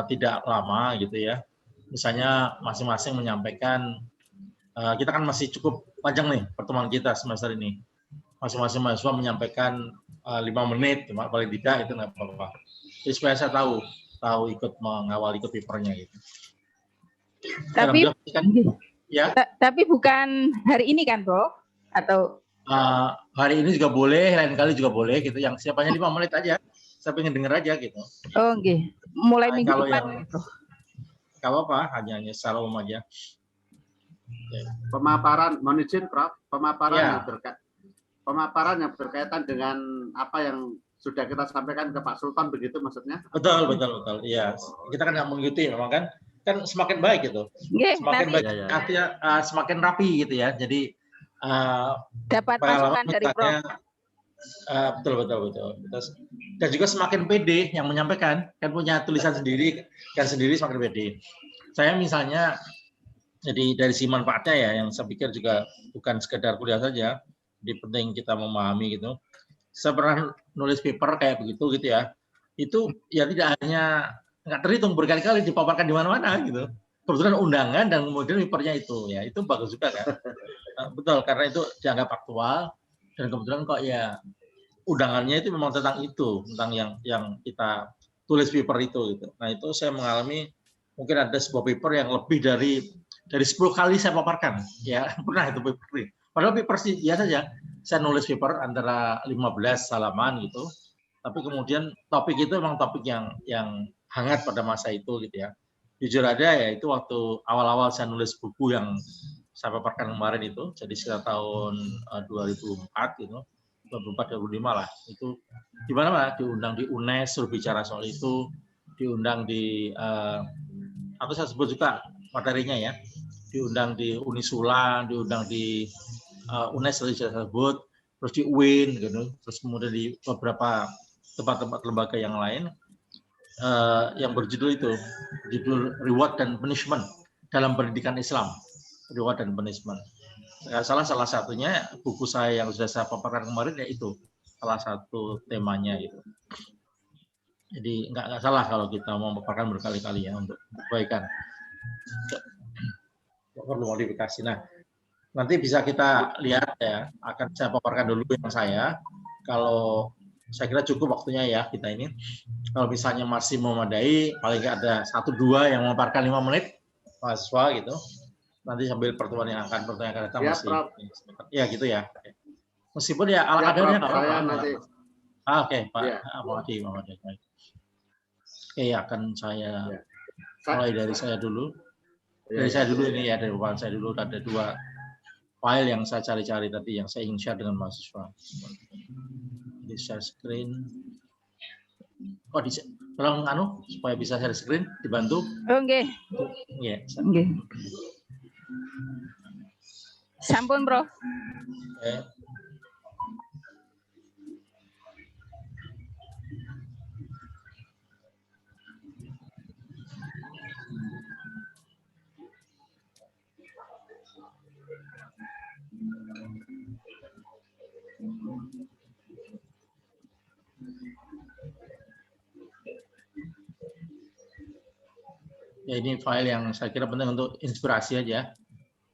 tidak lama gitu ya. Misalnya masing-masing menyampaikan, kita kan masih cukup panjang nih pertemuan kita semester ini. Masing-masing mahasiswa menyampaikan 5 menit, paling tidak itu nggak apa-apa. Jadi supaya saya tahu ikut mengawal ikut papernya gitu. Tapi ya. Tapi bukan hari ini kan, Bro? Atau hari ini juga boleh, lain kali juga boleh gitu. Yang siapanya 5 menit aja. Saya pengen denger aja gitu. Oh, okay. Mulai minggu kalau depan. Kalau apa? Hanya secara umum aja. Pemaparan, mohon izin, Prof. Ya. Pemaparan yang berkaitan dengan apa yang sudah kita sampaikan ke Pak Sultan, begitu maksudnya? Betul. Iya, kita kan nggak mengikuti, memang kan semakin baik gitu. Semakin baik, artinya semakin rapi gitu ya. Jadi dapat masukan dari Prof. Betul. Dan juga semakin pede yang menyampaikan, kan punya tulisan sendiri, kan sendiri semakin pede. Saya misalnya, jadi dari sisi manfaatnya ya, yang saya pikir juga bukan sekedar kuliah saja, jadi penting kita memahami gitu. Saya pernah nulis paper kayak begitu gitu ya, itu ya tidak hanya nggak terhitung berkali-kali dipaparkan di mana-mana gitu. Kebetulan undangan dan kemudian papernya itu bagus juga kan. Betul, karena itu dianggap aktual dan kebetulan kok ya undangannya itu memang tentang itu, tentang yang kita tulis paper itu gitu. Nah itu saya mengalami mungkin ada sebuah paper yang lebih dari 10 kali saya paparkan ya, pernah itu paper. Padahal paper sih biasa saja. Saya nulis paper antara 15 halaman gitu, tapi kemudian topik itu memang topik yang hangat pada masa itu gitu ya. Jujur ada ya, itu waktu awal-awal saya nulis buku yang saya paparkan kemarin itu, jadi sekitar tahun 2004 gitu, 2004-2005 lah, itu di mana-mana diundang di UNES suruh bicara soal itu, diundang di aku saya sebut juga materinya ya, diundang di Unisula, diundang di UNES saya sebut, terus di UIN gitu, terus kemudian di beberapa tempat-tempat lembaga yang lain yang berjudul itu, judul Reward dan Punishment dalam pendidikan Islam, Reward dan Punishment. Salah satunya buku saya yang sudah saya paparkan kemarin ya itu salah satu temanya itu. Jadi nggak salah kalau kita mau paparkan berkali-kali ya untuk kebaikan. Perlu modifikasi. Nah, nanti bisa kita lihat ya, akan saya paparkan dulu yang saya. Kalau saya kira cukup waktunya ya kita ini. Kalau misalnya masih memadai, paling nggak ada 1-2 yang memaparkan 5 menit mahasiswa gitu. Nanti sambil pertemuan yang akan datang ya, masih. Prof. Ya gitu ya. Meskipun ya ala kadarnya nggak apa-apa. Oke, Pak Mawadi. Oke, akan saya mulai dari saya dulu. Dari saya dulu ini ya, dari bahan saya dulu ada 2 file yang saya cari-cari tadi yang saya ingin share dengan mahasiswa. Jadi share screen. Tolong supaya bisa share screen dibantu. Oke. Iya. Oke. Sampun, Bro. Oke. Ya, ini file yang saya kira penting untuk inspirasi aja,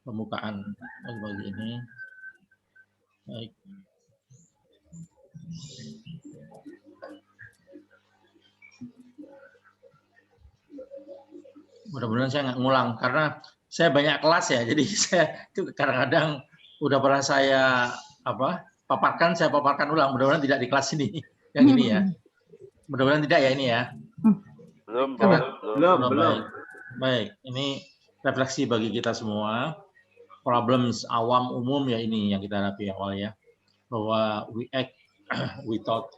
pembukaan bagi ini. Baik. Mudah-mudahan saya nggak ngulang karena saya banyak kelas ya, jadi saya kadang-kadang udah pernah saya paparkan ulang. Mudah-mudahan tidak di kelas ini, yang ini ya. Mudah-mudahan tidak ya ini ya. Belum. Baik, ini refleksi bagi kita semua. Problems awam umum ya ini yang kita hadapi awal ya. Bahwa we act without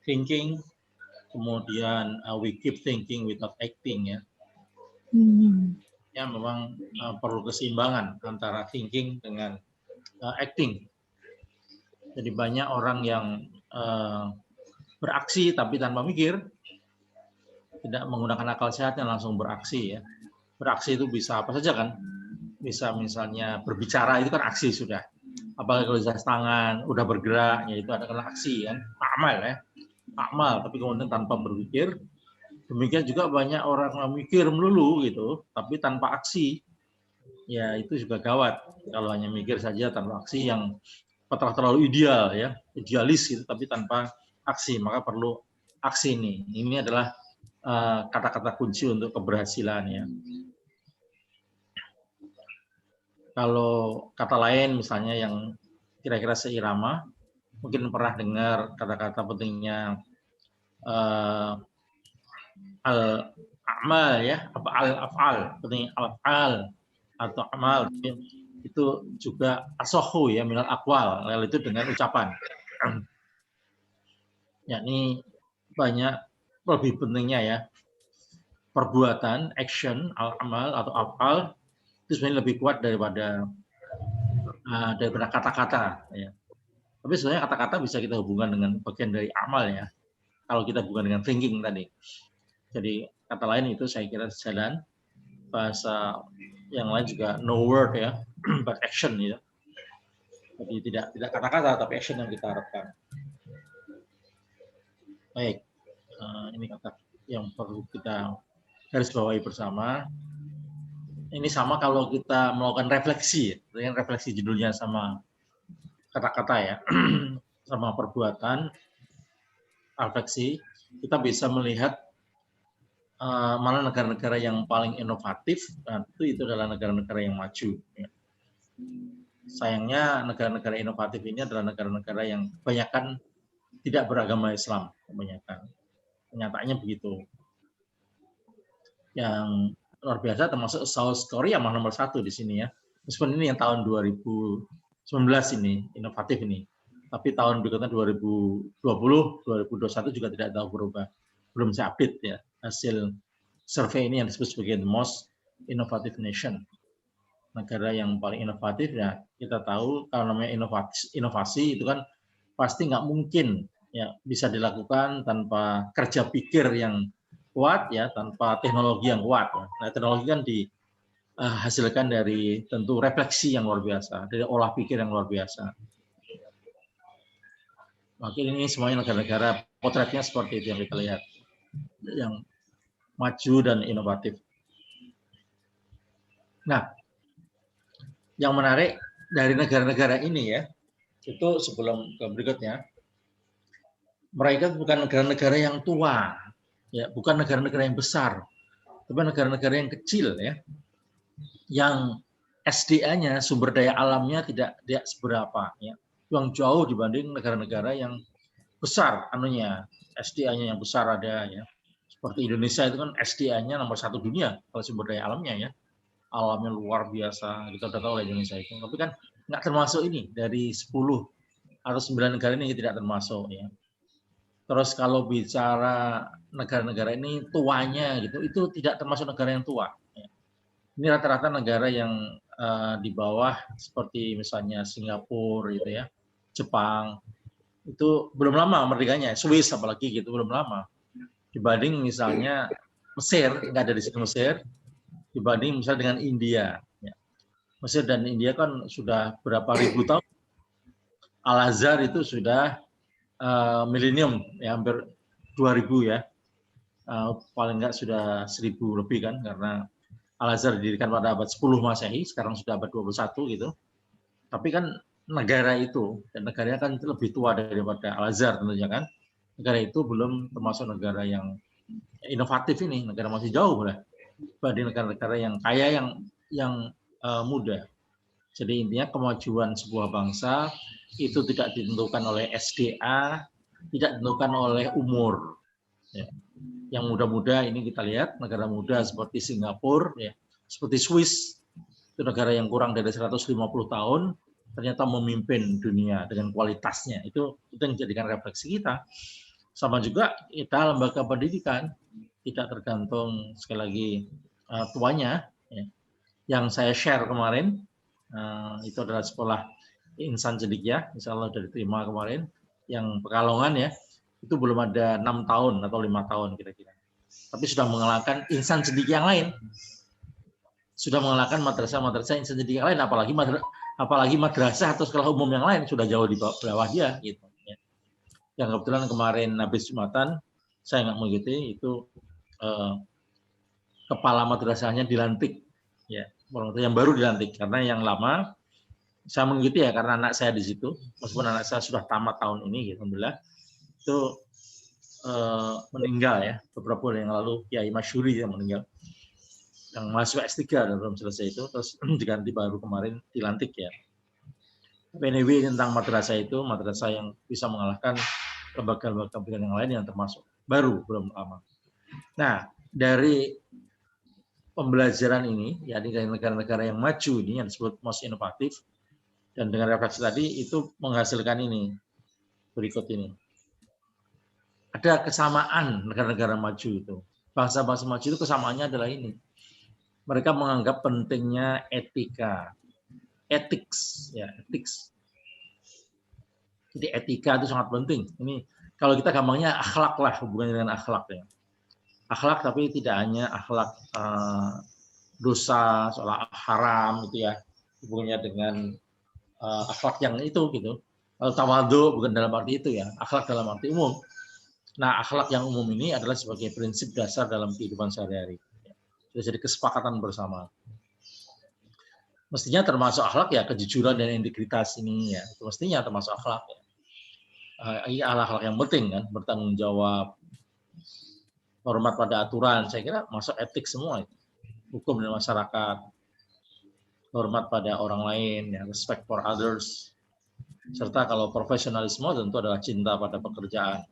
thinking, kemudian we keep thinking without acting ya. Ya memang perlu keseimbangan antara thinking dengan acting. Jadi banyak orang yang beraksi tapi tanpa mikir, tidak menggunakan akal sehatnya langsung beraksi ya. Beraksi itu bisa apa saja kan? Bisa misalnya berbicara itu kan aksi sudah. Apalagi kalau bisa tangan, udah bergerak, ya itu adalah aksi kan. Amal ya. Amal, tapi kemudian tanpa berpikir, Demikian juga banyak orang yang mikir melulu gitu, tapi tanpa aksi. Ya itu juga gawat. Kalau hanya mikir saja tanpa aksi yang terlalu ideal ya, idealis gitu, tapi tanpa aksi, maka perlu aksi ini. Ini adalah kata-kata kunci untuk keberhasilan ya. Kalau kata lain misalnya yang kira-kira seirama, mungkin pernah dengar kata-kata pentingnya al-amal ya, apa al-afal, penting al-afal atau amal itu juga asohu ya, minal akwal, lalu itu dengan ucapan. Ya, ini banyak lebih pentingnya ya, perbuatan, action, al-amal atau afal itu sebenarnya lebih kuat daripada kata-kata ya. Tapi sebenarnya kata-kata bisa kita hubungkan dengan bagian dari amal ya. Kalau kita hubungkan dengan thinking tadi. Jadi kata lain itu saya kira sejalan. Bahasa yang lain juga no word ya, but action ya. Jadi tidak kata-kata tapi action yang kita harapkan. Baik, ini kata yang perlu kita garis bawahi bersama. Ini sama kalau kita melakukan refleksi, dengan refleksi judulnya sama kata-kata ya, sama perbuatan, refleksi, kita bisa melihat mana negara-negara yang paling inovatif, dan itu adalah negara-negara yang maju. Ya. Sayangnya negara-negara inovatif ini adalah negara-negara yang kebanyakan tidak beragama Islam, kebanyakan. Kenyataannya begitu. Yang luar biasa termasuk South Korea nomor 1 di sini ya. Meskipun ini yang tahun 2019 ini, inovatif ini. Tapi tahun berikutnya 2020, 2021 juga tidak tahu berubah. Belum saya update ya, hasil survei ini yang disebut sebagai the most innovative nation. Negara yang paling inovatif ya, kita tahu kalau namanya inovasi itu kan pasti nggak mungkin ya bisa dilakukan tanpa kerja pikir yang kuat ya, tanpa teknologi yang kuat. Nah, teknologi kan dihasilkan dari tentu refleksi yang luar biasa, dari olah pikir yang luar biasa. Mungkin ini semuanya negara-negara potretnya seperti itu yang kita lihat, yang maju dan inovatif. Nah, yang menarik dari negara-negara ini ya, itu sebelum ke berikutnya, mereka bukan negara-negara yang tua, ya, bukan negara-negara yang besar, tapi negara-negara yang kecil ya, yang SDA-nya, sumber daya alamnya tidak seberapa ya, yang jauh dibanding negara-negara yang besar anunya, SDA-nya yang besar ada ya. Seperti Indonesia itu kan SDA-nya nomor 1 dunia kalau sumber daya alamnya ya. Alamnya luar biasa, kita udah tahu lah Indonesia itu. Tapi kan nggak termasuk ini, dari 10 atau 9 negara ini tidak termasuk ya. Terus kalau bicara negara-negara ini tuanya gitu, itu tidak termasuk negara yang tua. Ini rata-rata negara yang di bawah seperti misalnya Singapura gitu ya, Jepang, itu belum lama merdekanya, Swiss apalagi gitu belum lama. Dibanding misalnya Mesir, nggak ada di sini Mesir, dibanding misalnya dengan India. Ya. Mesir dan India kan sudah berapa ribu tahun. Al-Azhar itu sudah milenium, ya, hampir 2000 ya. Paling nggak sudah 1000 lebih kan, karena Al-Azhar didirikan pada abad 10 Masehi, sekarang sudah abad 21 gitu. Tapi kan negara itu, dan negaranya kan lebih tua daripada Al-Azhar tentunya kan. Negara itu belum termasuk negara yang inovatif ini, negara masih jauh lah dibanding negara-negara yang kaya yang muda. Jadi intinya kemajuan sebuah bangsa itu tidak ditentukan oleh SDA, tidak ditentukan oleh umur. Ya. Yang muda-muda ini kita lihat negara muda seperti Singapura, ya, seperti Swiss, itu negara yang kurang dari 150 tahun ternyata memimpin dunia dengan kualitasnya. Itu yang menjadikan refleksi kita. Sama juga kita lembaga pendidikan tidak tergantung sekali lagi tuanya. Ya. Yang saya share kemarin itu adalah sekolah Insan Cendekia, insya Allah sudah diterima kemarin, yang Pekalongan ya, itu belum ada 6 tahun atau 5 tahun kira-kira. Tapi sudah mengalahkan insan Cendekia yang lain. Sudah mengalahkan madrasah insan Cendekia yang lain, apalagi madrasah atau sekolah umum yang lain sudah jauh di bawah dia gitu. Ya. Yang kebetulan kemarin habis Jumatan, saya nggak mengikuti, itu kepala madrasahnya dilantik, ya, yang baru dilantik, karena yang lama saya mengikuti ya, karena anak saya di situ, meskipun anak saya sudah tamat tahun ini, gitu, alhamdulillah, itu meninggal ya, beberapa bulan yang lalu, Kiai Masyuri yang meninggal, yang masuk S3 dan belum selesai itu, terus diganti baru kemarin dilantik ya. Anyway, tentang madrasah itu, madrasah yang bisa mengalahkan lembaga-lembaga pendidikan yang lain yang termasuk baru, belum lama. Nah, dari pembelajaran ini, ya di negara-negara yang maju ini, yang disebut most inovatif, dan dengan refleksi tadi, itu menghasilkan ini, berikut ini. Ada kesamaan negara-negara maju itu. Bangsa-bangsa maju itu kesamaannya adalah ini. Mereka menganggap pentingnya etika, ethics, ya, ethics. Jadi etika itu sangat penting. Ini kalau kita gampangnya akhlak lah, hubungannya dengan akhlak ya. Akhlak tapi tidak hanya akhlak dosa, soal haram gitu ya, hubungannya dengan akhlak yang itu gitu. Tawadhu bukan dalam arti itu ya, akhlak dalam arti umum. Nah, akhlak yang umum ini adalah sebagai prinsip dasar dalam kehidupan sehari-hari. Jadi kesepakatan bersama. Mestinya termasuk akhlak ya kejujuran dan integritas ini ya, itu mestinya termasuk akhlak. Ya. Ini akhlak yang penting kan, bertanggung jawab, hormat pada aturan, saya kira masuk etik semua itu. Hukum dan masyarakat, hormat pada orang lain, ya, respect for others, serta kalau profesionalisme tentu adalah cinta pada pekerjaan.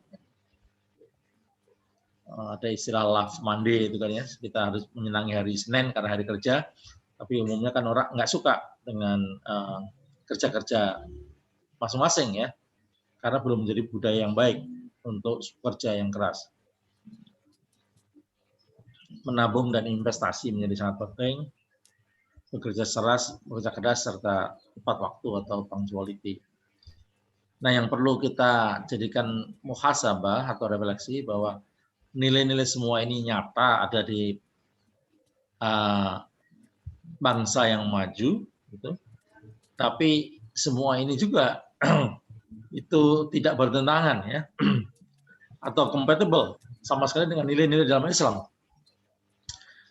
Ada istilah love Monday itu kan ya, kita harus menyenangi hari Senin karena hari kerja, tapi umumnya kan orang nggak suka dengan kerja-kerja masing-masing ya, karena belum menjadi budaya yang baik untuk kerja yang keras. Menabung dan investasi menjadi sangat penting, bekerja keras serta tepat waktu atau punctuality. Nah, yang perlu kita jadikan muhasabah atau refleksi bahwa nilai-nilai semua ini nyata ada di bangsa yang maju, gitu. Tapi semua ini juga itu tidak bertentangan ya, atau compatible sama sekali dengan nilai-nilai dalam Islam.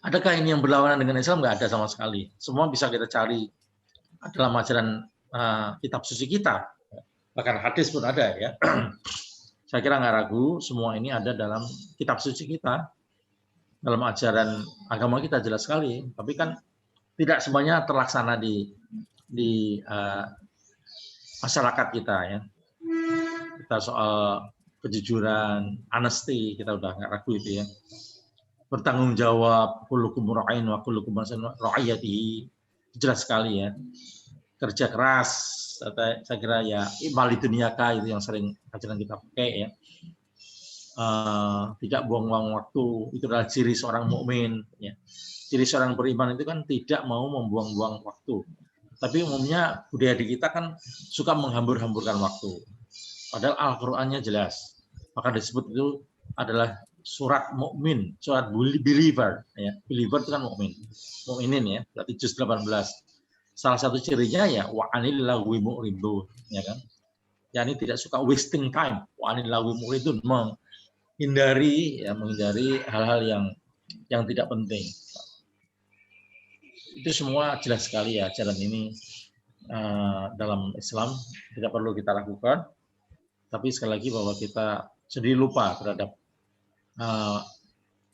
Adakah ini yang berlawanan dengan Islam? Nggak ada sama sekali. Semua bisa kita cari dalam ajaran kitab suci kita. Bahkan hadis pun ada ya. Saya kira nggak ragu, semua ini ada dalam kitab suci kita. Dalam ajaran agama kita jelas sekali. Tapi kan tidak semuanya terlaksana di masyarakat kita ya. Kita soal kejujuran, honesty, kita udah nggak ragu itu ya. Bertanggung jawab, kullukum ra'in wa kullukum mas'ulun ra'iyatihi, jelas sekali ya. Kerja keras, saya kira ya imali dunyaka itu yang sering ajaran kita pakai ya. Tidak buang-buang waktu, itu adalah ciri seorang mukmin ya. Ciri seorang beriman itu kan tidak mau membuang-buang waktu. Tapi umumnya budaya di kita kan suka menghambur-hamburkan waktu. Padahal Al-Qur'annya jelas. Maka disebut itu adalah surat mukmin, surat believer ya. Believer itu kan mukmin. Mukminin ya, berarti juz 18. Salah satu cirinya ya wa anil lagwi mu'ridun ya kan. Yani tidak suka wasting time. Wa anil lagwi mu'ridun, menghindari hal-hal yang tidak penting. Itu semua jelas sekali ya, ajaran ini dalam Islam tidak perlu kita lakukan. Tapi sekali lagi bahwa kita sendiri lupa terhadap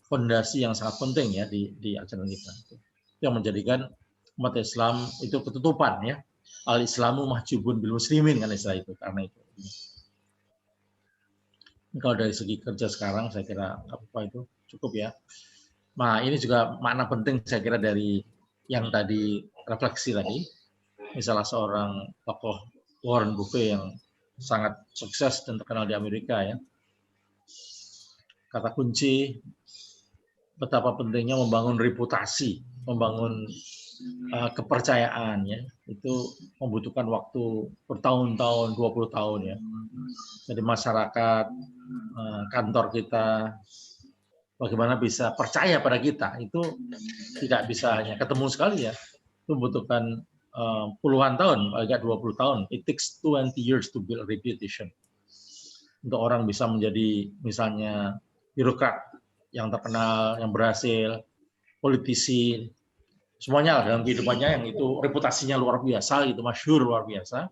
fondasi yang sangat penting ya di ajaran kita, yang menjadikan umat Islam itu ketutupan ya. Al-Islamu mahjubun bil muslimin kan istilah itu, karena itu. Kalau dari segi kerja sekarang saya kira apa itu cukup ya. Nah, ini juga makna penting saya kira dari yang tadi refleksi tadi. Misalnya seorang tokoh Warren Buffett yang sangat sukses dan terkenal di Amerika ya. Kata kunci betapa pentingnya membangun reputasi, membangun kepercayaan ya. Itu membutuhkan waktu bertahun-tahun, 20 tahun ya. Jadi masyarakat, kantor kita, bagaimana bisa percaya pada kita, itu tidak bisa hanya ketemu sekali ya. Itu membutuhkan puluhan tahun, agak 20 tahun. It takes 20 years to build a reputation. Untuk orang bisa menjadi misalnya birokrat yang terkenal, yang berhasil, politisi, semuanya lah dalam kehidupannya yang itu reputasinya luar biasa, gitu, masyhur luar biasa,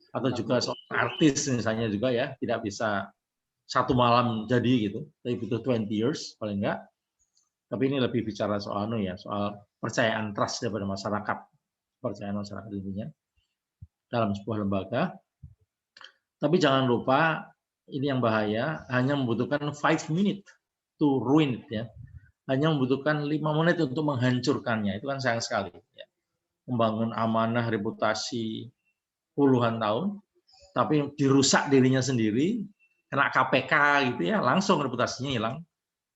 atau juga seorang artis misalnya juga ya, tidak bisa satu malam jadi gitu, tapi butuh 20 years paling enggak. Tapi ini lebih bicara soal soal percayaan trust daripada masyarakat, percayaan masyarakat intinya dalam sebuah lembaga. Tapi jangan lupa, ini yang bahaya, hanya membutuhkan 5 minutes to ruin it, ya. Hanya membutuhkan 5 menit untuk menghancurkannya. Itu kan sayang sekali. Ya. Membangun amanah, reputasi puluhan tahun, tapi dirusak dirinya sendiri, kena KPK gitu ya, langsung reputasinya hilang.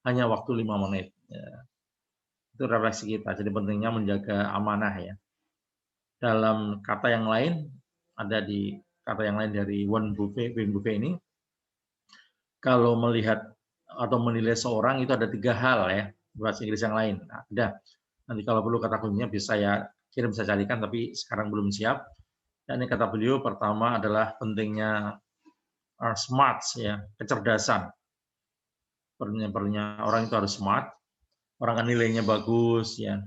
Hanya waktu 5 menit. Ya. Itu refleksi kita. Jadi pentingnya menjaga amanah ya. Dalam kata yang lain, ada di kata yang lain dari Warren Buffett ini, kalau melihat atau menilai seorang itu ada 3 hal ya, bahasa Inggris yang lain. Nah, ada. Nanti kalau perlu kata kuncinya bisa saya kirim, saya carikan, tapi sekarang belum siap. Dan ini kata beliau pertama adalah pentingnya smart ya, kecerdasan. Perlunya orang itu harus smart. Orang kan nilainya bagus ya.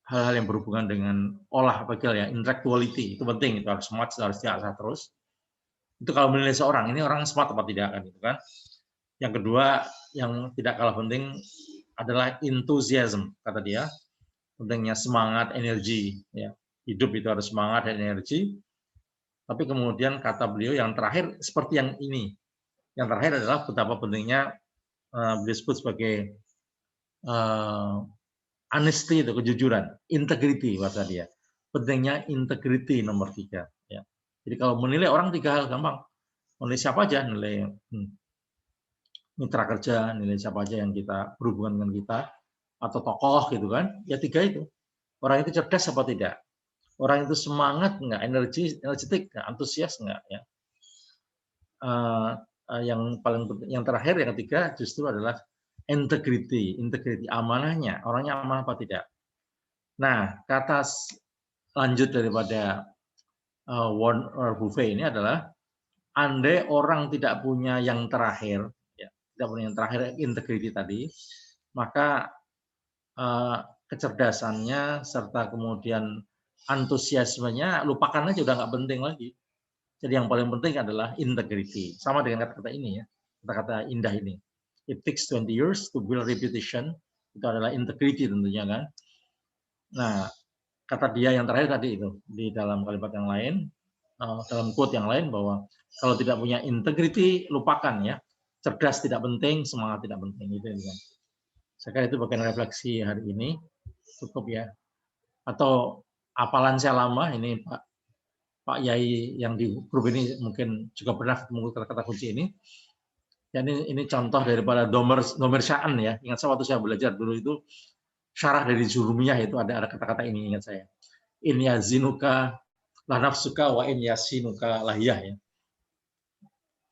Hal-hal yang berhubungan dengan olah pikir ya, intellectuality itu penting, itu harus smart, harus diasah terus. Itu kalau menilai seorang, ini orang smart apa tidak kan, gitu kan. Yang kedua yang tidak kalah penting adalah enthusiasm, kata dia, pentingnya semangat, energi ya. Hidup itu harus semangat dan energi. Tapi kemudian kata beliau yang terakhir seperti yang ini. Yang terakhir adalah betapa pentingnya beliau sebut sebagai honesty, itu kejujuran, integrity bahasa dia. Pentingnya integrity nomor 3 ya. Jadi kalau menilai orang 3 hal gampang. Menilai siapa aja, nilai mitra kerja, nilai siapa aja yang kita berhubungan dengan kita, atau tokoh gitu kan, ya 3 itu. Orang itu cerdas apa tidak? Orang itu semangat nggak, energetik nggak, antusias nggak ya. Yang paling penting, yang terakhir, yang ketiga justru adalah integrity amanahnya, orangnya amanah apa tidak. Nah, kata lanjut daripada Warren Buffett ini adalah, andai orang tidak punya yang terakhir, ya, tidak punya yang terakhir, integrity tadi, maka kecerdasannya serta kemudian antusiasmenya lupakan aja, udah nggak penting lagi. Jadi yang paling penting adalah integrity. Sama dengan kata-kata ini ya, kata-kata indah ini. It takes 20 years to build reputation. Itu adalah integrity tentunya kan. Nah, kata dia yang terakhir tadi itu, di dalam kalimat yang lain, dalam quote yang lain, bahwa kalau tidak punya integrity, lupakan ya. Cerdas tidak penting, semangat tidak penting. Itu kan. Saya kira itu bagian refleksi hari ini. Cukup ya. Atau hafalan saya lama, ini Pak Yai yang di grup ini mungkin juga pernah ketemu kata-kata kunci ini. Ya, ini contoh daripada Domer Sya'an ya. Ingat saya waktu saya belajar dulu itu, syarah dari Jurumiyah itu ada kata-kata ini, ingat saya. In yazinuka la nafsuka wa in yasinuka lahiyah ya.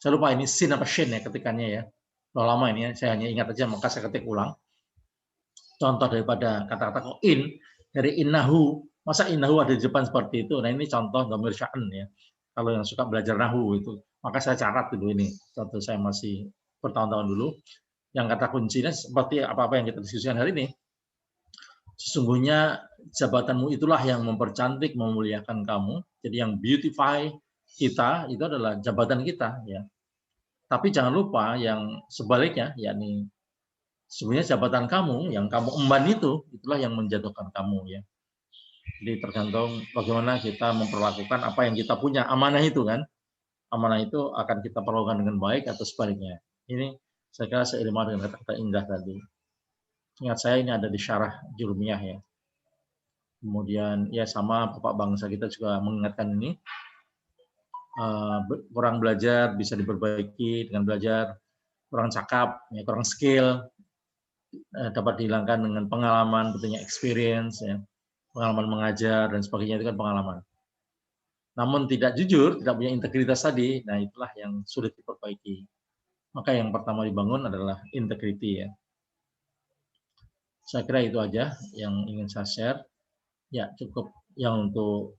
Saya lupa ini sin apa shin ya ketikannya ya. Udah lama ini ya, saya hanya ingat aja, maka saya ketik ulang. Contoh daripada kata-kata in, dari innahu, masa innahu ada di depan seperti itu. Nah, ini contoh Domer Sya'an ya. Kalau yang suka belajar nahu itu, maka saya catat dulu ini. Contoh saya masih bertahun-tahun dulu. Yang kata kuncinya seperti apa-apa yang kita diskusikan hari ini. Sesungguhnya jabatanmu itulah yang mempercantik, memuliakan kamu. Jadi yang beautify kita itu adalah jabatan kita ya. Tapi jangan lupa yang sebaliknya, yakni sebenarnya jabatan kamu yang kamu emban itu, itulah yang menjatuhkan kamu ya. Jadi tergantung bagaimana kita memperlakukan apa yang kita punya, amanah itu kan. Amanah itu akan kita perlakukan dengan baik atau sebaliknya. Ini saya kira seiring dengan kata-kata indah tadi. Ingat saya ini ada di syarah Jurumiyah ya. Kemudian ya sama Bapak bangsa kita juga mengingatkan ini. Kurang belajar bisa diperbaiki dengan belajar, kurang cakap, ya, kurang skill, dapat dihilangkan dengan pengalaman, tentunya experience, ya, pengalaman mengajar dan sebagainya, itu kan pengalaman. Namun tidak jujur, tidak punya integritas tadi, nah itulah yang sulit diperbaiki. Maka yang pertama dibangun adalah integrity ya. Saya kira itu aja yang ingin saya share. Ya cukup yang untuk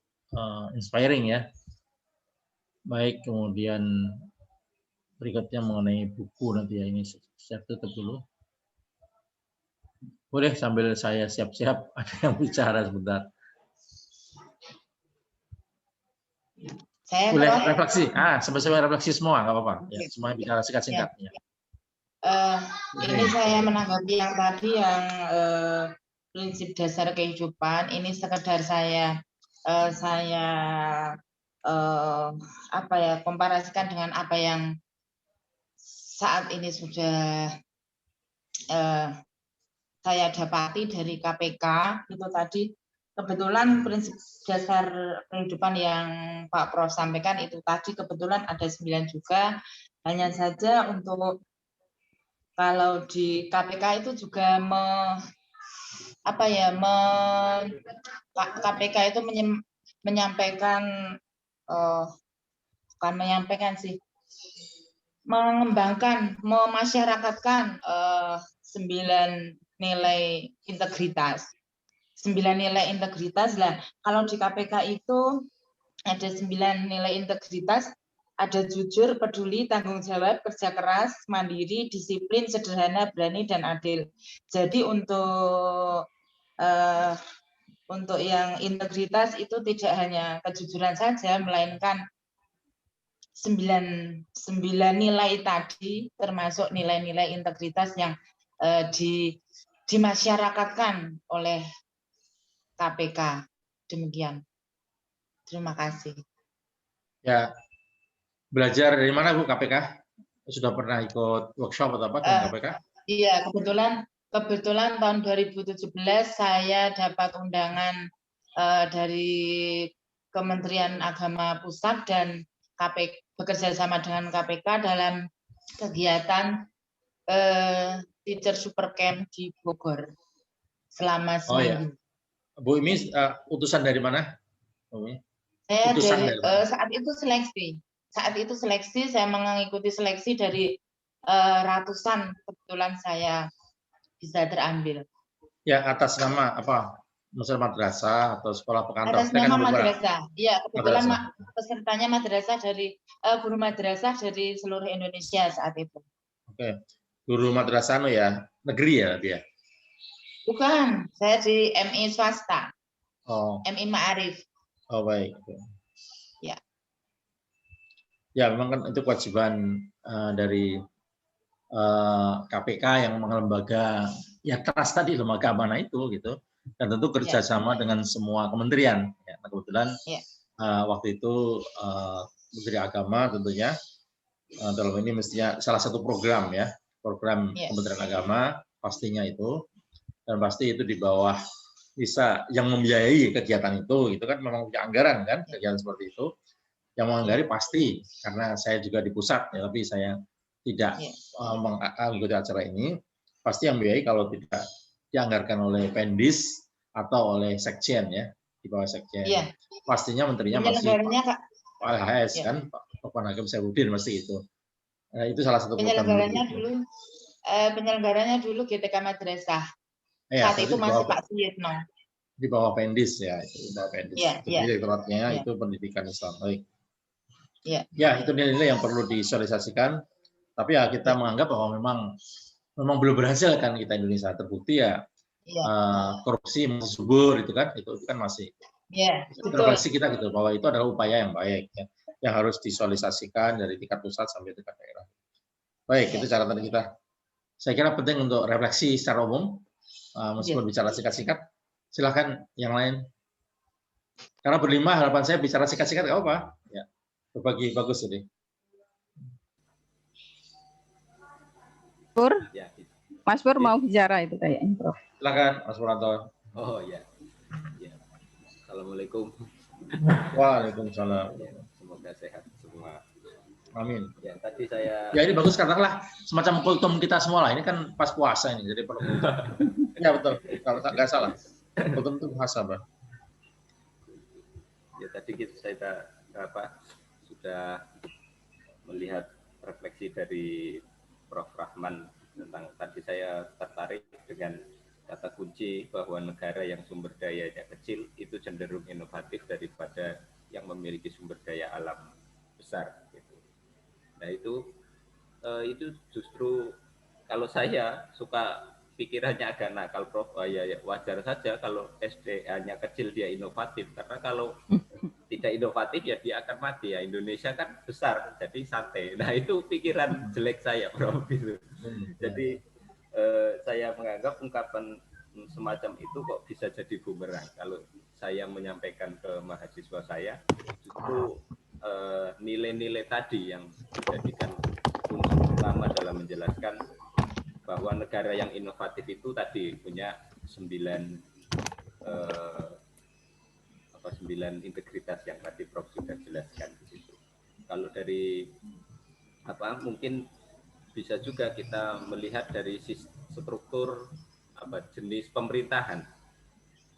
inspiring ya. Baik, kemudian berikutnya mengenai buku nanti ya, ini saya tutup dulu. Boleh sambil saya siap-siap ada yang bicara sebentar. Saya Boleh Prof. refleksi. Sampai refleksi semua nggak apa-apa. Ya, Oke. semuanya bicara singkat-singkat. Ya. Ini saya menanggapi yang tadi yang prinsip dasar kehidupan. Ini sekedar saya komparasikan dengan apa yang saat ini sudah saya dapati dari KPK. Itu tadi kebetulan prinsip dasar kehidupan yang Pak Prof sampaikan itu tadi kebetulan ada 9 juga. Hanya saja untuk kalau di KPK itu juga KPK itu menyampaikan bukan menyampaikan sih, mengembangkan, memasyarakatkan 9 nilai integritas. 9 nilai integritas lah. Kalau di KPK itu ada 9 nilai integritas, ada jujur, peduli, tanggung jawab, kerja keras, mandiri, disiplin, sederhana, berani, dan adil. Jadi untuk yang integritas itu tidak hanya kejujuran saja, melainkan 9 nilai tadi, termasuk nilai-nilai integritas yang dimasyarakatkan oleh KPK. Demikian. Terima kasih. Ya, belajar dari mana Bu KPK? Sudah pernah ikut workshop atau apa dengan KPK? Iya, kebetulan tahun 2017 saya dapat undangan dari Kementerian Agama Pusat dan KPK bekerja sama dengan KPK dalam kegiatan Teacher Super Camp di Bogor selama seminggu. Bu Imi utusan dari mana? Saya saat itu seleksi, saya mengikuti seleksi dari ratusan, kebetulan saya bisa terambil. Ya, atas nama apa? Madrasah atau sekolah pekantor? Atas nama madrasah. Iya, kebetulan pesertanya madrasah dari guru madrasah dari seluruh Indonesia saat itu. Oke. Guru madrasah ya, negeri ya dia? Bukan, saya di MI swasta. Oh. MI Ma'arif. Oh, baik. Ya. Ya, memang kan itu kewajiban dari KPK yang mengelembaga ya trust tadi, lembaga mana itu gitu, dan tentu kerjasama dengan semua kementerian. Ya, nah, kebetulan waktu itu Menteri Agama tentunya dalam ini mestinya salah satu program ya, program Kementerian Agama pastinya itu, dan pasti itu di bawah bisa yang membiayai kegiatan itu kan memang punya anggaran kan kegiatan seperti itu. Yang menganggari pasti karena saya juga di pusat ya, tapi saya tidak mengikuti acara ini, pasti yang membiayai kalau tidak dianggarkan oleh Pendis atau oleh Sekjen ya, di bawah Sekjen. Pastinya menterinya masih Pak LHS kan, Pak Hakim Saifuddin pasti itu. Nah, itu salah satu penyelenggaranya dulu GTK Madrasah. Saat itu masih Pak Suyitno. Di bawah Pendis ya, itu di bawah Pendis. Direktoratnya itu pendidikan Islam. Baik. Ya, itu nilai-nilai yang perlu disosialisasikan. Tapi ya kita menganggap bahwa memang belum berhasil kan kita Indonesia, terbukti ya korupsi masih subur itu kan masih. Refleksi kita gitu bahwa itu adalah upaya yang baik ya, yang harus disosialisasikan dari tingkat pusat sampai tingkat daerah. Baik, itu catatan kita. Saya kira penting untuk refleksi secara umum, meskipun bicara singkat-singkat. Silakan yang lain. Karena berlima harapan saya bicara singkat-singkat nggak apa-apa. Ya, berbagi bagus ini. Mas Pur mau bicara itu kayaknya, Prof. Silakan, Mas Purwanto. Oh ya. Assalamualaikum. Waalaikumsalam. Semoga sehat semua. Amin. Ya, tadi saya. Ya ini bagus katakanlah semacam kultum kita semua lah. Ini kan pas puasa ini, jadi perlu. Ya betul. Kalau nggak salah. Kultum itu puasa, Pak. Ya tadi saya sudah melihat refleksi dari Prof. Rahman tentang tadi saya tertarik dengan kata kunci bahwa negara yang sumber dayanya kecil itu cenderung inovatif daripada yang memiliki sumber daya alam besar. Gitu. Nah itu itu justru kalau saya suka pikirannya agak nakal, Prof. Ya wajar saja kalau SDA-nya kecil dia inovatif, karena kalau tidak inovatif ya dia akan mati ya. Indonesia kan besar, jadi santai. Nah itu pikiran jelek saya, Prof. Gitu. Jadi saya menganggap ungkapan semacam itu kok bisa jadi bumerang. Kalau saya menyampaikan ke mahasiswa saya, justru nilai-nilai tadi yang dijadikan unsur utama dalam menjelaskan bahwa negara yang inovatif itu tadi punya 9 integritas yang tadi Prof sudah jelaskan di situ. Kalau dari mungkin bisa juga kita melihat dari struktur jenis pemerintahan.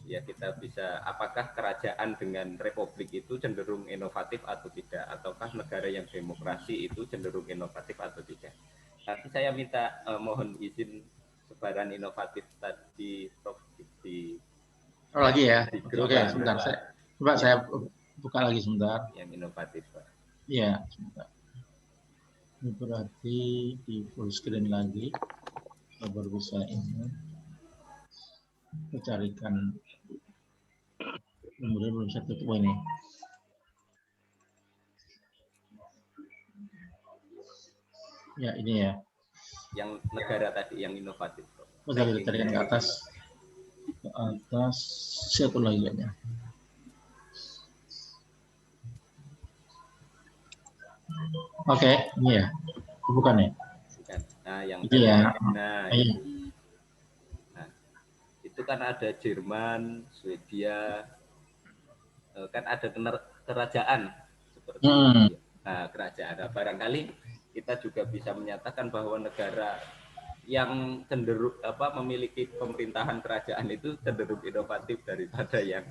Ya kita bisa apakah kerajaan dengan republik itu cenderung inovatif atau tidak, ataukah negara yang demokrasi itu cenderung inovatif atau tidak. Tapi saya minta mohon izin sebaran inovatif tadi Prof di lagi ya. Oke, sebentar saya buka lagi sebentar. Yang inovatif, Pak. Iya, sebentar. Ini berarti di full screen lagi. Baru bisa ini. Kita carikan. Kemudian belum bisa tutup ini. Ya, ini ya. Yang negara tadi yang inovatif. Kita tarikan ke atas. Ke atas satu lagi ya. Oke, ini ya. Bukan ya? Bukan. Nah, yang ini ya. Itu kan ada Jerman, Swedia, kan ada kerajaan seperti itu. Nah, kerajaan. Nah, barangkali kita juga bisa menyatakan bahwa negara yang cenderung memiliki pemerintahan kerajaan itu cenderung inovatif daripada yang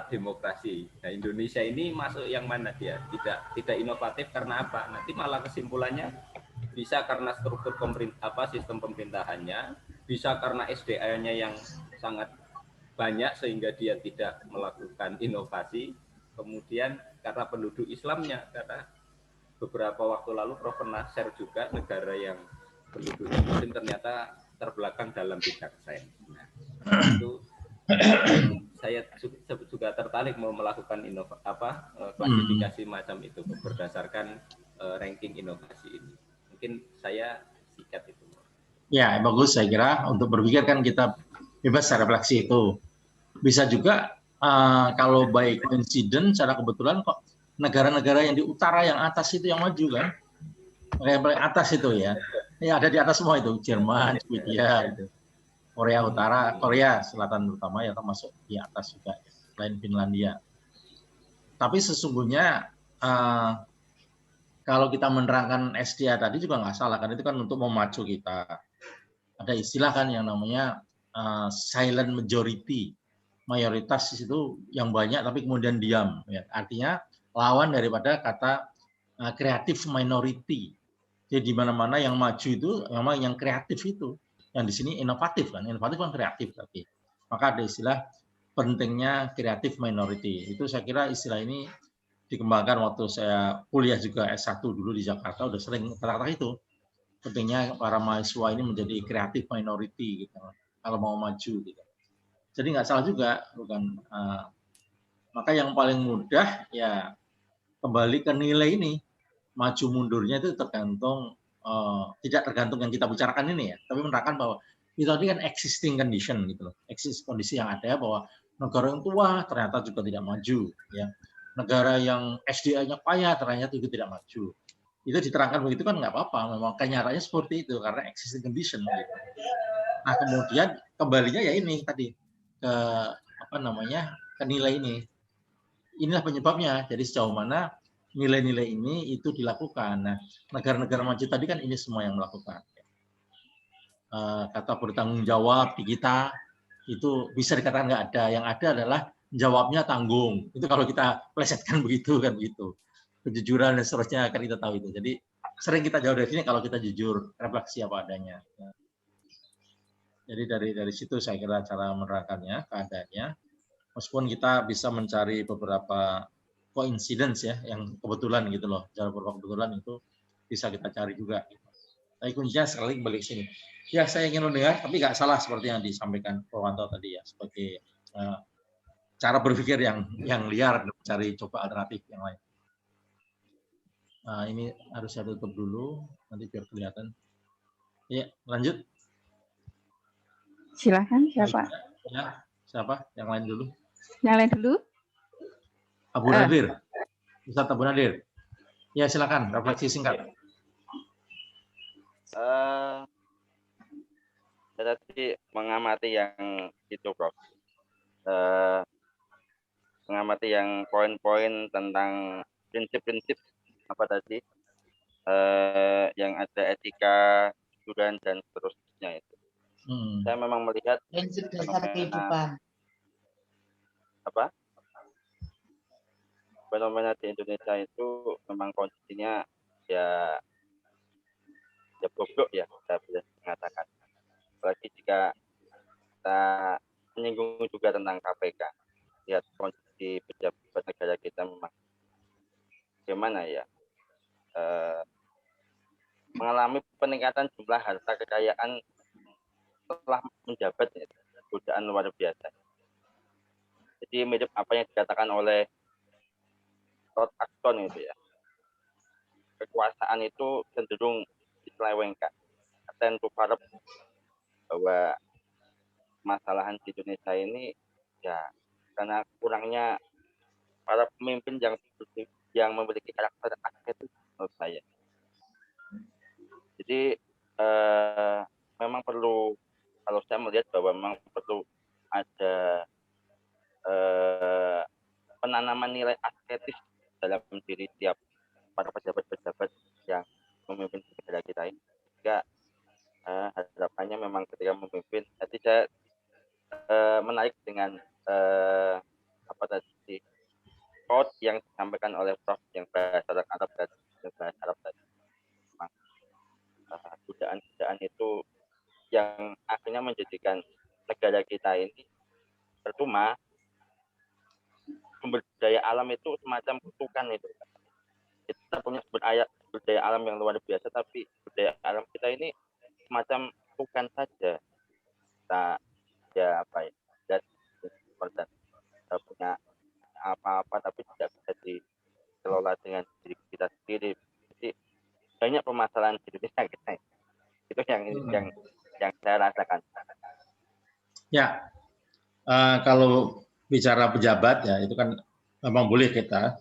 demokrasi. Nah, Indonesia ini masuk yang mana dia? Tidak inovatif karena apa? Nanti malah kesimpulannya bisa karena struktur sistem pemerintahannya, bisa karena SDA-nya yang sangat banyak sehingga dia tidak melakukan inovasi. Kemudian karena penduduk Islamnya, karena beberapa waktu lalu Prof pernah share juga negara yang penduduknya Muslim ternyata terbelakang dalam bidang sains. Nah, itu saya juga tertarik mau melakukan klasifikasi macam itu berdasarkan ranking inovasi ini. Mungkin saya sikat itu. Ya, bagus saya kira untuk berpikir kan kita bebas refleksi itu. Bisa juga kalau by coincidence secara kebetulan kok negara-negara yang di utara yang atas itu yang maju kan. Yang paling atas itu ya. Ya ada di atas semua itu, Jerman, Swedia gitu. Korea Utara, Korea Selatan terutama ya termasuk di atas juga selain Finlandia. Tapi sesungguhnya kalau kita menerangkan SDA tadi juga nggak salah kan, itu kan untuk memacu kita. Ada istilah kan yang namanya silent majority, mayoritas itu yang banyak tapi kemudian diam. Ya. Artinya lawan daripada kata creative minority. Jadi di mana-mana yang maju itu memang yang kreatif itu. Yang di sini inovatif kan kreatif tapi. Maka ada istilah pentingnya creative minority. Itu saya kira istilah ini dikembangkan waktu saya kuliah juga S1 dulu di Jakarta, udah sering kata-kata itu. Pentingnya para mahasiswa ini menjadi creative minority gitu. Kalau mau maju gitu. Jadi nggak salah juga, bukan. Maka yang paling mudah ya kembali ke nilai ini. Maju mundurnya itu tergantung tidak tergantung yang kita bicarakan ini ya, tapi menerangkan bahwa itu tadi kan existing condition gitu loh, kondisi yang ada bahwa negara yang tua ternyata juga tidak maju, ya negara yang SDA-nya payah ternyata juga tidak maju. Itu diterangkan begitu kan nggak apa-apa, memang kenyataannya seperti itu karena existing condition. Gitu. Nah kemudian kembalinya ya ini tadi ke ke nilai ini. Inilah penyebabnya. Jadi sejauh mana nilai-nilai ini itu dilakukan. Nah, negara-negara maju tadi kan ini semua yang melakukan. Kata bertanggung jawab di kita itu bisa dikatakan nggak ada. Yang ada adalah jawabnya tanggung. Itu kalau kita plesetkan begitu kan gitu. Kejujuran dan seterusnya akan kita tahu itu. Jadi sering kita jauh dari sini kalau kita jujur, refleksi apa adanya. Jadi dari situ saya kira cara menerangkannya, keadaannya. Meskipun kita bisa mencari beberapa coincidence ya, yang kebetulan gitu loh, cara beberapa kebetulan itu bisa kita cari juga. Tapi kuncinya sekali lagi balik sini. Ya, saya ingin mendengar, tapi nggak salah seperti yang disampaikan Pak Wanto tadi ya, sebagai cara berpikir yang liar, mencari coba alternatif yang lain. Nah, ini harus saya tutup dulu, nanti biar kelihatan. Ya, lanjut. Silahkan, siapa? Ya, siapa? Yang lain dulu. Yang lain dulu? Abu Nadir. Ustaz Abu Nadir. Ya, silakan, refleksi singkat. Saya tadi mengamati yang itu, Prof. Mengamati yang poin-poin tentang prinsip-prinsip apa tadi, yang ada etika, kejujuran dan seterusnya itu. Saya memang melihat prinsip dasar kehidupan. Fenomena di Indonesia itu memang kondisinya ya bobrok ya, saya bisa mengatakan. Apalagi jika kita menyinggung juga tentang KPK, lihat kondisi pejabat negara kita memang bagaimana ya, mengalami peningkatan jumlah harta kekayaan setelah menjabat, ya, godaan luar biasa. Jadi mirip apa yang dikatakan oleh Lord Acton itu ya, kekuasaan itu cenderung diselewengkan. Tentu harap bahwa masalahan di Indonesia ini ya karena kurangnya para pemimpin yang memiliki karakter asketis menurut saya. Jadi memang perlu, kalau saya melihat bahwa memang perlu ada penanaman nilai asketis dalam diri tiap para pejabat-pejabat yang memimpin negara kita ini. Jika harapannya memang ketika memimpin, jadi saya menarik dengan apa tadi quote yang disampaikan oleh Prof yang bahasa Arab dan bahasa Arab tadi. Godaan-godaan itu yang akhirnya menjadikan negara kita ini percuma. Sumber daya alam itu semacam kutukan itu. Kita punya sumber daya alam yang luar biasa, tapi sumber daya alam kita ini semacam kutukan saja. Kita ya apa ya, dan punya apa-apa tapi tidak bisa dikelola dengan diri kita sendiri. Jadi banyak permasalahan di Indonesia kita. Itu yang saya rasakan. Ya, kalau bicara pejabat ya itu kan memang boleh kita,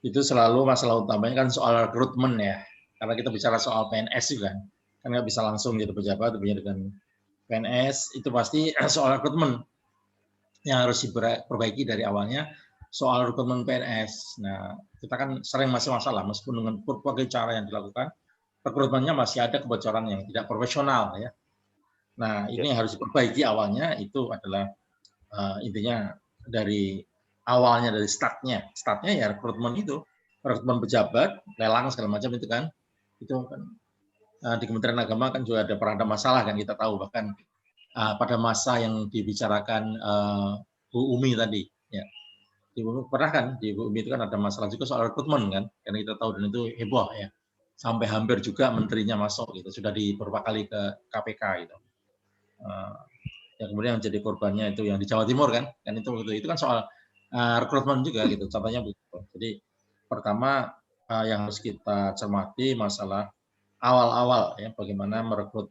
itu selalu masalah utamanya kan soal rekrutmen ya, karena kita bicara soal PNS juga kan nggak bisa langsung gitu pejabat punya dengan PNS, itu pasti soal rekrutmen yang harus diperbaiki dari awalnya, soal rekrutmen PNS. Nah, kita kan sering masih masalah meskipun dengan berbagai cara yang dilakukan, rekrutmennya masih ada kebocoran yang tidak profesional ya. Nah, ini yang harus diperbaiki awalnya, itu adalah intinya dari awalnya, dari startnya ya rekrutmen itu, rekrutmen pejabat, lelang segala macam itu kan di Kementerian Agama kan juga pernah ada masalah kan, kita tahu bahkan pada masa yang dibicarakan Bu Umi tadi ya, pernah kan di Bu Umi itu kan ada masalah juga soal rekrutmen kan, karena kita tahu dan itu heboh ya, sampai hampir juga menterinya masuk gitu, sudah beberapa kali ke KPK gitu. Yang kemudian menjadi korbannya itu yang di Jawa Timur kan itu kan soal rekrutmen juga gitu, contohnya begitu. Jadi pertama yang harus kita cermati masalah awal-awal ya, bagaimana merekrut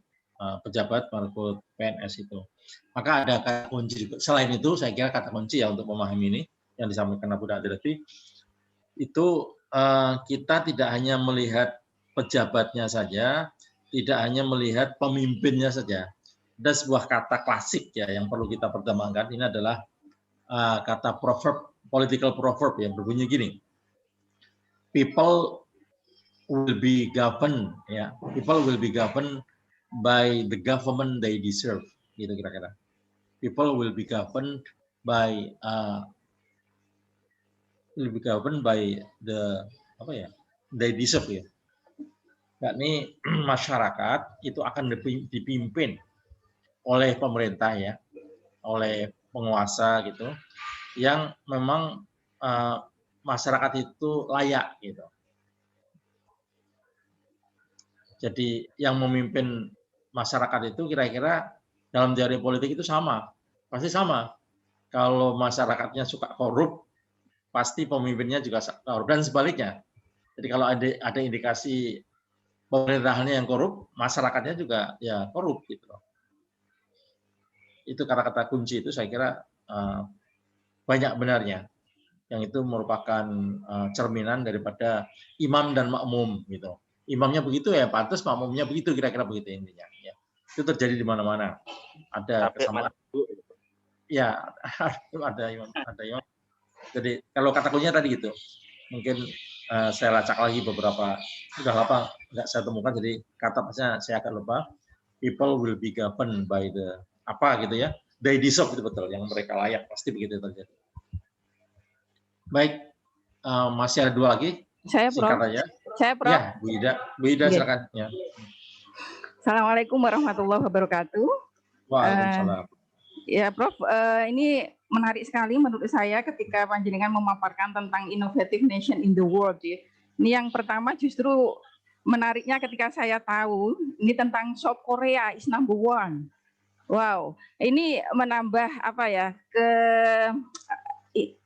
pejabat, merekrut PNS itu. Maka ada kata kunci juga. Selain itu saya kira kata kunci ya untuk memahami ini yang disampaikan Abu Nadir tadi, itu kita tidak hanya melihat pejabatnya saja, tidak hanya melihat pemimpinnya saja. Ada sebuah kata klasik ya yang perlu kita pertimbangkan, ini adalah kata proverb, political proverb yang berbunyi gini. People will be governed ya. People will be governed by the government they deserve. Gitu kira-kira. People will be governed by the they deserve ya. Yakni masyarakat itu akan dipimpin oleh pemerintah ya, oleh penguasa gitu, yang memang masyarakat itu layak gitu. Jadi yang memimpin masyarakat itu kira-kira dalam teori politik itu sama, pasti sama. Kalau masyarakatnya suka korup, pasti pemimpinnya juga korup, dan sebaliknya. Jadi kalau ada indikasi pemerintahannya yang korup, masyarakatnya juga ya korup gitu loh. Itu kata-kata kunci itu saya kira banyak benarnya. Yang itu merupakan cerminan daripada imam dan makmum gitu. Imamnya begitu ya pantas, makmumnya begitu, kira-kira begitu intinya. Ya. Itu terjadi di mana-mana. Ada kesamaan. Ya, ada imam. Jadi kalau kata kuncinya tadi gitu. Mungkin saya lacak lagi beberapa, sudah lama nggak saya temukan, jadi kata pasnya saya akan lupa. People will be governed by the apa gitu ya. They deserve, itu betul, yang mereka layak, pasti begitu terjadi. Baik, masih ada 2 lagi. Saya, Prof. Singkat aja. Saya, Prof. Ya, Bu Ida silakan. Ya. Assalamualaikum warahmatullahi wabarakatuh. Waalaikumsalam. Ya, Prof. Ini menarik sekali menurut saya ketika panjenengan memaparkan tentang innovative nation in the world. Ya. Ini yang pertama justru menariknya ketika saya tahu ini tentang South Korea is number 1. Wow, ini menambah apa ya ke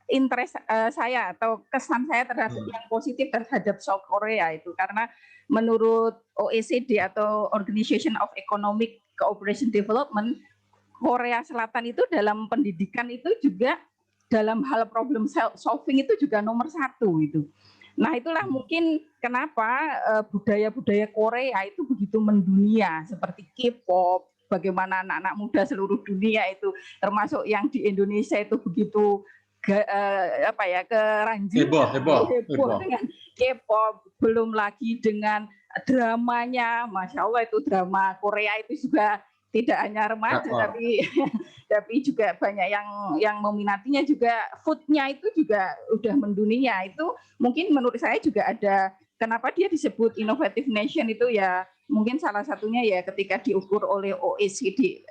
interest saya atau kesan saya terhadap yang positif terhadap South Korea itu, karena menurut OECD atau Organization of Economic Cooperation Development, Korea Selatan itu dalam pendidikan itu juga dalam hal problem solving itu juga nomor 1 itu. Nah itulah mungkin kenapa budaya-budaya Korea itu begitu mendunia, seperti K-pop, bagaimana anak-anak muda seluruh dunia itu termasuk yang di Indonesia itu begitu keranjang, heboh dengan K-pop, belum lagi dengan dramanya, Masya Allah itu drama Korea itu juga tidak hanya remaja tapi juga banyak yang meminatinya, juga foodnya itu juga udah mendunia. Itu mungkin menurut saya juga ada kenapa dia disebut innovative nation itu, ya mungkin salah satunya ya ketika diukur oleh OECD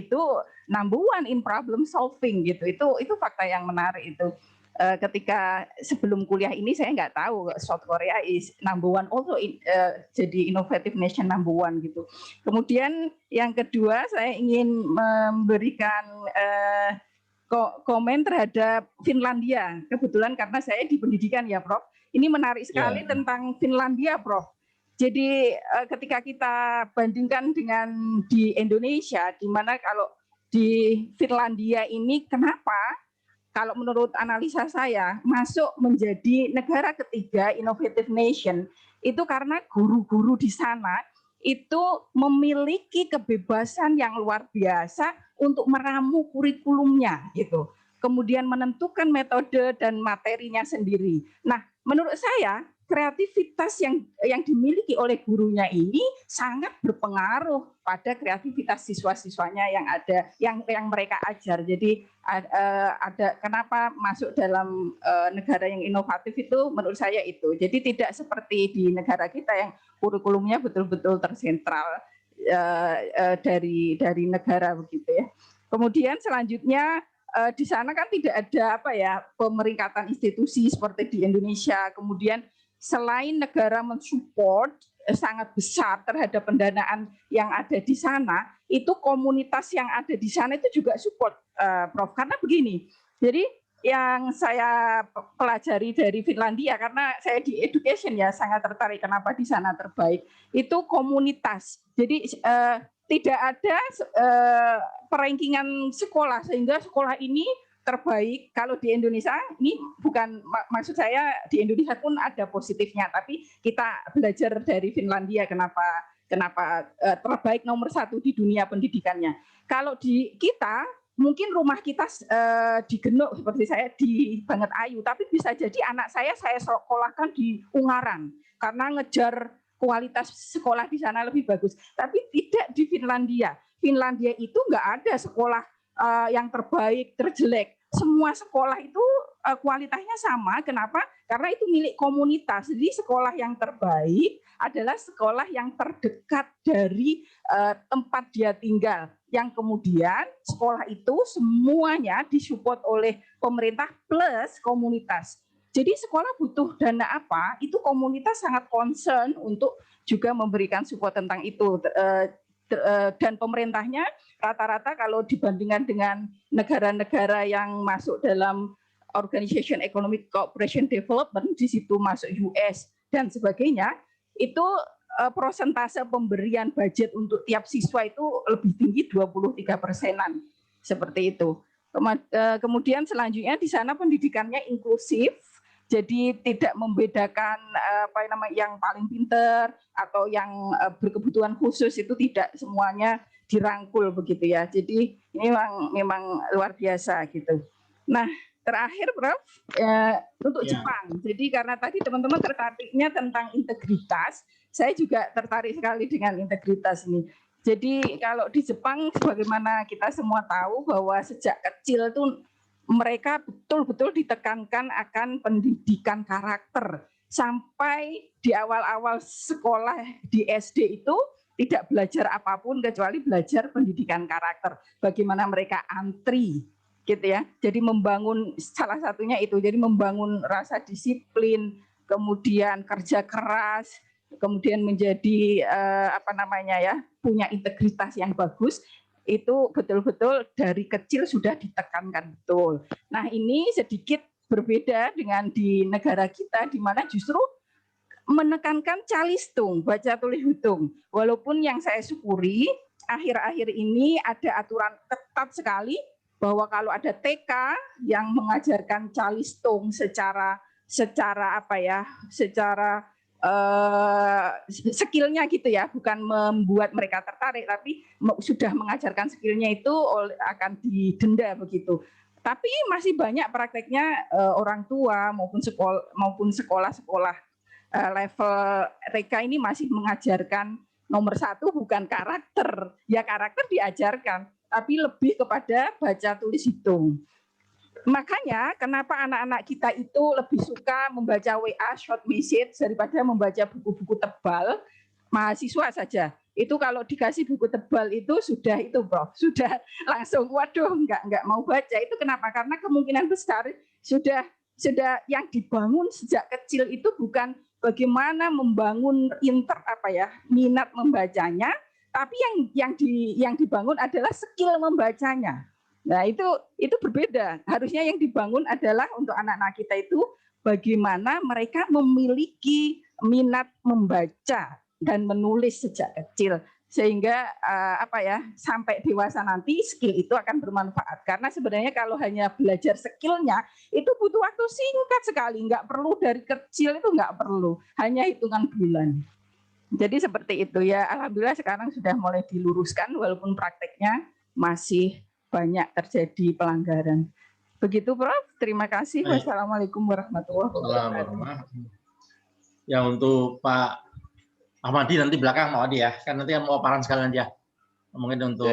itu number 1 in problem solving gitu. Itu fakta yang menarik itu. Ketika sebelum kuliah ini saya nggak tahu South Korea is number 1 also jadi innovative nation number 1 gitu. Kemudian yang kedua saya ingin memberikan komen terhadap Finlandia. Kebetulan karena saya di pendidikan ya Prof. Ini menarik sekali tentang Finlandia Prof. Jadi ketika kita bandingkan dengan di Indonesia, di mana kalau di Finlandia ini kenapa kalau menurut analisa saya masuk menjadi negara ketiga innovative nation itu karena guru-guru di sana itu memiliki kebebasan yang luar biasa untuk meramu kurikulumnya gitu. Kemudian menentukan metode dan materinya sendiri. Nah, menurut saya kreativitas yang dimiliki oleh gurunya ini sangat berpengaruh pada kreativitas siswa-siswanya yang ada, yang mereka ajar. Jadi ada kenapa masuk dalam negara yang inovatif itu menurut saya itu. Jadi tidak seperti di negara kita yang kurikulumnya betul-betul tersentral dari negara begitu ya. Kemudian selanjutnya di sana kan tidak ada pemeringkatan institusi seperti di Indonesia. Kemudian selain negara mensupport sangat besar terhadap pendanaan yang ada di sana, itu komunitas yang ada di sana itu juga support, Prof. Karena begini, jadi yang saya pelajari dari Finlandia, karena saya di education ya sangat tertarik kenapa di sana terbaik, itu komunitas. Jadi tidak ada perankingan sekolah sehingga sekolah ini terbaik. Kalau di Indonesia ini bukan maksud saya, di Indonesia pun ada positifnya, tapi kita belajar dari Finlandia kenapa terbaik nomor 1 di dunia pendidikannya. Kalau di kita mungkin rumah kita di Genuk seperti saya di Banget Ayu, tapi bisa jadi anak saya sekolahkan di Ungaran karena ngejar kualitas sekolah di sana lebih bagus. Tapi tidak di Finlandia. Finlandia itu nggak ada sekolah yang terbaik, terjelek. Semua sekolah itu kualitasnya sama. Kenapa? Karena itu milik komunitas. Jadi sekolah yang terbaik adalah sekolah yang terdekat dari tempat dia tinggal. Yang kemudian sekolah itu semuanya disupport oleh pemerintah plus komunitas. Jadi sekolah butuh dana apa, itu komunitas sangat concern untuk juga memberikan support tentang itu. Dan pemerintahnya rata-rata kalau dibandingkan dengan negara-negara yang masuk dalam Organization Economic Cooperation Development, di situ masuk US dan sebagainya, itu persentase pemberian budget untuk tiap siswa itu lebih tinggi 23%-an, seperti itu. Kemudian selanjutnya di sana pendidikannya inklusif, jadi tidak membedakan yang paling pinter atau yang berkebutuhan khusus, itu tidak semuanya dirangkul begitu ya. Jadi ini memang luar biasa gitu. Nah, terakhir Prof, untuk Jepang. Jadi karena tadi teman-teman tertariknya tentang integritas, saya juga tertarik sekali dengan integritas ini. Jadi kalau di Jepang, sebagaimana kita semua tahu bahwa sejak kecil itu mereka betul-betul ditekankan akan pendidikan karakter. Sampai di awal-awal sekolah di SD itu tidak belajar apapun kecuali belajar pendidikan karakter. Bagaimana mereka antri, gitu ya. Jadi membangun, salah satunya itu, jadi membangun rasa disiplin, kemudian kerja keras, kemudian menjadi punya integritas yang bagus, itu betul-betul dari kecil sudah ditekankan betul. Nah, ini sedikit berbeda dengan di negara kita, di mana justru menekankan calistung, baca tulis hitung. Walaupun yang saya syukuri akhir-akhir ini ada aturan ketat sekali bahwa kalau ada TK yang mengajarkan calistung secara skillnya gitu ya, bukan membuat mereka tertarik, tapi sudah mengajarkan skillnya itu akan didenda begitu. Tapi masih banyak prakteknya orang tua maupun sekolah-sekolah level TK ini masih mengajarkan nomor satu bukan karakter. Ya karakter diajarkan, tapi lebih kepada baca tulis hitung. Makanya kenapa anak-anak kita itu lebih suka membaca WA short message daripada membaca buku-buku tebal. Mahasiswa saja itu kalau dikasih buku tebal itu sudah itu Prof, sudah langsung waduh nggak mau baca. Itu kenapa? Karena kemungkinan besar sudah yang dibangun sejak kecil itu bukan bagaimana membangun minat membacanya, tapi yang dibangun adalah skill membacanya. Nah, itu berbeda. Harusnya yang dibangun adalah untuk anak-anak kita itu bagaimana mereka memiliki minat membaca dan menulis sejak kecil, sehingga sampai dewasa nanti skill itu akan bermanfaat. Karena sebenarnya kalau hanya belajar skillnya itu butuh waktu singkat sekali, nggak perlu dari kecil, itu nggak perlu, hanya hitungan bulan. Jadi seperti itu ya. Alhamdulillah sekarang sudah mulai diluruskan walaupun prakteknya masih banyak terjadi pelanggaran. Begitu Prof. Terima kasih. Wassalamualaikum warahmatullahi wabarakatuh. Ya untuk Pak Ahmadi nanti belakang mau ya, kan nanti mau paparan sekalian aja. Mungkin untuk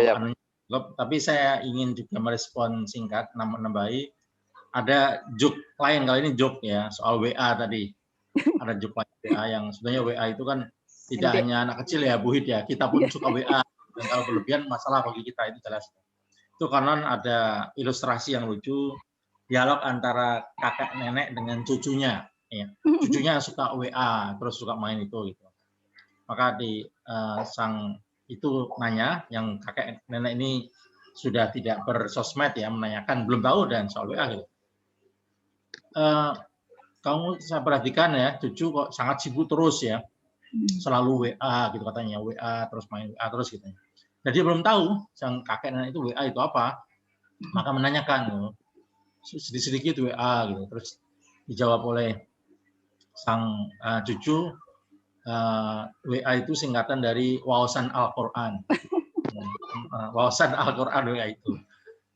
tapi saya ingin juga merespon singkat, nambahi. Ada joke lain, kali ini joke ya soal WA tadi. Ada joke lain WA yang sebenarnya WA itu kan tidak hanya anak kecil ya, Bu Hid ya. Kita pun suka WA. Dan kalau berlebihan masalah bagi kita, itu jelas. Itu karena ada ilustrasi yang lucu, dialog antara kakek nenek dengan cucunya. Ya. Cucunya suka WA, terus suka main itu gitu. Maka sang itu nanya, yang kakek nenek ini sudah tidak bersosmed ya, menanyakan belum tahu dan soal WA gitu. Kamu saya perhatikan ya, cucu kok sangat sibuk terus ya, selalu WA gitu katanya, WA terus main WA terus gitu. Jadi dia belum tahu sang kakek nenek itu WA itu apa, maka menanyakan sedikit-sedikit WA gitu, terus dijawab oleh sang cucu, WA itu singkatan dari wawasan Al-Quran. Wawasan Al-Quran WA itu.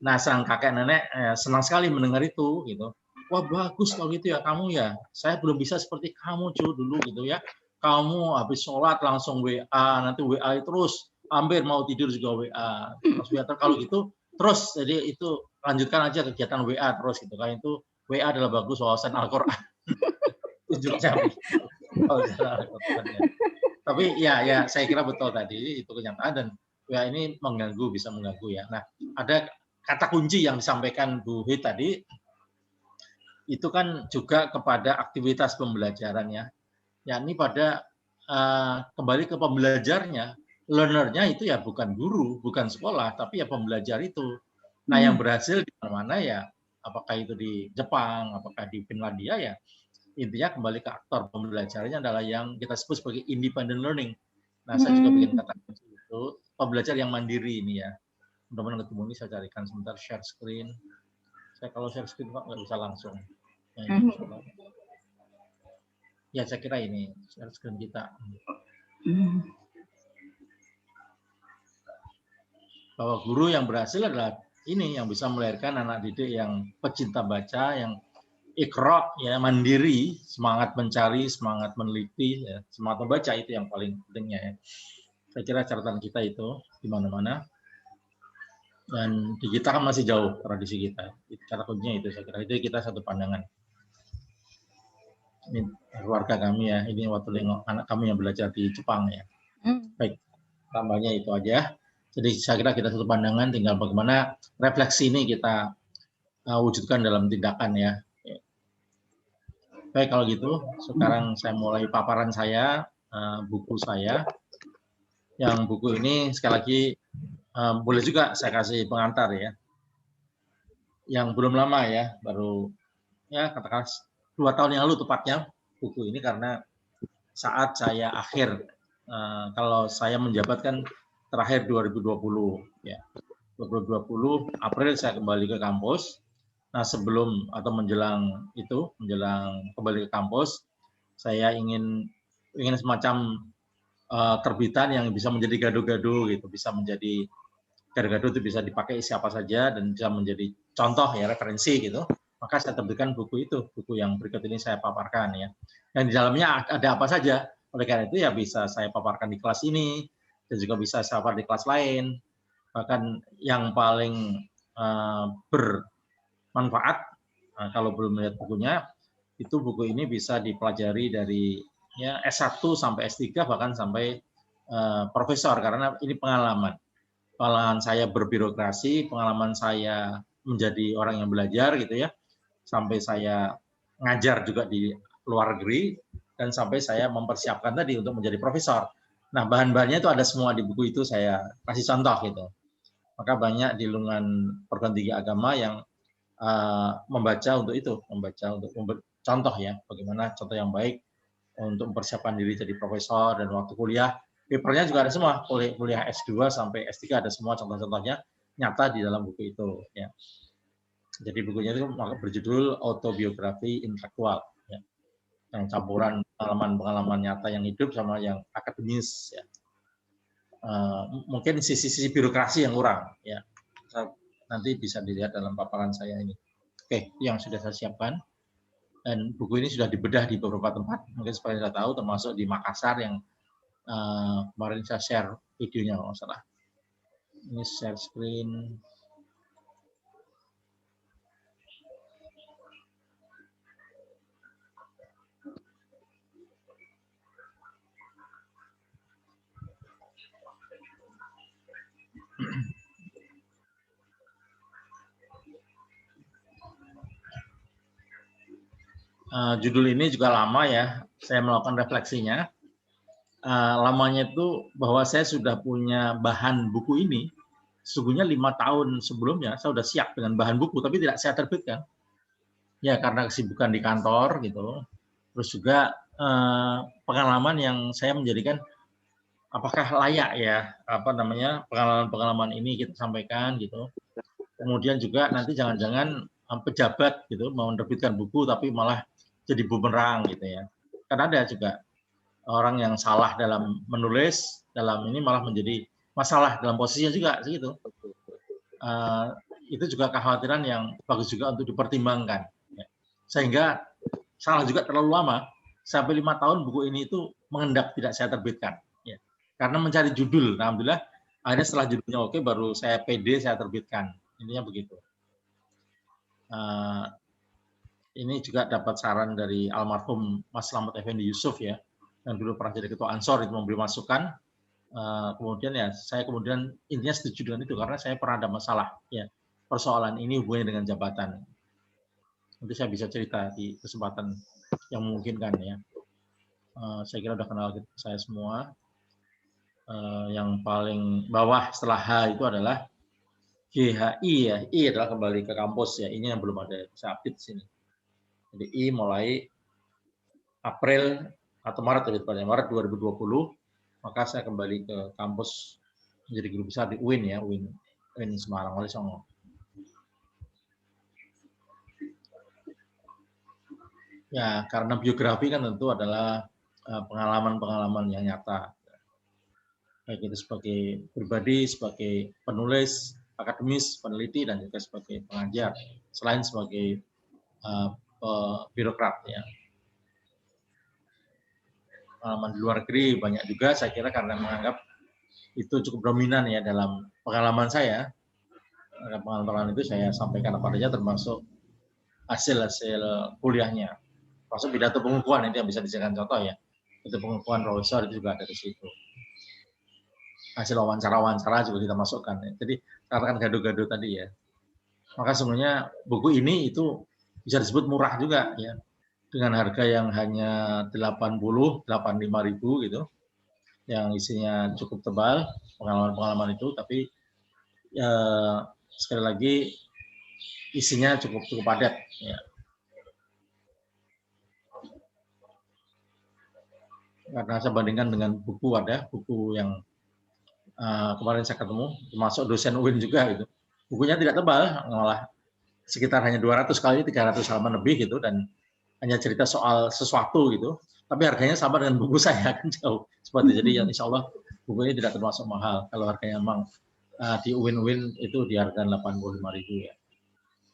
Nah sang kakek nenek senang sekali mendengar itu gitu. Wah bagus kalau gitu ya kamu ya. Saya belum bisa seperti kamu dulu gitu ya. Kamu habis sholat langsung WA, nanti WA terus. Hampir mau tidur juga WA. Terus kalau gitu terus, jadi itu lanjutkan aja kegiatan WA terus gitu kan. Itu WA adalah bagus wawasan Al-Quran. Tunjuknya. Tapi ya saya kira betul tadi itu kenyataan, dan WA ini bisa mengganggu ya. Nah ada kata kunci yang disampaikan Bu Hid tadi, itu kan juga kepada aktivitas pembelajarannya, yakni pada kembali ke pembelajarnya, learner-nya itu ya bukan guru, bukan sekolah, tapi ya pembelajar itu. Nah, yang berhasil di mana-mana ya, apakah itu di Jepang, apakah di Finlandia ya, intinya kembali ke aktor pembelajarannya adalah yang kita sebut sebagai independent learning. Nah, saya juga bikin kata kunci itu, pembelajar yang mandiri ini ya. Mudah-mudahan ketemu ini saya carikan sebentar, share screen. Saya kalau share screen kok nggak bisa langsung. Ya, saya kira ini share screen kita. Bahwa guru yang berhasil adalah ini yang bisa melahirkan anak didik yang pecinta baca, yang ikhra, ya, mandiri, semangat mencari, semangat meneliti, ya, semangat membaca itu yang paling pentingnya ya. Saya kira catatan kita itu di mana-mana. Dan di kita kan masih jauh tradisi kita. Cara kuncinya itu saya kira itu kita satu pandangan. Ini keluarga kami ya, ini waktu anak kami yang belajar di Jepang ya. Baik, tambahnya itu aja. Jadi saya kira kita satu pandangan, tinggal bagaimana refleksi ini kita wujudkan dalam tindakan ya. Baik, kalau gitu sekarang saya mulai paparan saya, buku saya. Yang buku ini sekali lagi boleh juga saya kasih pengantar ya. Yang belum lama ya, baru ya katakan 2 tahun yang lalu tepatnya buku ini, karena saat saya akhir kalau saya menjabat kan terakhir 2020 ya. 2020 April saya kembali ke kampus. Nah, sebelum atau menjelang kembali ke kampus, saya ingin semacam terbitan yang bisa menjadi gado-gado gitu, bisa menjadi gado-gado itu bisa dipakai siapa saja dan bisa menjadi contoh ya, referensi gitu. Maka saya terbitkan buku itu, buku yang berikut ini saya paparkan ya. Dan di dalamnya ada apa saja. Oleh karena itu ya bisa saya paparkan di kelas ini dan juga bisa saya paparkan di kelas lain. Bahkan yang paling bermanfaat kalau belum melihat bukunya, itu buku ini bisa dipelajari dari ya S1 sampai S3 bahkan sampai profesor, karena ini pengalaman saya berbirokrasi, pengalaman saya menjadi orang yang belajar gitu ya, sampai saya ngajar juga di luar negeri, dan sampai saya mempersiapkan tadi untuk menjadi profesor. Nah, bahan-bahannya itu ada semua di buku itu, saya kasih contoh gitu. Maka banyak di lingkungan perguruan tinggi agama yang membaca untuk itu, membaca untuk contoh ya, bagaimana contoh yang baik untuk mempersiapkan diri jadi profesor, dan waktu kuliah papernya juga ada semua, kuliah S2 sampai S3 ada semua contoh-contohnya nyata di dalam buku itu ya. Jadi bukunya itu berjudul Autobiografi Intelektual ya. Yang campuran pengalaman nyata yang hidup sama yang akademis ya. Mungkin sisi birokrasi yang kurang ya. Nanti bisa dilihat dalam paparan saya ini. Oke, yang sudah saya siapkan. Dan buku ini sudah dibedah di beberapa tempat, mungkin supaya Anda tahu, termasuk di Makassar yang kemarin saya share videonya kalau nggak salah. Ini share screen. Judul ini juga lama ya, saya melakukan refleksinya. Lamanya itu bahwa saya sudah punya bahan buku ini, sesungguhnya 5 tahun sebelumnya saya sudah siap dengan bahan buku, tapi tidak saya terbitkan. Ya karena kesibukan di kantor gitu. Terus juga pengalaman yang saya menjadikan apakah layak ya pengalaman-pengalaman ini kita sampaikan gitu. Kemudian juga nanti jangan-jangan pejabat gitu mau menerbitkan buku tapi malah jadi bumerang gitu ya. Karena ada juga orang yang salah dalam menulis, dalam ini malah menjadi masalah dalam posisinya juga segitu. Itu juga kekhawatiran yang bagus juga untuk dipertimbangkan. Ya. Sehingga salah juga terlalu lama, sampai 5 tahun buku ini itu mengendap tidak saya terbitkan. Ya. Karena mencari judul, alhamdulillah akhirnya setelah judulnya oke baru saya pede saya terbitkan. Intinya begitu. Ini juga dapat saran dari almarhum Mas Slamet Effendi Yusuf ya, yang dulu pernah jadi ketua Ansor, itu memberi masukan. Kemudian ya saya kemudian intinya setuju dengan itu karena saya pernah ada masalah ya, persoalan ini hubungannya dengan jabatan. Nanti saya bisa cerita di kesempatan yang memungkinkan ya. Saya kira udah kenal saya semua. Yang paling bawah setelah H itu adalah GHI ya. I adalah kembali ke kampus ya. Ini yang belum ada saya update sini. Jadi I mulai April atau Maret lebih tepatnya, Maret 2020, maka saya kembali ke kampus menjadi guru besar di UIN ya, UIN Semarang, Wali Songo. Ya, karena biografi kan tentu adalah pengalaman-pengalaman yang nyata. Baik itu sebagai pribadi, sebagai penulis, akademis, peneliti, dan juga sebagai pengajar, selain sebagai birokrat ya. Pengalaman di luar negeri banyak juga, saya kira karena menganggap itu cukup dominan ya dalam pengalaman saya. Pengalaman itu saya sampaikan apa saja termasuk hasil-hasil kuliahnya. Masuk pidato pengukuhan itu yang bisa dijadikan contoh ya. Itu pengukuhan profesor itu juga ada di situ. Hasil wawancara-wawancara juga kita masukkan. Ya. Jadi katakan gaduh-gaduh tadi ya. Maka sebenarnya buku ini itu bisa disebut murah juga ya. Dengan harga yang hanya 85.000 gitu. Yang isinya cukup tebal, pengalaman-pengalaman itu, tapi sekali lagi isinya cukup padat ya. Karena saya bandingkan dengan buku yang kemarin saya ketemu, termasuk dosen UIN juga gitu. Bukunya tidak tebal, malah sekitar hanya 200 kali 300 halaman lebih gitu, dan hanya cerita soal sesuatu gitu. Tapi harganya sama dengan buku saya kan jauh. Seperti jadi insya Allah buku ini tidak termasuk mahal. Kalau harganya memang di UIN itu di harga 85.000 ya.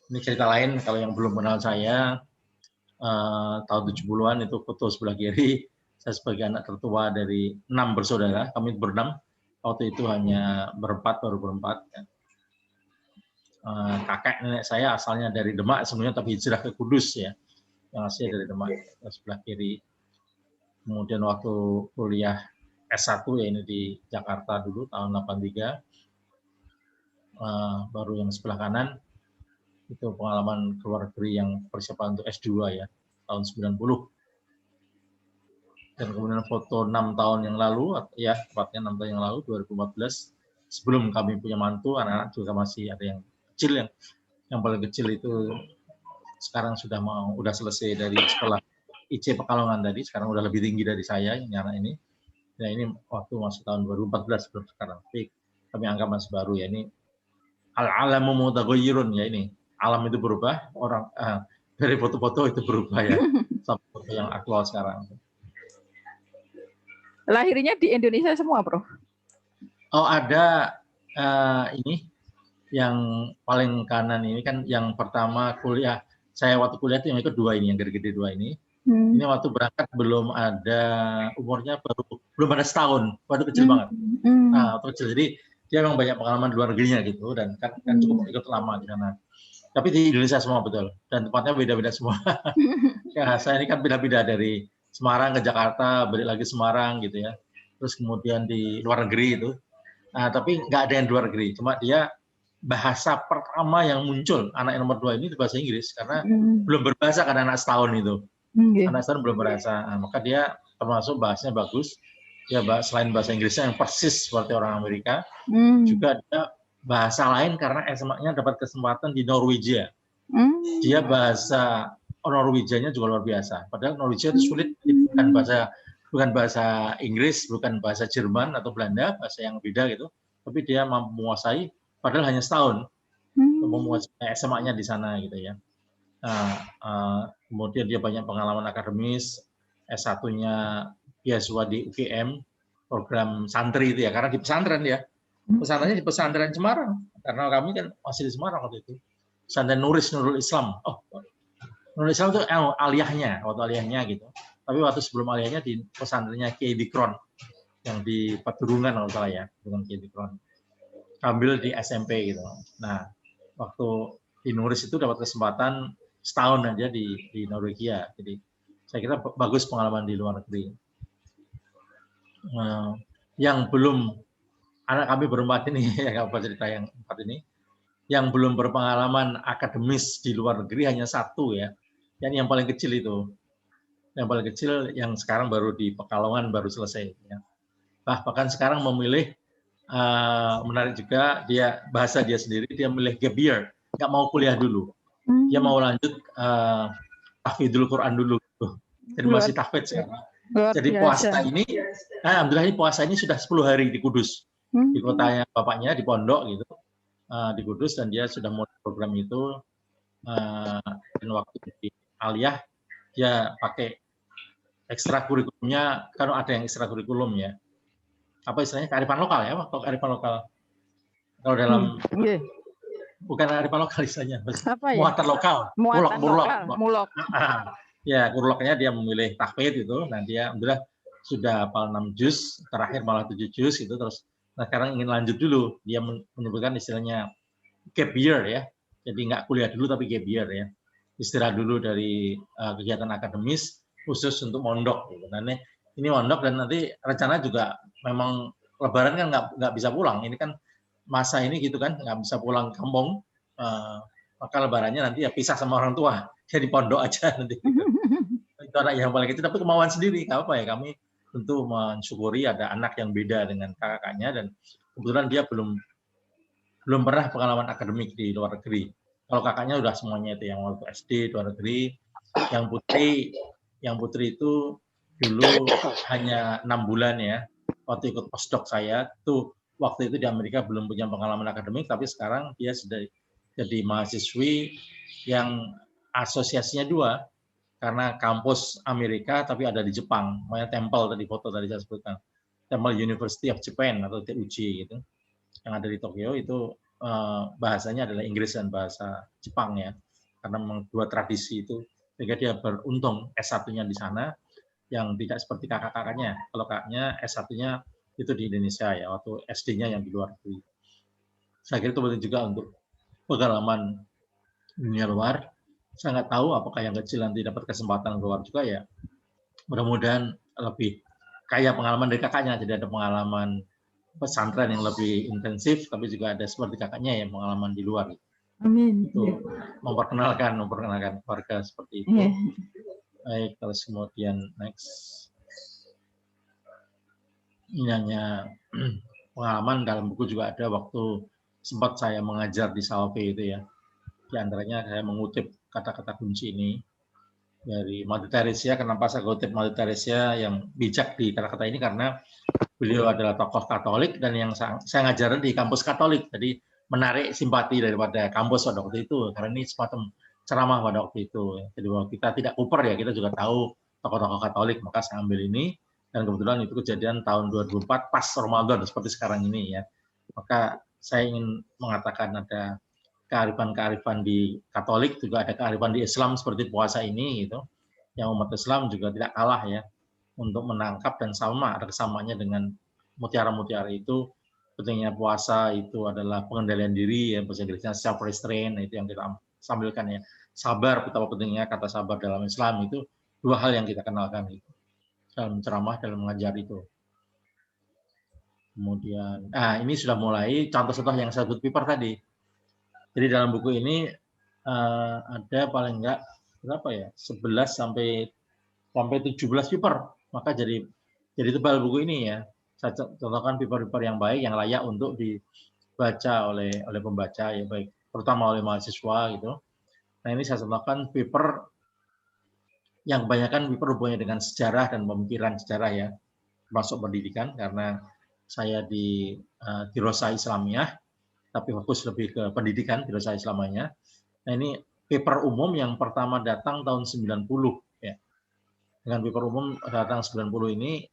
Ini cerita lain kalau yang belum kenal saya tahun 70-an itu foto sebelah kiri. Saya sebagai anak tertua dari 6 bersaudara, kami berenam. Waktu itu hanya baru berempat. Ya. Kakek nenek saya asalnya dari Demak sebenarnya, tapi hijrah ke Kudus ya. Yang asli dari Demak, sebelah kiri. Kemudian waktu kuliah S1 ya ini di Jakarta dulu tahun 83. Baru yang sebelah kanan itu pengalaman keluar negeri yang persiapan untuk S2 ya tahun 90. Dan kemudian foto 6 tahun yang lalu, ya tepatnya 6 tahun yang lalu, 2014, sebelum kami punya mantu, anak-anak juga masih ada yang kecil, yang paling kecil itu sekarang sudah selesai dari sekolah IC Pekalongan tadi, sekarang udah lebih tinggi dari saya, ini anak ini. Ya ini waktu masih tahun 2014 sebelum sekarang, tapi kami anggap masih baru ya, ini al-alamu mutaghayyirun ya ini, alam itu berubah, orang dari foto-foto itu berubah ya, sampai foto yang aktual sekarang. Lahirnya di Indonesia semua, Prof? Oh ada ini yang paling kanan ini kan yang pertama kuliah. Saya waktu kuliah itu yang kedua ini, yang gede-gede dua ini. Ini waktu berangkat belum ada umurnya, belum ada setahun, waktu kecil banget. Waktu kecil, jadi dia memang banyak pengalaman di luar negerinya gitu, dan kan cukup ikut lama di sana. Tapi di Indonesia semua betul, dan tempatnya beda-beda semua. Ya, saya ini kan pindah-pindah dari Semarang ke Jakarta, balik lagi Semarang gitu ya. Terus kemudian di luar negeri itu. Nah, tapi nggak ada yang di luar negeri, cuma dia bahasa pertama yang muncul, anak yang nomor 2 ini itu bahasa Inggris, karena belum berbahasa kan anak setahun itu. Anak setahun belum berbahasa, maka dia termasuk bahasanya bagus. Dia selain bahasa Inggrisnya yang persis seperti orang Amerika, juga dia bahasa lain karena SMA-nya dapat kesempatan di Norwegia. Dia bahasa Norwegianya juga luar biasa. Padahal Norwegia itu sulit, bukan bahasa Inggris, bukan bahasa Jerman atau Belanda, bahasa yang beda gitu. Tapi dia mampu menguasai, padahal hanya setahun, menguasai SMA-nya di sana gitu ya. Kemudian dia banyak pengalaman akademis, S1-nya beasiswa di UGM, program santri itu ya, karena di pesantren ya. Pesantrennya di pesantren Semarang, karena kami kan masih di Semarang waktu itu. Pesantren Nurul Islam. Nurul Islam itu aliyahnya gitu. Tapi waktu sebelum aliyahnya di pesantrennya Kiai Dikron yang di Peturungan kalau salah ya, dengan Kiai Dikron. Ambil di SMP gitu. Nah, waktu di Nuris itu dapat kesempatan setahun aja di Norwegia. Jadi saya kira bagus pengalaman di luar negeri. Yang belum anak kami berempat ini, ya cerita yang empat ini, yang belum berpengalaman akademis di luar negeri hanya satu ya, yang paling kecil itu. Yang paling kecil yang sekarang baru di Pekalongan baru selesai. Ya. Bahkan sekarang memilih, menarik juga, bahasa dia sendiri, dia memilih gap year, nggak mau kuliah dulu. Dia mau lanjut tahfidul Quran dulu. Jadi masih tahfidz sekarang. Jadi puasa ini, alhamdulillah ini puasa ini sudah 10 hari di Kudus. Di kotanya bapaknya, di pondok gitu. Di Kudus, dan dia sudah mulai program itu, dan waktu di Aliyah dia pakai ekstrakurikulumnya, kalau ada yang ekstrakurikulum ya, apa istilahnya, kearifan lokal ya, atau kearifan lokal kalau dalam bukan kearifan lokal istilahnya, muatan lokal, mulok. Ya, kurloknya dia memilih tahfidz itu, nah dia alhamdulillah sudah hafal 6 juz, terakhir malah 7 juz itu, terus nah sekarang ingin lanjut dulu, dia menyebutkan istilahnya gap year ya, jadi nggak kuliah dulu tapi gap year ya, istirahat dulu dari kegiatan akademis khusus untuk mondok gitu. Nah ini mondok, dan nanti rencana juga memang Lebaran kan nggak bisa pulang, ini kan masa ini gitu kan, nggak bisa pulang kampung, maka Lebarannya nanti ya pisah sama orang tua, jadi pondok aja nanti gitu. Itu anak yang paling kecil, tapi kemauan sendiri, nggak apa ya, kami tentu mensyukuri ada anak yang beda dengan kakaknya, dan kebetulan dia belum pernah pengalaman akademik di luar negeri. Kalau kakaknya udah semuanya itu, yang waktu SD luar negeri, yang putri itu dulu hanya 6 bulan ya, waktu ikut postdoc saya tuh, waktu itu di Amerika belum punya pengalaman akademik, tapi sekarang dia sudah jadi mahasiswi yang asosiasinya 2, karena kampus Amerika tapi ada di Jepang, namanya Temple, tadi foto tadi saya sebutkan, Temple University of Japan atau TUJ gitu, yang ada di Tokyo. Itu bahasanya adalah Inggris dan bahasa Jepang ya, karena memang 2 tradisi itu, sehingga dia beruntung S1-nya di sana, yang tidak seperti kakak-kakaknya. Kalau kakaknya S1-nya itu di Indonesia ya, waktu SD-nya yang di luar negeri. Saya kira itu penting juga untuk pengalaman dunia luar. Saya nggak tahu apakah yang kecil nanti dapat kesempatan keluar juga ya. Mudah-mudahan lebih kaya pengalaman dari kakaknya, jadi ada pengalaman pesantren yang lebih intensif, tapi juga ada seperti kakaknya yang pengalaman di luar. Amin. Itu memperkenalkan keluarga seperti itu. Baik, terus kemudian next. Ini hanya pengalaman, dalam buku juga ada waktu sempat saya mengajar di Salve itu ya. Di antaranya saya mengutip kata-kata kunci ini dari Mother Teresa. Kenapa saya kutip Mother Teresa yang bijak di kata-kata ini? Karena beliau adalah tokoh Katolik, dan yang saya ngajarin di kampus Katolik, jadi menarik simpati daripada kampus pada waktu itu, karena ini semacam ceramah pada waktu itu. Jadi bahwa kita tidak kuper ya, kita juga tahu tokoh-tokoh Katolik, maka saya ambil ini, dan kebetulan itu kejadian tahun 2004 pas Ramadan seperti sekarang ini ya. Maka saya ingin mengatakan ada kearifan-kearifan di Katolik, juga ada kearifan di Islam seperti puasa ini gitu. Yang umat Islam juga tidak kalah ya untuk menangkap, dan sama ada kesamaannya dengan mutiara-mutiara itu. Pentingnya puasa itu adalah pengendalian diri ya, bahasa Inggrisnya self restraint, itu yang kita sambilkan ya. Sabar, betapa pentingnya kata sabar dalam Islam, itu 2 hal yang kita kenalkan itu dalam ceramah, dalam mengajar itu. Kemudian, ini sudah mulai contoh-contoh yang saya sebut paper tadi. Jadi dalam buku ini ada paling enggak berapa ya, 11 sampai 17 paper. Maka jadi tebal buku ini ya. Saya contohkan paper-paper yang baik, yang layak untuk dibaca oleh pembaca ya, baik terutama oleh mahasiswa gitu. Nah ini saya contohkan paper yang kebanyakan paper hubungannya dengan sejarah dan pemikiran sejarah ya, termasuk pendidikan, karena saya di Dirosah Islamiyah, tapi fokus lebih ke pendidikan, Dirosah Islamiyah. Nah ini paper umum yang pertama datang tahun 90 ya. Dengan paper umum datang 90 ini,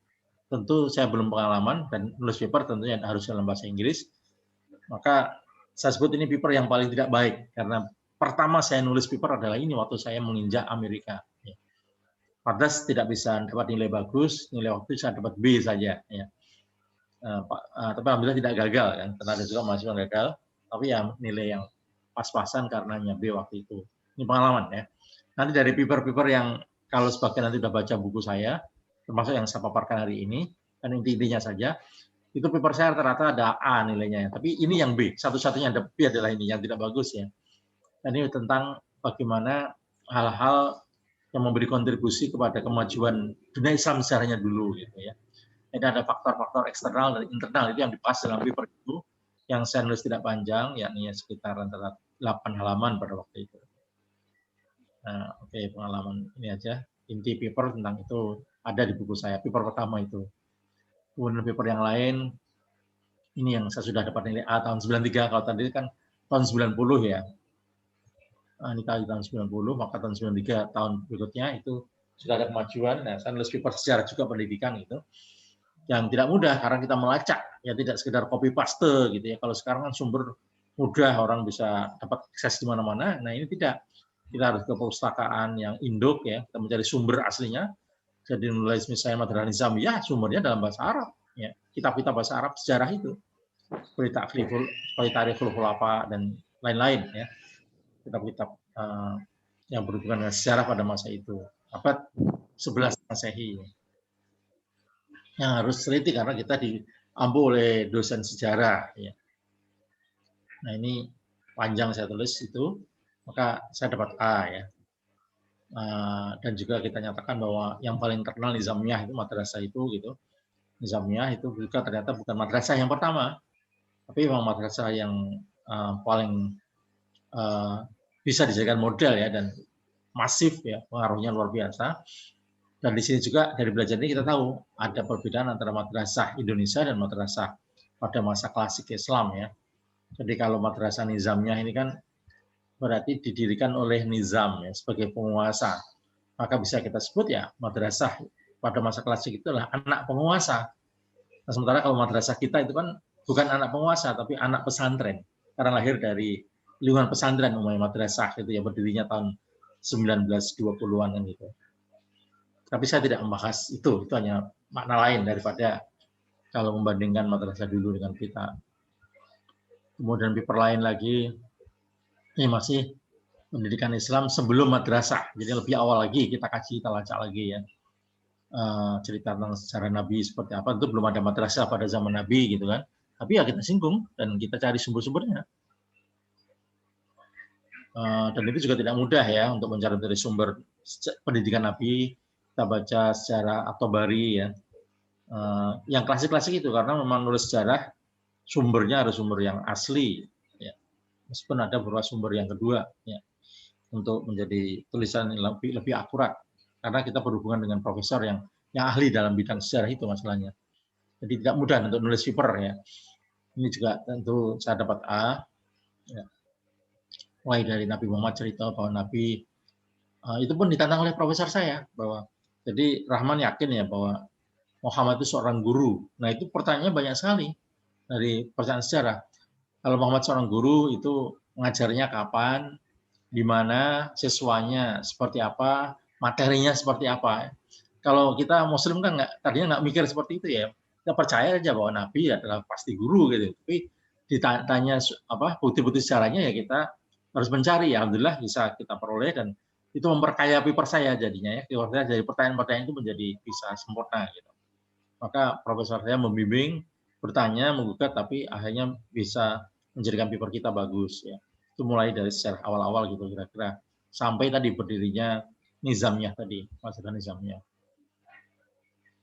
tentu saya belum pengalaman, dan nulis paper tentunya harus dalam bahasa Inggris. Maka saya sebut ini paper yang paling tidak baik, karena pertama saya nulis paper adalah ini waktu saya menginjak Amerika. Padahal tidak bisa dapat nilai bagus, nilai waktu saya dapat B saja. Ya. Tapi alhamdulillah tidak gagal kan, karena ada juga mahasiswa yang gagal, tapi ya nilai yang pas-pasan karenanya B waktu itu. Ini pengalaman ya. Nanti dari paper-paper yang kalau sebagian nanti sudah baca buku saya, termasuk yang saya paparkan hari ini, dan intinya saja, itu paper saya rata-rata ada A nilainya, tapi ini yang B, satu-satunya ada B adalah ini yang tidak bagus ya. Dan ini tentang bagaimana hal-hal yang memberi kontribusi kepada kemajuan dunia Islam sejarahnya dulu gitu ya. Ini ada faktor-faktor eksternal dan internal itu yang dibahas dalam paper itu, yang saya nulis tidak panjang, yakni sekitar antara 8 halaman pada waktu itu. Nah, oke, pengalaman ini aja. Inti paper tentang itu ada di buku saya, paper pertama itu. Kemudian paper yang lain, ini yang saya sudah dapat nilai A tahun 93, kalau tadi kan tahun 90 ya. Ini tahun 90, maka tahun 93 tahun berikutnya itu sudah ada kemajuan. Nah, saya nulis paper sejarah juga pendidikan itu. Yang tidak mudah karena kita melacak, ya tidak sekedar copy paste gitu ya. Kalau sekarang kan sumber mudah, orang bisa dapat akses di mana-mana. Nah, ini tidak. Kita harus ke perpustakaan yang induk ya, kita mencari sumber aslinya. Jadi nulis misalnya Madrasah Nizamiyah, sumbernya dalam bahasa Arab. Ya, kitab-kitab bahasa Arab sejarah itu, seperti Tarikhul Khulafa dan lain-lain ya, kitab-kitab yang berhubungan dengan sejarah pada masa itu, abad 11 Masehi. Yang harus teliti karena kita diampu oleh dosen sejarah. Ya. Nah ini panjang saya tulis itu, maka saya dapat A ya. Dan juga kita nyatakan bahwa yang paling terkenal Nizamiyah itu madrasah itu gitu. Nizamiyah itu juga ternyata bukan madrasah yang pertama, tapi memang madrasah yang paling bisa dijadikan model ya dan masif ya, pengaruhnya luar biasa. Dan di sini juga dari belajar ini kita tahu ada perbedaan antara madrasah Indonesia dan madrasah pada masa klasik Islam ya. Jadi kalau madrasah Nizamiyah ini kan berarti didirikan oleh nizam ya, sebagai penguasa. Maka bisa kita sebut ya madrasah pada masa klasik itu adalah anak penguasa. Nah, sementara kalau madrasah kita itu kan bukan anak penguasa tapi anak pesantren. Karena lahir dari lingkungan pesantren umumnya madrasah itu ya, berdirinya tahun 1920-an kan gitu. Tapi saya tidak membahas itu hanya makna lain daripada kalau membandingkan madrasah dulu dengan kita. Kemudian paper lain lagi, ini masih pendidikan Islam sebelum madrasah, jadi lebih awal lagi kita kaji, kita lacak lagi ya. Cerita tentang sejarah Nabi seperti apa, itu belum ada madrasah pada zaman Nabi gitu kan. Tapi ya kita singgung dan kita cari sumber-sumbernya. Dan itu juga tidak mudah ya untuk mencari dari sumber pendidikan Nabi. Kita baca sejarah At-Tabari ya. Yang klasik-klasik itu karena memang nulis sejarah sumbernya harus sumber yang asli ya. Meskipun ada beberapa sumber yang kedua ya, untuk menjadi tulisan yang lebih akurat karena kita berhubungan dengan profesor yang ahli dalam bidang sejarah itu masalahnya. Jadi tidak mudah untuk nulis paper ya. Ini juga tentu saya dapat A ya. Mulai dari Nabi Muhammad cerita bahwa Nabi itu pun ditantang oleh profesor saya bahwa jadi Rahman yakin ya bahwa Muhammad itu seorang guru. Nah itu pertanyaannya banyak sekali dari pertanyaan sejarah. Kalau Muhammad seorang guru itu mengajarnya kapan, di mana, siswanya seperti apa, materinya seperti apa. Kalau kita Muslim kan tadinya nggak mikir seperti itu ya. Kita percaya aja bahwa Nabi adalah pasti guru gitu. Tapi ditanya bukti-bukti sejarahnya ya kita harus mencari. Ya, alhamdulillah bisa kita peroleh dan itu memperkaya paper saya jadinya ya. Dari pertanyaan-pertanyaan itu menjadi bisa sempurna gitu. Maka profesor saya membimbing, bertanya, menggugat, tapi akhirnya bisa menjadikan paper kita bagus ya. Itu mulai dari sejarah awal-awal gitu kira-kira sampai tadi berdirinya Nizamiyah tadi, maksudnya Nizamiyah.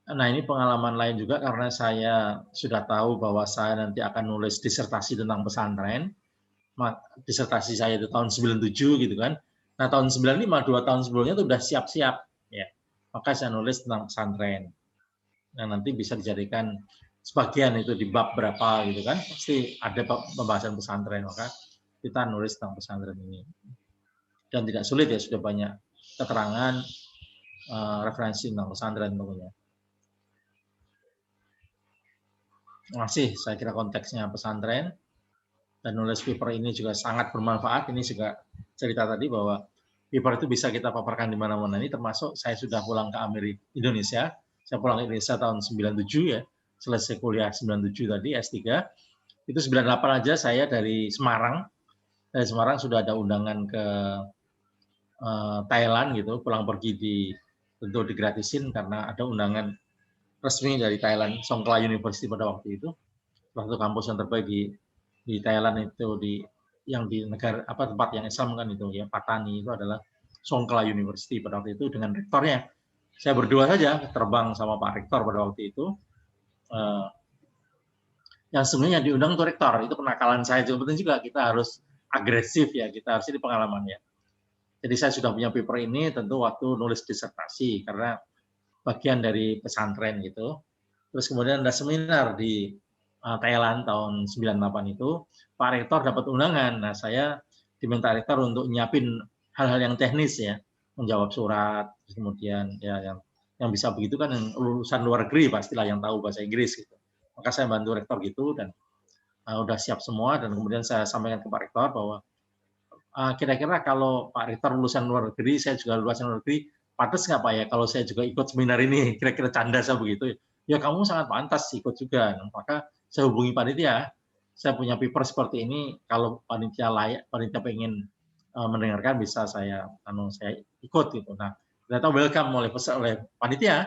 Nah ini pengalaman lain juga karena saya sudah tahu bahwa saya nanti akan nulis disertasi tentang pesantren. Disertasi saya itu tahun 97 gitu kan. Nah tahun 95, 2 tahun sebelumnya itu sudah siap-siap ya. Maka saya nulis tentang pesantren. Nah nanti bisa dijadikan sebagian itu di bab berapa gitu kan. Pasti ada pembahasan pesantren, maka kita nulis tentang pesantren ini. Dan tidak sulit ya, sudah banyak keterangan referensi tentang pesantren tentunya. Masih saya kira konteksnya pesantren dan nulis paper ini juga sangat bermanfaat. Ini juga cerita tadi bahwa paper itu bisa kita paparkan di mana-mana. Ini termasuk saya sudah pulang ke Indonesia. Saya pulang ke Indonesia tahun 97 ya, selesai kuliah 97 tadi S3. Itu 98 aja saya dari Semarang. Dari Semarang sudah ada undangan ke Thailand gitu, pulang pergi tentu digratisin karena ada undangan resmi dari Thailand, Songkla University pada waktu itu, salah satu kampus yang terbaik di Thailand itu yang di negara tempat yang Islam kan itu ya, Patani itu adalah Songkla University pada waktu itu dengan rektornya. Saya berdua saja terbang sama Pak Rektor pada waktu itu. Yang sebenarnya diundang itu rektor, itu kenakalan saya juga penting juga, kita harus agresif ya, kita harus ini pengalaman ya. Jadi saya sudah punya paper ini tentu waktu nulis disertasi karena bagian dari pesantren gitu. Terus kemudian ada seminar di Thailand tahun 98 itu, Pak Rektor dapat undangan. Nah, saya diminta Rektor untuk nyiapin hal-hal yang teknis ya, menjawab surat, kemudian ya yang bisa begitu kan yang lulusan luar negeri pastilah yang tahu bahasa Inggris gitu. Maka saya bantu Rektor gitu dan udah siap semua dan kemudian saya sampaikan ke Pak Rektor bahwa kira-kira kalau Pak Rektor lulusan luar negeri, saya juga lulusan luar negeri, pantas nggak Pak ya kalau saya juga ikut seminar ini? Kira-kira canda saya begitu. Ya kamu sangat pantas ikut juga. Nah, maka saya hubungi panitia, saya punya paper seperti ini, kalau panitia layak, panitia pengen mendengarkan bisa saya ikut gitu. Nah, ternyata welcome oleh panitia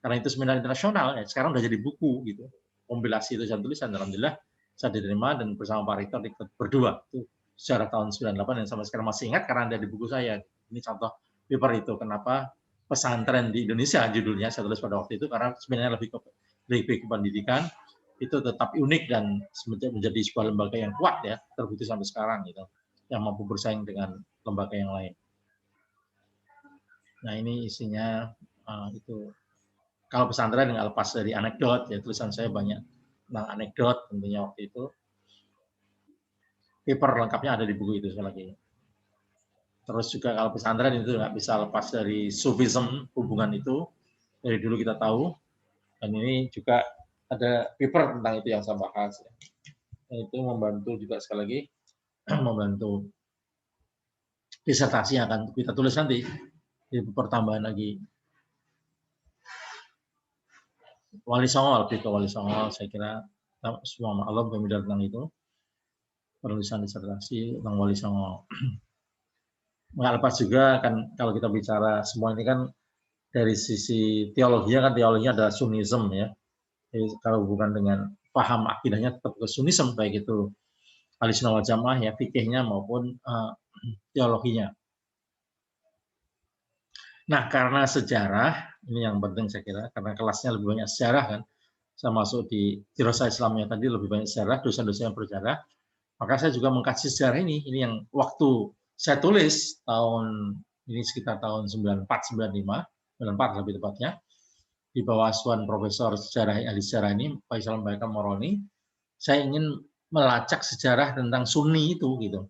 karena itu seminar internasional ya. Sekarang udah jadi buku gitu, kompilasi tulisan-tulisan. Alhamdulillah saya diterima dan bersama Pak Rektor ikut berdua itu sejarah tahun 98 yang sampai sekarang masih ingat karena ada di buku saya. Ini contoh paper itu kenapa pesantren di Indonesia judulnya saya tulis pada waktu itu karena sebenarnya lebih ke pendidikan itu tetap unik dan menjadi sebuah lembaga yang kuat ya, terbukti sampai sekarang gitu, yang mampu bersaing dengan lembaga yang lain. Nah ini isinya itu. Kalau pesantren nggak lepas dari anekdot ya, tulisan saya banyak tentang anekdot tentunya waktu itu. Paper lengkapnya ada di buku itu sekali lagi. Terus juga kalau pesantren itu nggak bisa lepas dari sufism, hubungan itu dari dulu kita tahu. Dan ini juga ada paper tentang itu yang saya bahas. Itu membantu juga sekali lagi, membantu disertasi yang akan kita tulis nanti di pertambahan lagi. Wali Songo, lebih ke Wali Songo, saya kira semua maklum pembicara tentang itu. Penulisan disertasi tentang Wali Songo. Nggak lepas juga kan kalau kita bicara semua ini kan dari sisi teologinya kan teologinya adalah Sunnism ya. Jadi kalau bukan dengan paham akidahnya tetap ke Sunnism baik itu Ahlussunnah wal Jamaah ya, fikihnya maupun teologinya. Nah, karena sejarah ini yang penting saya kira karena kelasnya lebih banyak sejarah kan. Saya masuk di Dirasah Islamnya tadi lebih banyak sejarah, dosen-dosen yang bersejarah. Maka saya juga mengkaji sejarah ini yang waktu saya tulis tahun ini sekitar tahun 94, 95, 94 lebih tepatnya, di bawah asuhan Profesor Sejarah ahli sejarah ini, Pak Islam Baikam Moroni, saya ingin melacak sejarah tentang Sunni itu gitu.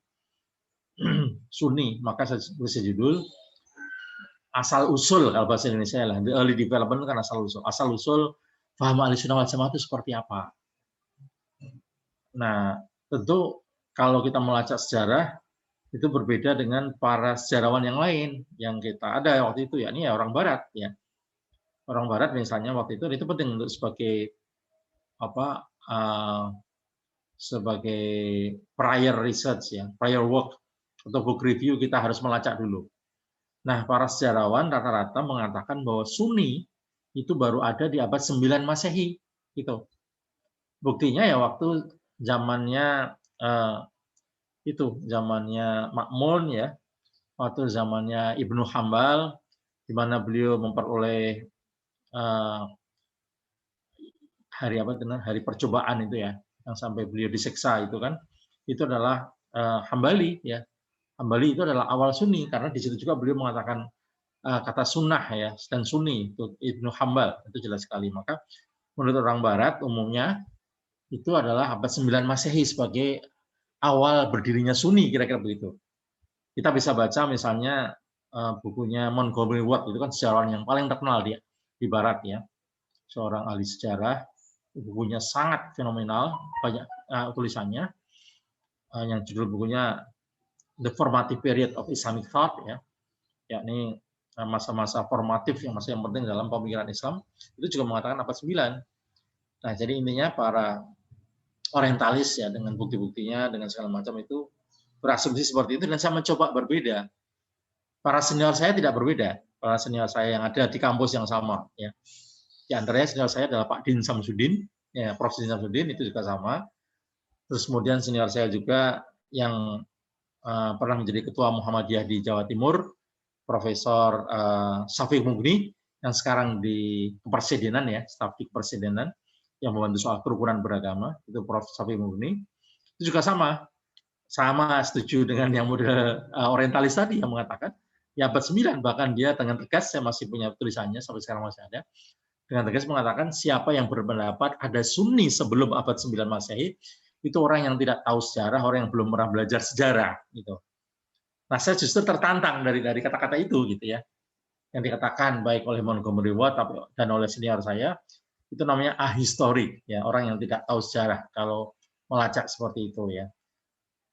Sunni, maka saya tulis judul asal usul kalau bahasa Indonesia lah, the early development kan asal usul. Asal usul paham Ahlussunnah wal Jamaah itu seperti apa. Nah, tentu kalau kita melacak sejarah itu berbeda dengan para sejarawan yang lain yang kita ada waktu itu ya, ini ya orang Barat ya. Orang Barat misalnya waktu itu penting untuk sebagai sebagai prior research ya, prior work atau book review kita harus melacak dulu. Nah, para sejarawan rata-rata mengatakan bahwa Sunni itu baru ada di abad 9 Masehi gitu. Buktinya ya waktu zamannya zamannya Ma'mun ya, waktu zamannya Ibnu Hambal di mana beliau memperoleh hari percobaan itu ya, yang sampai beliau disiksa itu kan, itu adalah Hambali ya. Hambali itu adalah awal Sunni karena di situ juga beliau mengatakan kata sunnah ya dan Sunni itu Ibnu Hambal itu jelas sekali. Maka menurut orang Barat umumnya itu adalah abad 9 Masehi sebagai awal berdirinya Sunni kira-kira begitu. Kita bisa baca misalnya bukunya Montgomery Ward itu kan sejarawan yang paling terkenal di Barat ya, seorang ahli sejarah. Bukunya sangat fenomenal, banyak tulisannya. Yang judul bukunya The Formative Period of Islamic Thought ya, yakni masa-masa formatif yang penting dalam pemikiran Islam, itu juga mengatakan abad 9. Nah, jadi intinya para orientalis ya dengan bukti-buktinya dengan segala macam itu berasumsi seperti itu dan saya mencoba berbeda. Para senior saya tidak berbeda, para senior saya yang ada di kampus yang sama ya. Di antaranya senior saya adalah Pak Din Samsudin, ya, Prof. Din Samsudin itu juga sama. Terus kemudian senior saya juga yang pernah menjadi ketua Muhammadiyah di Jawa Timur, Profesor Syafiq Mugni, yang sekarang di Kepresidenan ya, staf di Kepresidenan, yang membantu soal kerukunan beragama, itu Prof. Syafiq Mugni. Itu juga sama setuju dengan yang model orientalis tadi yang mengatakan, ya abad 9, bahkan dia dengan tegas, saya masih punya tulisannya, sampai sekarang masih ada, dengan tegas mengatakan siapa yang berpendapat ada Sunni sebelum abad 9 Masehi, itu orang yang tidak tahu sejarah, orang yang belum pernah belajar sejarah. Gitu. Nah, saya justru tertantang dari kata-kata itu, gitu ya, yang dikatakan baik oleh Montgomery Watt dan oleh senior saya, itu namanya ahistorik, ya, orang yang tidak tahu sejarah kalau melacak seperti itu ya.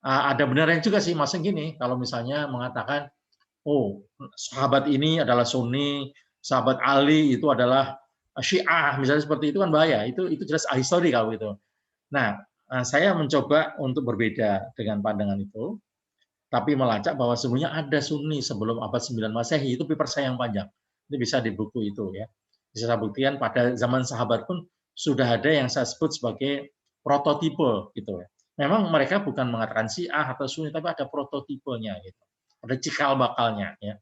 Ada benarnya juga sih, maksudnya gini, kalau misalnya mengatakan, oh, sahabat ini adalah Sunni, sahabat Ali itu adalah Syiah, misalnya seperti itu kan bahaya. Itu jelas ahistorik kalau gitu. Nah, saya mencoba untuk berbeda dengan pandangan itu, tapi melacak bahwa sebenarnya ada Sunni sebelum abad 9 Masehi, itu paper saya yang panjang. Ini bisa di buku itu ya. Bisa saya buktikan pada zaman sahabat pun sudah ada yang saya sebut sebagai prototipe gitu ya. Memang mereka bukan mengatakan Syiah atau Sunni, tapi ada prototipenya gitu. Ada cikal bakalnya ya.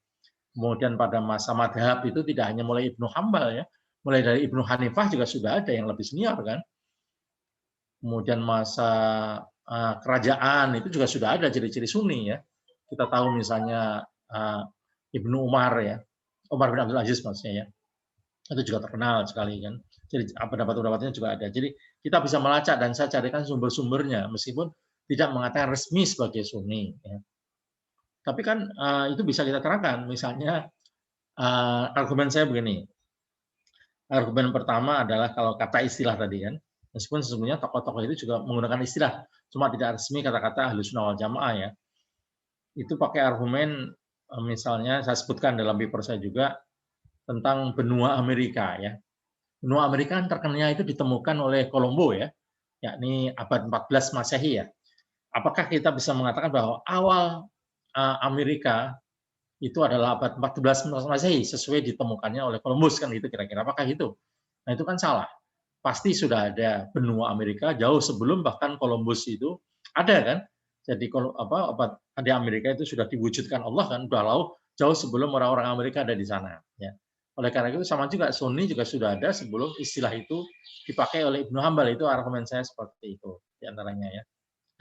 Kemudian pada masa madhab itu tidak hanya mulai Ibnu Hambal ya, mulai dari Ibnu Hanifah juga sudah ada yang lebih senior kan. Kemudian masa kerajaan itu juga sudah ada ciri-ciri Sunni ya. Kita tahu misalnya Ibnu Umar ya, Umar bin Abdul Aziz maksudnya ya, itu juga terkenal sekali kan. Jadi pendapat-pendapatnya juga ada. Jadi kita bisa melacak dan saya carikan sumber-sumbernya meskipun tidak mengatakan resmi sebagai Sunni. Ya. Tapi kan itu bisa kita terangkan. Misalnya argumen saya begini. Argumen pertama adalah kalau kata istilah tadi kan. Meskipun sesungguhnya tokoh-tokoh itu juga menggunakan istilah, cuma tidak resmi kata-kata Ahlus Sunnah wal Jamaah ya. Itu pakai argumen misalnya saya sebutkan dalam paper saya juga tentang benua Amerika ya. Benua Amerika kan terkenalnya itu ditemukan oleh Kolombo ya, yakni abad 14 Masehi ya. Apakah kita bisa mengatakan bahwa awal Amerika itu adalah abad 14 Masehi sesuai ditemukannya oleh Columbus kan itu kira-kira apakah itu? Nah itu kan salah. Pasti sudah ada benua Amerika jauh sebelum bahkan Columbus itu ada kan. Jadi di Amerika itu sudah diwujudkan Allah kan jauh sebelum orang-orang Amerika ada di sana ya. Oleh karena itu sama juga Sunni juga sudah ada sebelum istilah itu dipakai oleh Ibnu Hambal. Itu argumen saya seperti itu di antaranya ya.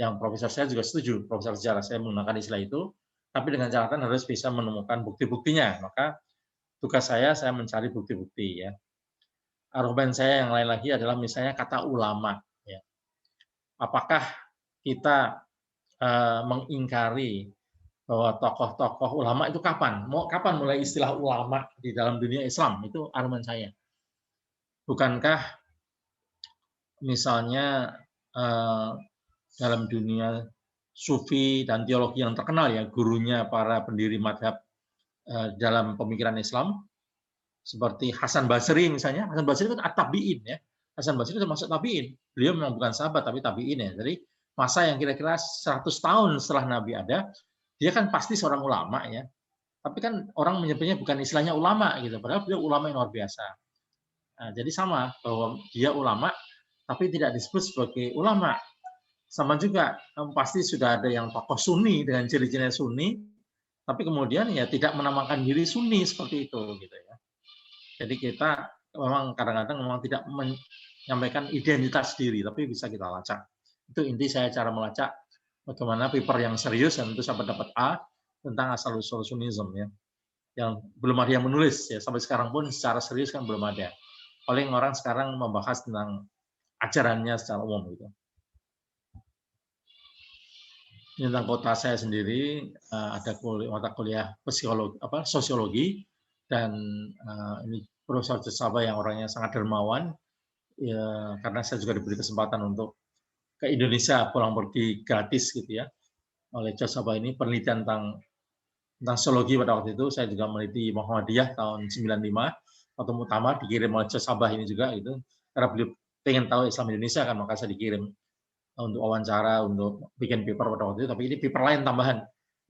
Yang profesor saya juga setuju, profesor sejarah saya menggunakan istilah itu, tapi dengan catatan harus bisa menemukan bukti-buktinya. Maka tugas saya mencari bukti-bukti ya. Argumen saya yang lain lagi adalah misalnya kata ulama. Ya. Apakah kita mengingkari bahwa tokoh-tokoh ulama itu kapan? Kapan mulai istilah ulama di dalam dunia Islam? Itu argumen saya. Bukankah misalnya dalam dunia sufi dan teologi yang terkenal ya, gurunya para pendiri madhab dalam pemikiran Islam, seperti Hasan Basri misalnya. Hasan Basri itu at-tabi'in ya. Hasan Basri itu termasuk tabi'in. Beliau memang bukan sahabat tapi tabi'in ya. Jadi masa yang kira-kira 100 tahun setelah Nabi ada, dia kan pasti seorang ulama ya. Tapi kan orang menyebutnya bukan istilahnya ulama gitu, padahal beliau ulama yang luar biasa. Nah, jadi sama bahwa dia ulama tapi tidak disebut sebagai ulama. Sama juga pasti sudah ada yang tokoh Sunni dengan ciri-ciri Sunni, tapi kemudian ya tidak menamakan diri Sunni seperti itu gitu ya. Jadi kita memang kadang-kadang memang tidak menyampaikan identitas diri, tapi bisa kita lacak. Itu inti saya cara melacak bagaimana paper yang serius dan itu sampai dapat A tentang asal-usul Sunnism ya. Yang belum ada yang menulis ya, sampai sekarang pun secara serius kan belum ada. Paling orang sekarang membahas tentang ajarannya secara umum gitu. Ini tentang kota saya sendiri, ada mata kuliah psikologi, sosiologi, dan ini Profesor Jasaba yang orangnya sangat dermawan, ya, karena saya juga diberi kesempatan untuk ke Indonesia pulang pergi gratis gitu ya oleh Jasaba ini, penelitian tentang sosiologi pada waktu itu. Saya juga meneliti Muhammadiyah tahun 95 waktu muktamar dikirim oleh Jasaba ini juga gitu, karena beliau pengen tahu Islam Indonesia kan, maka saya dikirim untuk wawancara, untuk bikin paper pada waktu itu. Tapi ini paper lain tambahan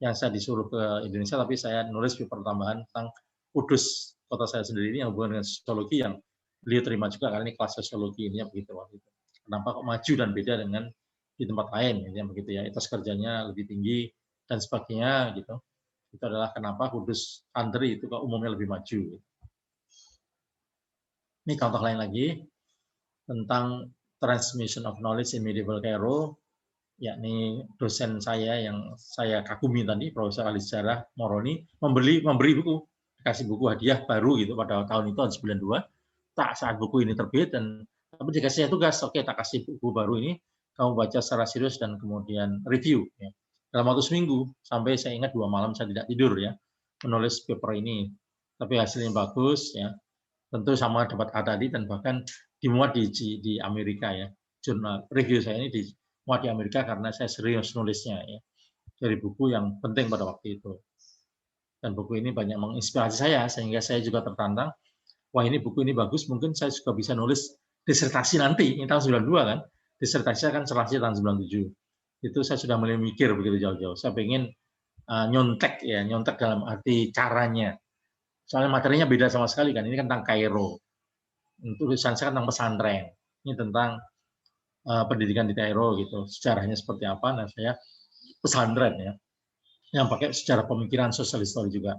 yang saya disuruh ke Indonesia, tapi saya nulis paper tambahan tentang Kudus, kota saya sendiri ini yang hubungan dengan sosiologi yang beliau terima juga karena ini kelas sosiologi ini begitu waktu itu. Kenapa kok maju dan beda dengan di tempat lain ya begitu ya, etos kerjanya lebih tinggi dan sebagainya gitu. Itu adalah kenapa Kudus Country itu kok umumnya lebih maju. Ini contoh lain lagi tentang transmission of knowledge in medieval Cairo, yakni dosen saya yang saya kagumi tadi, Profesor Ahli Sejarah Moroni, memberi buku, kasih buku hadiah baru gitu pada tahun itu, tahun 92, tak saat buku ini terbit, dan tapi dikasih tugas, oke, tak kasih buku baru ini, kamu baca secara serius dan kemudian review. Ya. Dalam waktu seminggu, sampai saya ingat 2 malam saya tidak tidur ya, menulis paper ini. Tapi hasilnya bagus, ya. Tentu sama dapat A tadi, dan bahkan dimuat di Amerika ya. Jurnal review saya ini dimuat di Amerika karena saya serius nulisnya ya. Dari buku yang penting pada waktu itu. Dan buku ini banyak menginspirasi saya, sehingga saya juga tertantang, wah ini buku ini bagus, mungkin saya juga bisa nulis disertasi nanti, ini tahun 92 kan, disertasi saya kan selesai tahun 97. Itu saya sudah mulai mikir begitu jauh-jauh, saya pengen nyontek dalam arti caranya. Soalnya materinya beda sama sekali kan, ini kan tentang Kairo. Tulisan saya tentang pesantren, ini tentang pendidikan di Kairo gitu, sejarahnya seperti apa, nah saya pesantren ya, yang pakai sejarah pemikiran sosial histori juga.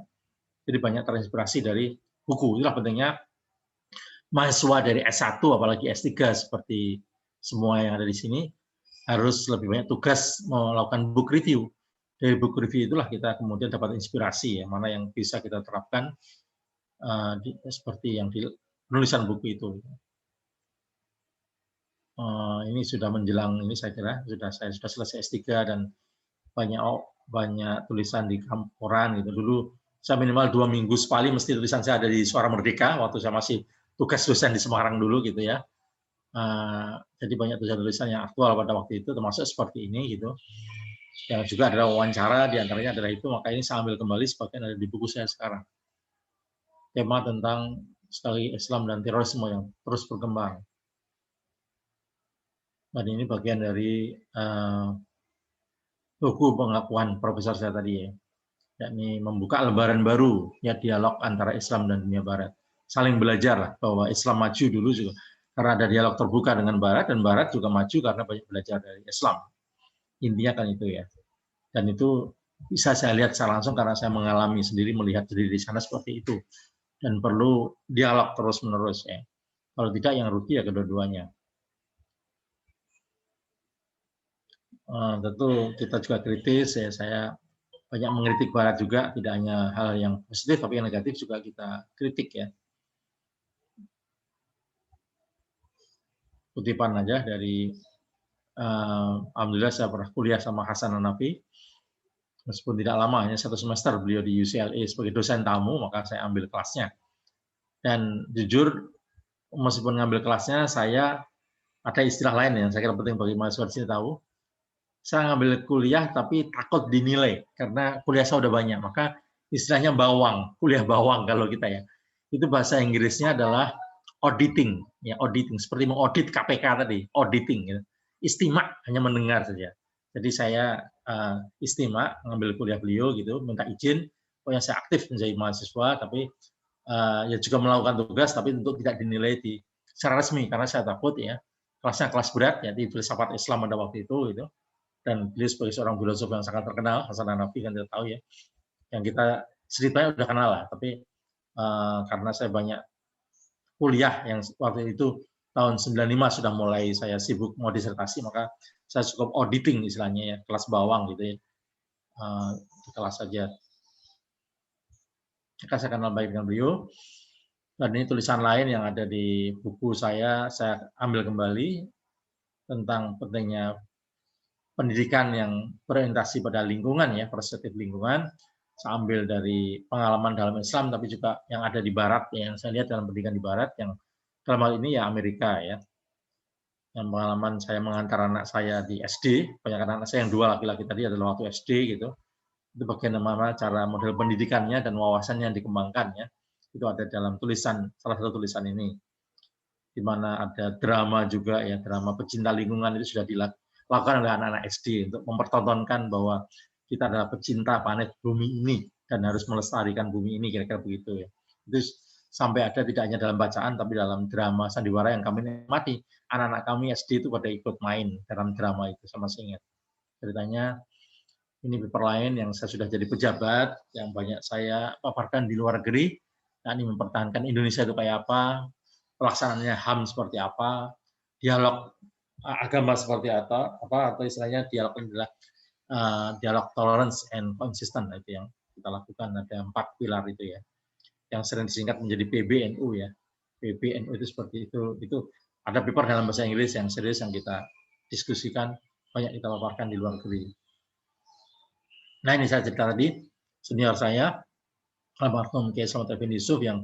Jadi banyak terinspirasi dari buku. Itulah pentingnya mahasiswa dari S1 apalagi S3 seperti semua yang ada di sini harus lebih banyak tugas melakukan book review. Dari book review itulah kita kemudian dapat inspirasi ya, mana yang bisa kita terapkan seperti yang di penulisan buku itu. Ini sudah menjelang ini saya kira saya sudah selesai S3 dan banyak tulisan di koran gitu. Dulu saya minimal 2 minggu sekali mesti tulisan saya ada di Suara Merdeka waktu saya masih tugas dosen di Semarang dulu gitu ya. Jadi banyak tulisan-tulisan yang aktual pada waktu itu, termasuk seperti ini gitu. Yang juga ada wawancara, diantaranya adalah itu, maka ini saya ambil kembali sebagian ada di buku saya sekarang. Tema tentang sekali Islam dan terorisme yang terus berkembang. Dan ini bagian dari buku pengakuan profesor saya tadi ya, yakni membuka lembaran baru ya, dialog antara Islam dan dunia Barat. Saling belajar lah bahwa Islam maju dulu juga karena ada dialog terbuka dengan Barat, dan Barat juga maju karena banyak belajar dari Islam. Intinya kan itu ya. Dan itu bisa saya lihat secara langsung karena saya mengalami sendiri, melihat sendiri di sana seperti itu. Dan perlu dialog terus-menerus ya. Kalau tidak yang rugi ya kedua-duanya. Tentu kita juga kritis ya, saya banyak mengkritik Barat juga, tidak hanya hal yang positif tapi yang negatif juga kita kritik ya. Kutipan aja dari alhamdulillah saya pernah kuliah sama Hasan Hanafi, meskipun tidak lama, hanya 1 semester beliau di UCLA sebagai dosen tamu, maka saya ambil kelasnya. Dan jujur, meskipun ngambil kelasnya, saya ada istilah lain yang saya kira penting bagi mahasiswa di sini tahu. Saya ngambil kuliah tapi takut dinilai karena kuliah saya udah banyak, maka istilahnya bawang, kuliah bawang kalau kita ya. Itu bahasa Inggrisnya adalah auditing, ya auditing, seperti mengaudit KPK tadi, auditing. Ya. Istimak, hanya mendengar saja. Jadi saya istimak, ngambil kuliah beliau gitu, minta izin, pokoknya saya aktif menjadi mahasiswa, tapi ya juga melakukan tugas, tapi untuk tidak dinilai secara resmi, karena saya takut ya, kelasnya kelas berat, ya di filsafat Islam pada waktu itu, gitu. Dan beliau sebagai seorang filosof yang sangat terkenal, Hasan Hanafi kan kita tahu ya, yang kita ceritanya udah kenal lah, tapi karena saya banyak kuliah yang waktu itu tahun 95 sudah mulai saya sibuk mau disertasi, maka saya cukup auditing istilahnya ya, kelas bawang gitu ya, di kelas saja. Maka saya kenal baik dengan beliau, dan ini tulisan lain yang ada di buku saya ambil kembali tentang pentingnya pendidikan yang berorientasi pada lingkungan ya, perspektif lingkungan. Saya ambil dari pengalaman dalam Islam, tapi juga yang ada di Barat, yang saya lihat dalam pendidikan di Barat, yang dalam hal ini ya Amerika ya. Yang pengalaman saya mengantar anak saya di SD, banyak anak saya yang 2 laki-laki tadi adalah waktu SD gitu. Itu bagaimana cara model pendidikannya dan wawasannya yang dikembangkan ya. Itu ada dalam salah satu tulisan ini. Di mana ada drama juga ya, drama pecinta lingkungan itu sudah dilakukan oleh anak-anak SD untuk mempertontonkan bahwa kita adalah pecinta planet bumi ini dan harus melestarikan bumi ini, kira-kira begitu ya. Itu sampai ada tidak hanya dalam bacaan tapi dalam drama sandiwara yang kami nikmati. Anak-anak kami SD itu pada ikut main dalam drama itu, sama saya ingat. Ceritanya ini paper lain yang saya sudah jadi pejabat, yang banyak saya paparkan di luar negeri, ini mempertahankan Indonesia itu kayak apa, pelaksanaannya HAM seperti apa, dialog agama seperti apa atau istilahnya dialog adalah dialog tolerance and consistent, itu yang kita lakukan. Ada 4 pilar itu ya, yang sering disingkat menjadi PBNU ya. PBNU itu seperti itu. Itu ada paper dalam bahasa Inggris yang serius yang kita diskusikan, banyak kita paparkan di luar negeri. Nah, ini saya cerita tadi, senior saya, almarhum Kiai Slamet Effendi Yusuf, yang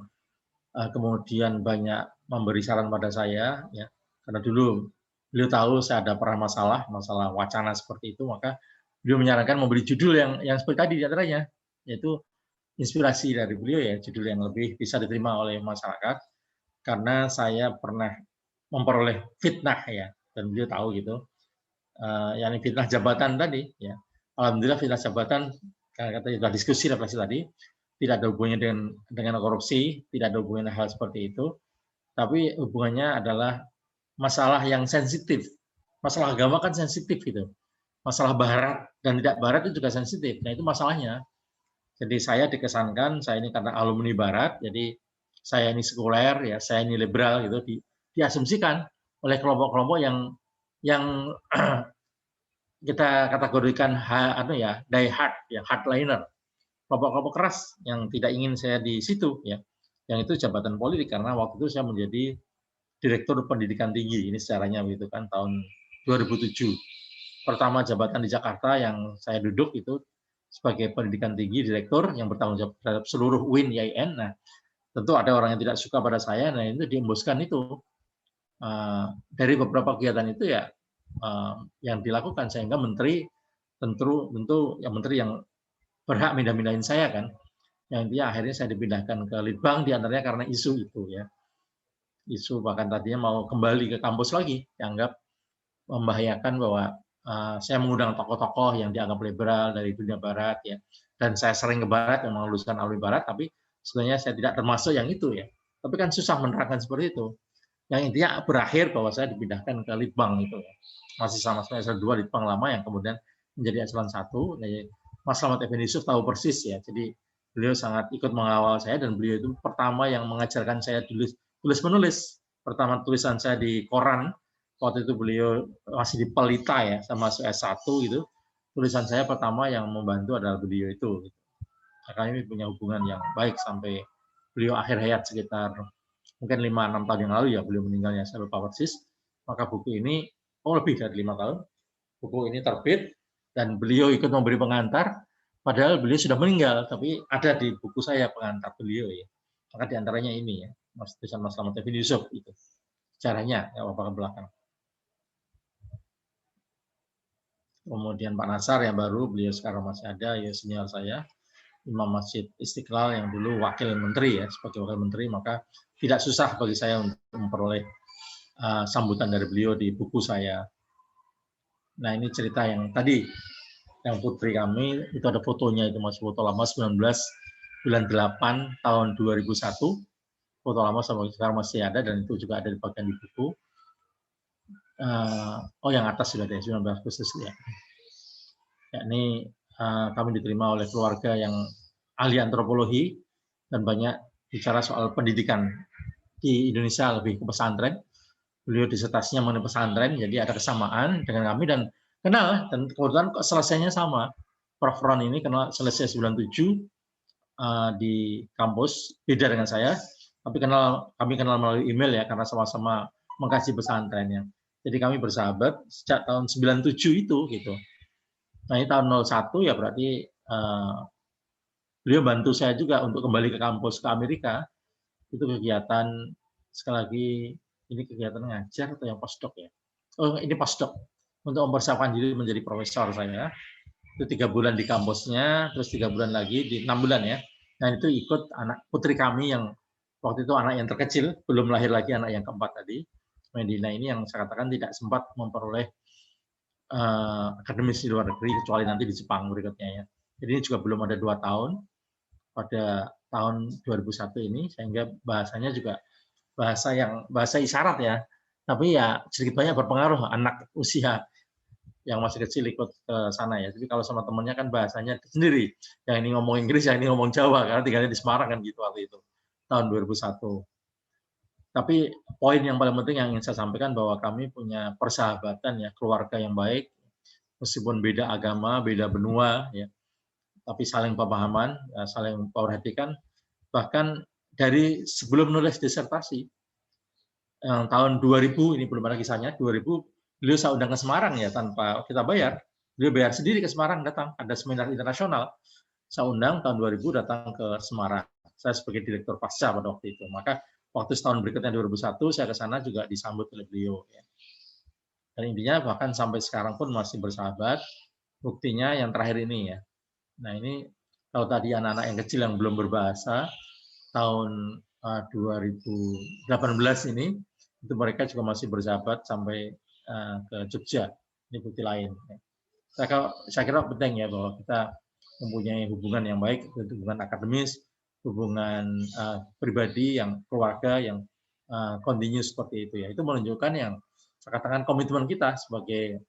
kemudian banyak memberi saran pada saya, ya, karena dulu beliau tahu saya ada pernah masalah wacana seperti itu, maka beliau menyarankan memberi judul yang seperti tadi diantaranya, yaitu inspirasi dari beliau ya, judul yang lebih bisa diterima oleh masyarakat, karena saya pernah memperoleh fitnah ya, dan beliau tahu gitu, yang fitnah jabatan tadi ya. Alhamdulillah fitnah jabatan, karena kita sudah diskusi refleksi tadi, tidak ada hubungannya dengan korupsi, tidak ada hubungannya hal seperti itu, tapi hubungannya adalah masalah yang sensitif. Masalah agama kan sensitif gitu. Masalah barat dan tidak barat itu juga sensitif. Nah, itu masalahnya. Jadi saya dikesankan, saya ini karena alumni barat, jadi saya ini sekuler, ya, saya ini liberal gitu, diasumsikan oleh kelompok-kelompok yang kita kategorikan die hard, ya, hardliner, kelompok-kelompok keras yang tidak ingin saya di situ, ya, yang itu jabatan politik, karena waktu itu saya menjadi Direktur Pendidikan Tinggi, ini secaranya begitu kan, tahun 2007. Pertama jabatan di Jakarta yang saya duduk itu sebagai pendidikan tinggi, direktur yang bertanggung jawab terhadap seluruh UIN, IAIN. Nah, tentu ada orang yang tidak suka pada saya, nah itu diembuskan itu. Dari beberapa kegiatan itu ya, yang dilakukan, sehingga menteri tentu yang menteri yang berhak mindah-mindahin saya kan, yang dia akhirnya saya dipindahkan ke Litbang diantaranya karena isu itu ya, isu bahkan tadinya mau kembali ke kampus lagi, dianggap membahayakan bahwa saya mengundang tokoh-tokoh yang dianggap liberal dari dunia barat ya, dan saya sering ke barat yang meluluskan alumni barat, tapi sebenarnya saya tidak termasuk yang itu ya, tapi kan susah menerangkan seperti itu. Yang intinya berakhir bahwa saya dipindahkan ke Litbang itu ya. Masih sama-sama eselon 2 Litbang lama yang kemudian menjadi eselon 1. Mas Slamet Effendi Yusuf tahu persis ya. Jadi beliau sangat ikut mengawal saya, dan beliau itu pertama yang mengajarkan saya tulis menulis. Pertama tulisan saya di koran, waktu itu beliau masih di Pelita ya, sama S1 gitu. Tulisan saya pertama yang membantu adalah beliau itu. Kami punya hubungan yang baik sampai beliau akhir hayat sekitar mungkin 5-6 tahun yang lalu ya, beliau meninggalnya, saya lupa persis. Maka buku ini, lebih dari 5 tahun, buku ini terbit, dan beliau ikut memberi pengantar, padahal beliau sudah meninggal, tapi ada di buku saya pengantar beliau ya. Maka diantaranya ini ya, tulisan Mas Slamet Effendi Yusuf itu. Caranya, ya Bapak ke belakang. Kemudian Pak Nasar yang baru, beliau sekarang masih ada, ya senior saya. Imam Masjid Istiqlal yang dulu wakil menteri ya, sebagai wakil menteri, maka tidak susah bagi saya untuk memperoleh sambutan dari beliau di buku saya. Nah, ini cerita yang tadi, yang putri kami, itu ada fotonya, itu masih foto lama 19 bulan 8 tahun 2001, foto lama sampai sekarang masih ada, dan itu juga ada di bagian di buku. Yang atas sudah ada 19 Agustus ya. Ini kami diterima oleh keluarga yang ahli antropologi dan banyak bicara soal pendidikan di Indonesia, lebih ke pesantren. Beliau disertasinya mengenai pesantren, jadi ada kesamaan dengan kami dan kenal, dan kebetulan selesainya sama. Prof. Ron ini kenal selesai 97 di kampus, beda dengan saya, tapi kami kenal melalui email ya, karena sama-sama mengkaji pesantrennya. Jadi kami bersahabat sejak tahun 97 itu gitu. Nah, ini tahun 01 ya, berarti beliau bantu saya juga untuk kembali ke kampus ke Amerika. Itu kegiatan, sekali lagi, ini kegiatan ngajar atau yang postdoc ya? Ini postdoc, untuk mempersiapkan diri menjadi profesor saya. Itu 3 bulan di kampusnya, terus 3 bulan lagi, di 6 bulan ya. Nah, itu ikut anak putri kami yang waktu itu anak yang terkecil, belum lahir lagi anak yang keempat tadi. Medina ini yang saya katakan tidak sempat memperoleh akademis di luar negeri, kecuali nanti di Jepang berikutnya ya. Jadi ini juga belum ada 2 tahun. Pada tahun 2001 ini, sehingga bahasanya juga bahasa isyarat ya, tapi ya sedikit banyak berpengaruh anak usia yang masih kecil ikut ke sana ya. Jadi kalau sama temennya kan bahasanya sendiri, yang ini ngomong Inggris, yang ini ngomong Jawa, karena tinggalnya di Semarang kan gitu waktu itu, tahun 2001. Tapi poin yang paling penting yang ingin saya sampaikan bahwa kami punya persahabatan ya, keluarga yang baik, meskipun beda agama, beda benua ya, tapi saling pemahaman, saling memperhatikan. Bahkan dari sebelum nulis disertasi, tahun 2000, ini belum ada kisahnya, 2000, beliau saya undang ke Semarang ya, tanpa kita bayar. Beliau bayar sendiri ke Semarang, datang, ada seminar internasional. Saya undang tahun 2000 datang ke Semarang. Saya sebagai direktur pasca pada waktu itu. Maka waktu setahun berikutnya 2001, saya ke sana juga disambut oleh beliau. Ya. Dan intinya bahkan sampai sekarang pun masih bersahabat. Buktinya yang terakhir ini ya. Nah ini kalau tadi anak-anak yang kecil yang belum berbahasa, tahun 2018 ini, itu mereka juga masih bersahabat sampai ke Jogja. Ini bukti lain. Saya kira penting ya bahwa kita mempunyai hubungan yang baik, hubungan akademis, hubungan pribadi, yang keluarga, yang continuous seperti itu ya. Itu menunjukkan yang saya katakan komitmen kita sebagai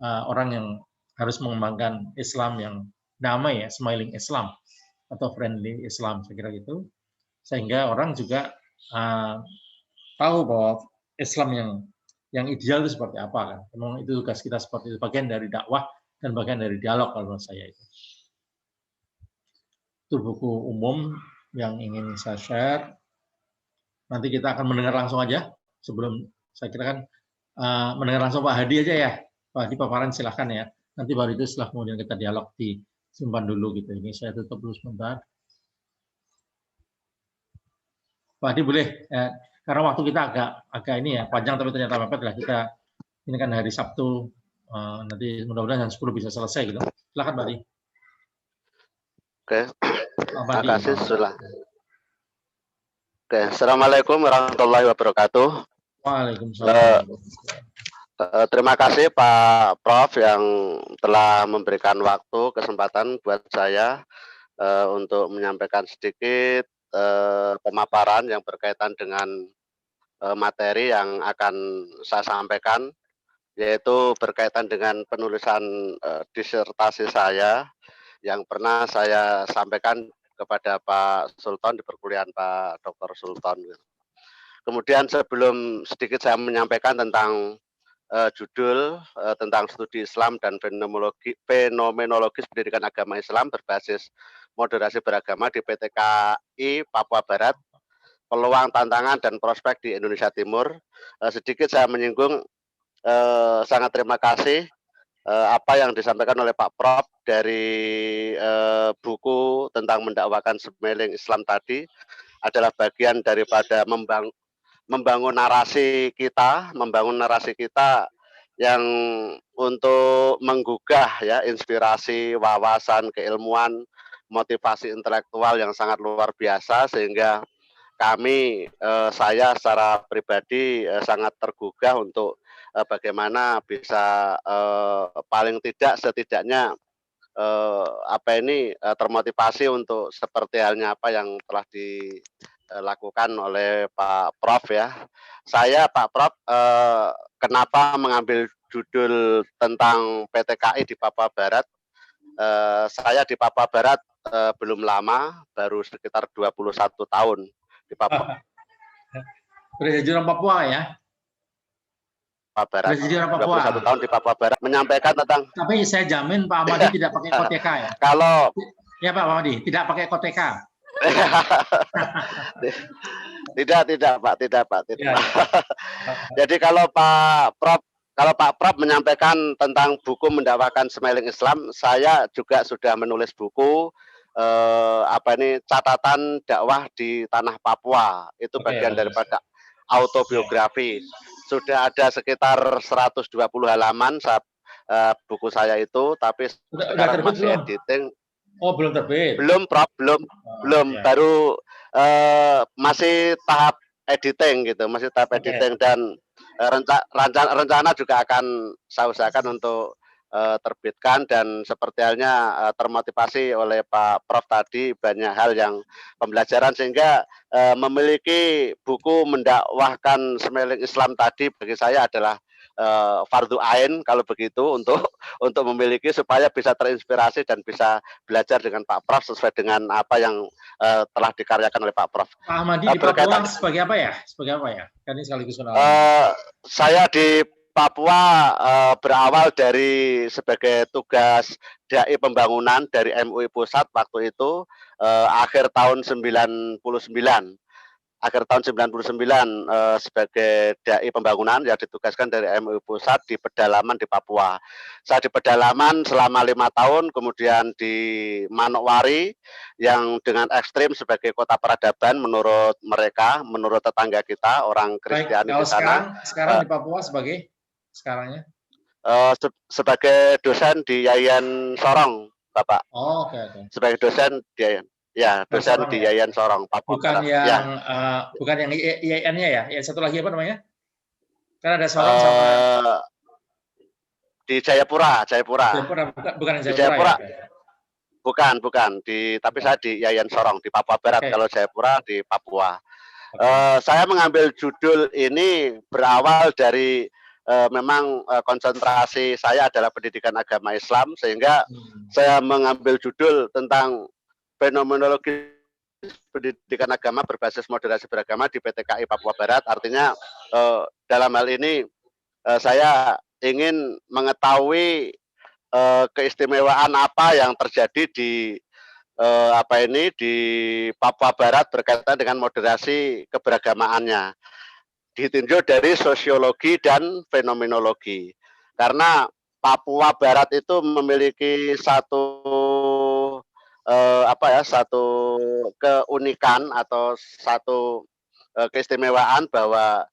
orang yang harus mengembangkan Islam yang damai ya, smiling Islam atau friendly Islam, saya kira gitu. Sehingga orang juga tahu bahwa Islam yang ideal itu seperti apa kan. Memang itu tugas kita seperti itu, bagian dari dakwah dan bagian dari dialog kalau menurut saya itu. Itu buku umum yang ingin saya share. Nanti kita akan mendengar langsung aja sebelum saya kira kan mendengar langsung Pak Hadi aja ya. Pak Hadi paparan silahkan ya. Nanti baru itu setelah kemudian kita dialog disimpan dulu gitu. Ini saya tutup dulu sebentar. Pak Hadi boleh, karena waktu kita agak ini ya panjang tapi ternyata mepet lah kita. Ini kan hari Sabtu, nanti mudah-mudahan jam 10 bisa selesai gitu. Silakan Pak Hadi. Oke, terima kasih sudah. Oke, Assalamualaikum warahmatullahi wabarakatuh. Waalaikumsalam. Terima kasih Pak Prof yang telah memberikan waktu, kesempatan buat saya untuk menyampaikan sedikit pemaparan yang berkaitan dengan materi yang akan saya sampaikan, yaitu berkaitan dengan penulisan disertasi saya yang pernah saya sampaikan kepada Pak Sultan di perkuliahan Pak Dr. Sultan. Kemudian sebelum sedikit saya menyampaikan tentang judul tentang studi Islam dan fenomenologis pendidikan agama Islam berbasis moderasi beragama di PTKI Papua Barat, peluang, tantangan, dan prospek di Indonesia Timur. Sedikit saya menyinggung, sangat terima kasih apa yang disampaikan oleh Pak Prof dari buku tentang mendakwakan smiling Islam tadi adalah bagian daripada membangun narasi kita yang untuk menggugah ya inspirasi, wawasan, keilmuan, motivasi intelektual yang sangat luar biasa, sehingga kami, saya secara pribadi sangat tergugah untuk bagaimana bisa paling tidak setidaknya termotivasi untuk seperti halnya apa yang telah dilakukan oleh Pak Prof ya. Saya Pak Prof kenapa mengambil judul tentang PTKI di Papua Barat? Saya di Papua Barat belum lama, baru sekitar 21 tahun di Papua. Presiden Papua ya. Barat. Presiden Papua. 21 tahun di Papua Barat menyampaikan tentang. Tapi saya jamin Pak Ahmadi tidak pakai koteka ya. Kalau ya Pak Ahmadi tidak pakai koteka. tidak Pak. Ya. Jadi kalau Pak Prof menyampaikan tentang buku mendakwakan smiling Islam, saya juga sudah menulis buku catatan dakwah di tanah Papua. Itu bagian daripada autobiografi. Sudah ada sekitar 120 halaman buku saya itu, tapi sekarang masih editing. Oh, belum terbit. Belum, Prof, belum. Ya. Baru masih tahap editing gitu, editing dan rencana juga akan saya usahakan untuk terbitkan, dan seperti halnya termotivasi oleh Pak Prof tadi banyak hal yang pembelajaran, sehingga memiliki buku mendakwahkan Smiling Islam tadi bagi saya adalah fardu ain kalau begitu untuk memiliki, supaya bisa terinspirasi dan bisa belajar dengan Pak Prof sesuai dengan apa yang telah dikaryakan oleh Pak Prof. Pak Ahmadi di Papua sebagai apa ya? Sebagai apa ya? Kan ini sekaligus Saya di Papua berawal dari sebagai tugas dai pembangunan dari MUI Pusat waktu itu akhir tahun 99. Akhir tahun 99 sebagai dai pembangunan yang ditugaskan dari MUI Pusat di pedalaman di Papua. Saya di pedalaman selama 5 tahun, kemudian di Manokwari yang dengan ekstrim sebagai kota peradaban menurut mereka, menurut tetangga kita orang Kristiani di sana. Sekarang di Papua sekarangnya? Sebagai dosen di Yayan Sorong, Bapak. Oh, oke. Sebagai dosen di Yayan. Ya, dosen di Yayan Sorong, Papua. Bukan yang IAIN-nya ya? Yang satu lagi apa namanya? Kan ada Sorong sama di Jayapura. Bukan yang Jayapura. Ya? Bukan. Tapi saya di Yayan Sorong di Papua Barat. Kalau Jayapura di Papua. Saya mengambil judul ini berawal dari memang konsentrasi saya adalah pendidikan agama Islam, sehingga saya mengambil judul tentang fenomenologi pendidikan agama berbasis moderasi beragama di PTKI Papua Barat. Artinya dalam hal ini saya ingin mengetahui keistimewaan apa yang terjadi di di Papua Barat berkaitan dengan moderasi keberagamaannya, ditinjau dari sosiologi dan fenomenologi. Karena Papua Barat itu memiliki satu satu keunikan atau satu keistimewaan bahwa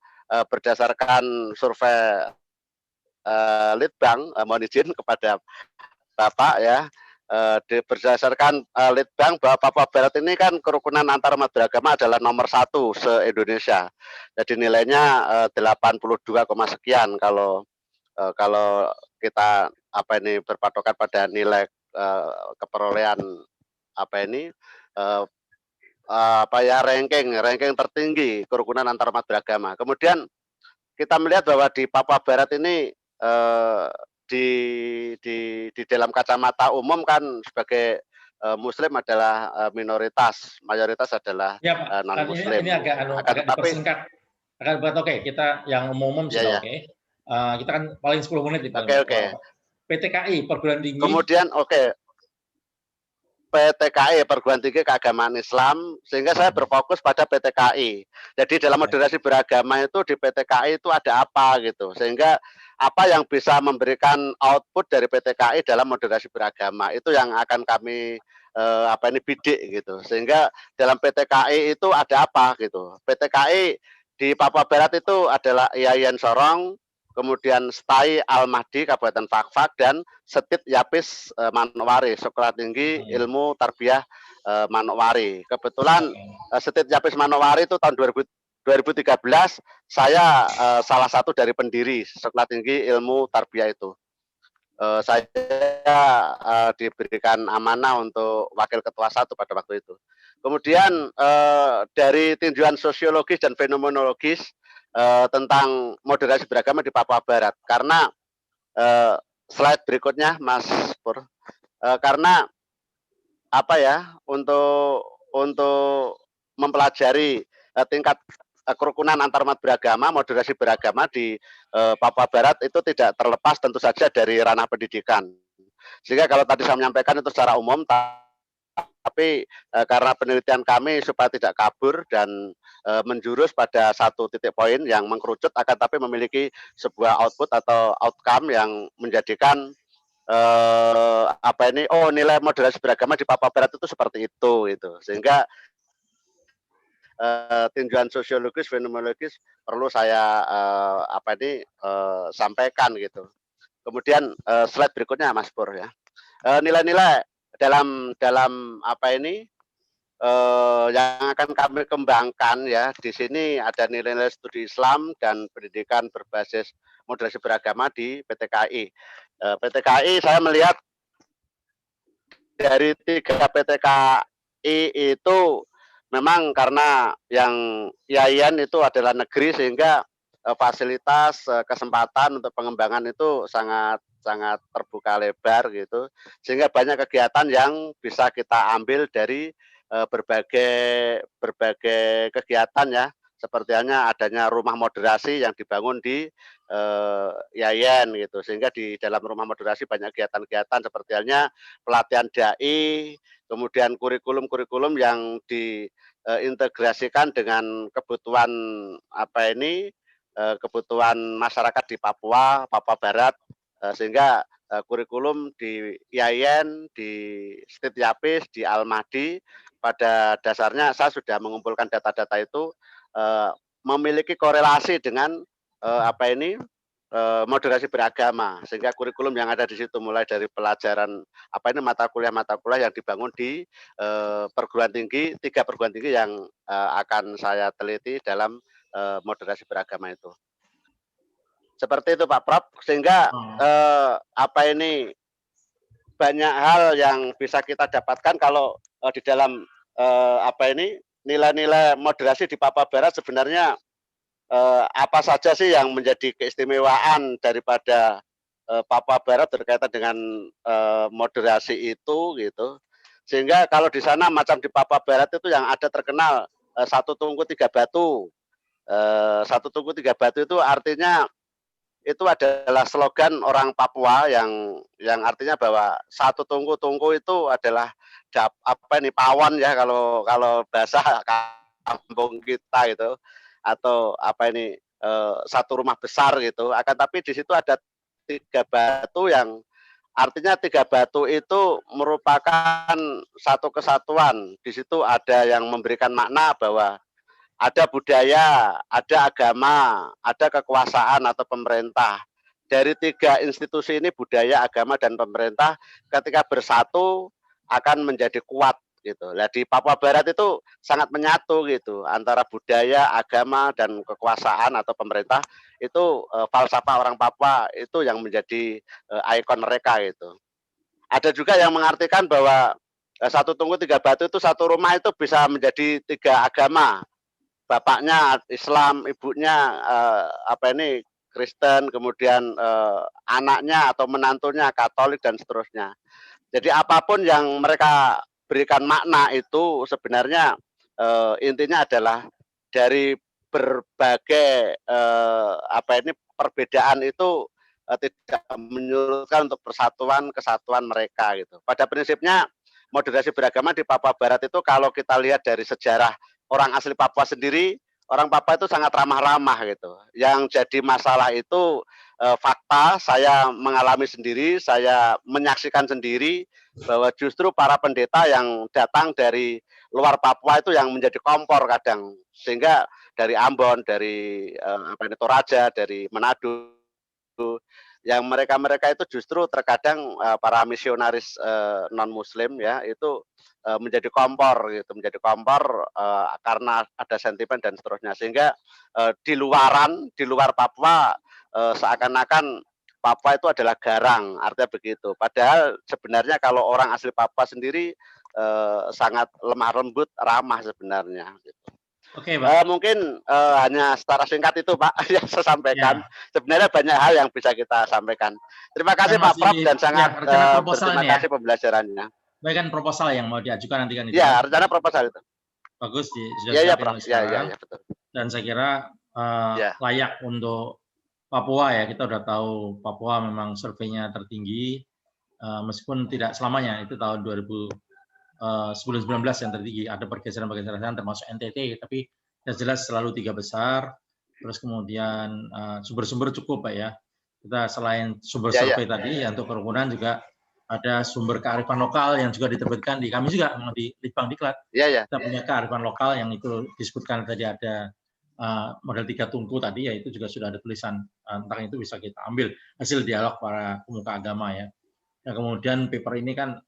berdasarkan survei Litbang, mohon izin kepada Bapak ya, berdasarkan Litbang bahwa Papua Barat ini kan kerukunan antar umat beragama adalah nomor 1 se-Indonesia. Jadi nilainya 82, sekian kalau kita berpatokan pada nilai keperolehan ranking tertinggi kerukunan antar umat beragama. Kemudian kita melihat bahwa di Papua Barat ini di dalam kacamata umum kan sebagai Muslim adalah minoritas, mayoritas adalah non Muslim. Ini agak dipersingkat. Akan buat oke, kita yang umum sudah oke. Kita kan paling 10 menit itu. Oke. PTKI perguruan tinggi. Kemudian PTKI perguruan tinggi keagamaan Islam, sehingga saya berfokus pada PTKI. Jadi dalam moderasi beragama itu di PTKI itu ada apa gitu, sehingga apa yang bisa memberikan output dari PTKI dalam moderasi beragama itu yang akan kami bidik gitu, sehingga dalam PTKI itu ada apa gitu. PTKI di Papua Barat itu adalah Yayan Sorong, kemudian STAI Al-Mahdi Kabupaten Fakfak, dan Setit Yapis Manokwari, Sekolah Tinggi Ilmu Tarbiyah Manokwari. Kebetulan Setit Yapis Manokwari itu tahun 2013 saya salah satu dari pendiri Sekolah Tinggi Ilmu Tarbiyah itu. Saya diberikan amanah untuk wakil ketua 1 pada waktu itu. Kemudian dari tinjauan sosiologis dan fenomenologis tentang moderasi beragama di Papua Barat, karena slide berikutnya Mas Pur, karena untuk mempelajari tingkat kerukunan antar umat beragama, moderasi beragama di Papua Barat itu tidak terlepas tentu saja dari ranah pendidikan. Sehingga kalau tadi saya menyampaikan itu secara umum, tapi karena penelitian kami supaya tidak kabur dan menjurus pada satu titik poin yang mengkerucut, akan tapi memiliki sebuah output atau outcome yang menjadikan nilai moderasi beragama di Papua Barat itu seperti itu gitu. Sehingga tinjauan sosiologis fenomenologis perlu saya sampaikan gitu. Kemudian slide berikutnya Mas Pur ya. Nilai-nilai dalam yang akan kami kembangkan ya, di sini ada nilai-nilai studi Islam dan pendidikan berbasis moderasi beragama di PTKI. PTKI saya melihat dari 3 PTKI itu memang karena yang Yayan itu adalah negeri sehingga fasilitas kesempatan untuk pengembangan itu sangat terbuka lebar gitu, sehingga banyak kegiatan yang bisa kita ambil dari berbagai kegiatan ya, seperti adanya rumah moderasi yang dibangun di Yayan gitu, sehingga di dalam rumah moderasi banyak kegiatan-kegiatan seperti pelatihan dai, kemudian kurikulum yang diintegrasikan dengan kebutuhan kebutuhan masyarakat di Papua Barat, sehingga kurikulum di Yayan, di Stityapis, di Almadi, pada dasarnya saya sudah mengumpulkan data-data itu memiliki korelasi dengan moderasi beragama, sehingga kurikulum yang ada di situ mulai dari pelajaran mata kuliah yang dibangun di perguruan tinggi, 3 perguruan tinggi yang akan saya teliti dalam moderasi beragama itu. Seperti itu Pak Prof, sehingga banyak hal yang bisa kita dapatkan kalau di dalam nilai-nilai moderasi di Papua Barat sebenarnya apa saja sih yang menjadi keistimewaan daripada Papua Barat berkaitan dengan moderasi itu gitu. Sehingga kalau di sana macam di Papua Barat itu yang ada terkenal 1 tungku 3 batu. 1 tungku 3 batu itu artinya itu adalah slogan orang Papua yang artinya bahwa 1 tungku itu adalah pawon ya kalau bahasa kampung kita itu, atau 1 rumah besar gitu. Akan tapi di situ ada 3 batu yang artinya 3 batu itu merupakan satu kesatuan. Di situ ada yang memberikan makna bahwa ada budaya, ada agama, ada kekuasaan atau pemerintah. Dari 3 institusi ini, budaya, agama, dan pemerintah, ketika bersatu akan menjadi kuat gitu. Nah, di Papua Barat itu sangat menyatu gitu antara budaya, agama, dan kekuasaan atau pemerintah. Itu falsafah orang Papua itu yang menjadi ikon mereka gitu. Ada juga yang mengartikan bahwa 1 tungku 3 batu itu 1 rumah itu bisa menjadi 3 agama. Bapaknya Islam, ibunya Kristen, kemudian anaknya atau menantunya Katolik dan seterusnya. Jadi apapun yang mereka berikan makna itu sebenarnya intinya adalah dari berbagai perbedaan itu tidak menyurutkan untuk kesatuan mereka gitu. Pada prinsipnya moderasi beragama di Papua Barat itu kalau kita lihat dari sejarah orang asli Papua sendiri, orang Papua itu sangat ramah-ramah gitu. Yang jadi masalah itu fakta, saya mengalami sendiri, saya menyaksikan sendiri bahwa justru para pendeta yang datang dari luar Papua itu yang menjadi kompor kadang, sehingga dari Ambon, dari Toraja, dari Manado, yang mereka itu justru terkadang para misionaris non Muslim ya itu menjadi kompor gitu, karena ada sentimen dan seterusnya, sehingga di luar Papua seakan-akan Papua itu adalah garang, artinya begitu. Padahal sebenarnya kalau orang asli Papua sendiri sangat lemah lembut, ramah sebenarnya gitu. Oke, Pak. Mungkin hanya secara singkat itu Pak yang saya sampaikan. Ya. Sebenarnya banyak hal yang bisa kita sampaikan. Terima kasih Pak Prof dan sangat berterima kasih pembelajarannya. Baik, kan proposal yang mau diajukan nanti kan itu. Ya, rencana proposal itu. Bagus sudah ya, Prof. Ya, betul. Dan saya kira layak untuk Papua ya. Kita udah tahu Papua memang surveinya tertinggi, meskipun tidak selamanya, itu tahun 2019 yang tertinggi, ada pergeseran termasuk NTT, tapi jelas selalu 3 besar. Terus kemudian sumber-sumber cukup Pak ya. Kita selain sumber survei tadi ya, untuk kerukunan juga ada sumber kearifan lokal yang juga diterbitkan di kami juga di Litbang Diklat. Kita punya kearifan lokal yang itu disebutkan tadi, ada model 3 tungku tadi, ya itu juga sudah ada tulisan tentang itu, bisa kita ambil hasil dialog para pemuka agama ya. Nah, kemudian paper ini kan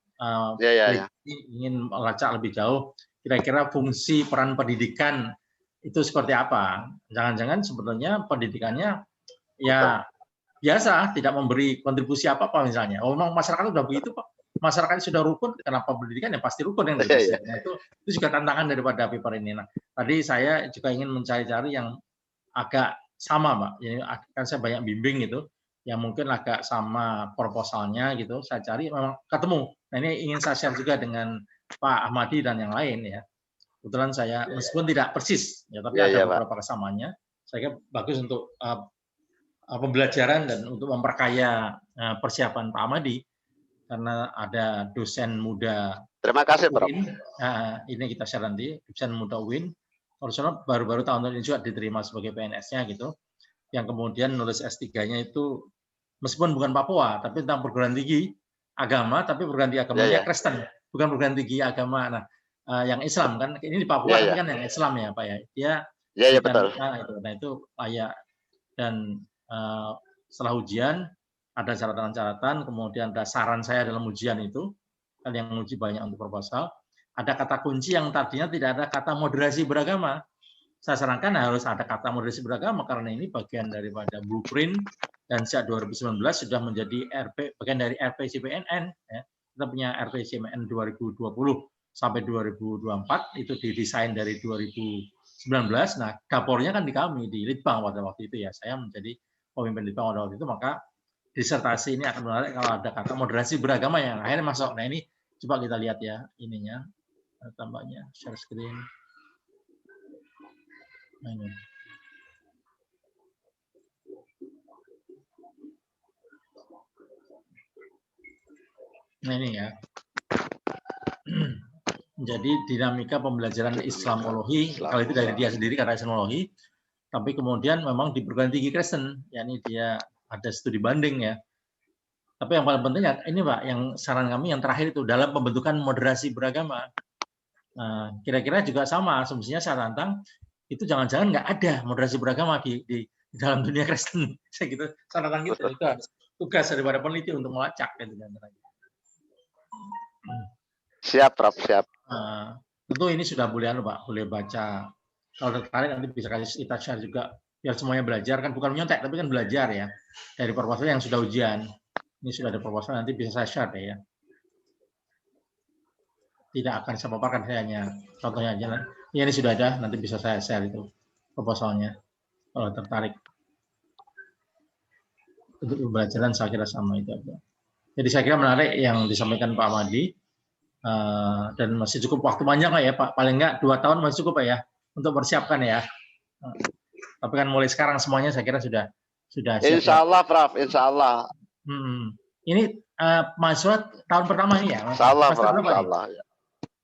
ingin melacak lebih jauh kira-kira fungsi peran pendidikan itu seperti apa. Jangan-jangan sebetulnya pendidikannya ya biasa tidak memberi kontribusi apa-apa misalnya. Oh, memang masyarakat sudah begitu Pak. Masyarakat sudah rukun, kenapa pendidikan ya pasti rukun yang lebih. Nah, itu juga tantangan daripada paper ini. Nah, tadi saya juga ingin mencari-cari yang agak sama, Pak. Jadi kan saya banyak bimbing gitu, yang mungkin agak sama proposalnya gitu. Saya cari memang ketemu. Nah, ini ingin saya share juga dengan Pak Ahmadi dan yang lain ya. Kebetulan saya meskipun tidak persis, ya, tapi ada beberapa kesamaannya. Saya kira bagus untuk pembelajaran dan untuk memperkaya persiapan Pak Ahmadi. Karena ada dosen muda. Terima kasih, Prof. Ini kita share nanti, dosen muda UIN. Kalau baru-baru tahun ini juga diterima sebagai PNS-nya gitu. Yang kemudian nulis S3-nya itu meskipun bukan Papua, tapi tentang perguruan tinggi agama, tapi perguruan tinggi agamanya Kristen, bukan perguruan tinggi agama. Nah, yang Islam kan ini di Papua tapi kan yang Islam ya, Pak ya. Dia betul. Nah, itu layak. Dan setelah ujian ada catatan-catatan, kemudian ada saran saya dalam ujian itu, kan yang uji banyak untuk proposal, ada kata kunci yang tadinya tidak ada kata moderasi beragama. Saya sarankan harus ada kata moderasi beragama, karena ini bagian daripada blueprint, dan sejak 2019 sudah menjadi bagian dari RPJMN. Ya. Kita punya RPJMN 2020 sampai 2024, itu didesain dari 2019, nah dapornya kan di kami, di Litbang pada waktu itu ya, saya menjadi pemimpin Litbang pada waktu itu, maka disertasi ini akan menarik kalau ada kata moderasi beragama yang akhirnya masuk. Nah ini coba kita lihat ya ininya, tambahnya share screen. Nah, ini. Nah ini ya. Jadi dinamika pembelajaran Islamologi, kalau itu dari dia sendiri karena Islamologi, tapi kemudian memang di perguruan tinggi Kristen, yakni dia ada studi banding ya. Tapi yang paling penting ini Pak, yang saran kami yang terakhir itu dalam pembentukan moderasi beragama. Nah, kira-kira juga sama, asumsinya saya tantang itu jangan-jangan nggak ada moderasi beragama di dalam dunia Kristen. Saya gitu, saya tantang gitu. Itu tugas daripada peneliti untuk melacak gitu. Siap, Prof, siap. Tentu ini sudah boleh Pak, boleh baca. Kalau tertarik nanti bisa kita share juga biar semuanya belajar, kan bukan menyontek tapi kan belajar ya dari proposal yang sudah ujian. Ini sudah ada proposal, nanti bisa saya share ya. Tidak akan saya paparkan, saya hanya contohnya aja. Ya, ini sudah ada, nanti bisa saya share itu proposalnya kalau tertarik. Untuk pembelajaran saya kira sama itu aja. Jadi saya kira menarik yang disampaikan Pak Ahmadi, dan masih cukup waktu banyak lah ya Pak, paling enggak 2 tahun masih cukup ya untuk persiapkan ya. Tapi kan mulai sekarang semuanya saya kira sudah siap. Insya Allah, Prof, insya Allah. Ini mahasiswa tahun pertama ini ya? Insya Allah, Prof, insya Allah. Ya.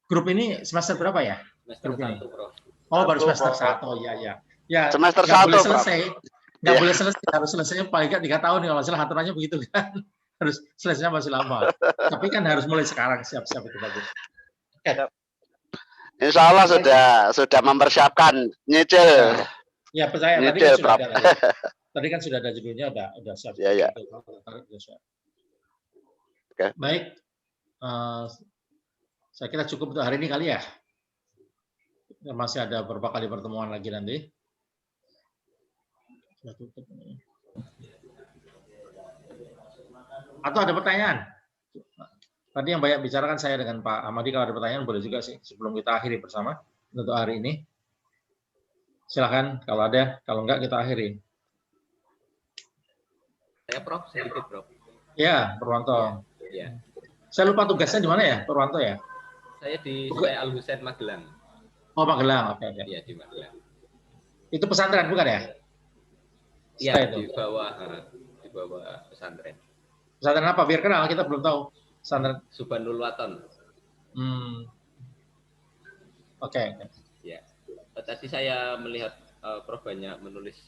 Grup ini semester berapa ya? Semester grup ini? 1, Prof. Oh, baru semester 1, ya. Ya, semester 1, boleh selesai. Nggak boleh selesai, harus selesai paling nggak 3 tahun kalau masalah aturannya begitu kan. Harus selesainya masih lama. Tapi kan harus mulai sekarang, siap-siap itu bagus. Insya Allah sudah mempersiapkan nyicil. Ya percaya tadi kan sudah ada. Tadi kan sudah ada judulnya, udah siap. Ya. Oke. Baik. Saya kira cukup untuk hari ini kali ya. Masih ada beberapa kali pertemuan lagi nanti. Atau ada pertanyaan? Tadi yang banyak bicarakan saya dengan Pak Ahmadi, kalau ada pertanyaan boleh juga sih sebelum kita akhiri bersama untuk hari ini. Silakan kalau ada, kalau enggak kita akhiri. Saya Prof, sedikit Prof. Ya, Purwanto. Ya. Saya lupa tugasnya di mana ya, Purwanto ya? Saya di Sungai Al Husain Magelang. Oh, Magelang, oke. Iya, di Magelang. Itu pesantren bukan ya? Iya, di bawah pesantren. Pesantren apa? Biar kenal, kita belum tahu. Pesantren Subhanul Waton. Oke. Ya. Tadi saya melihat Prof banyak menulis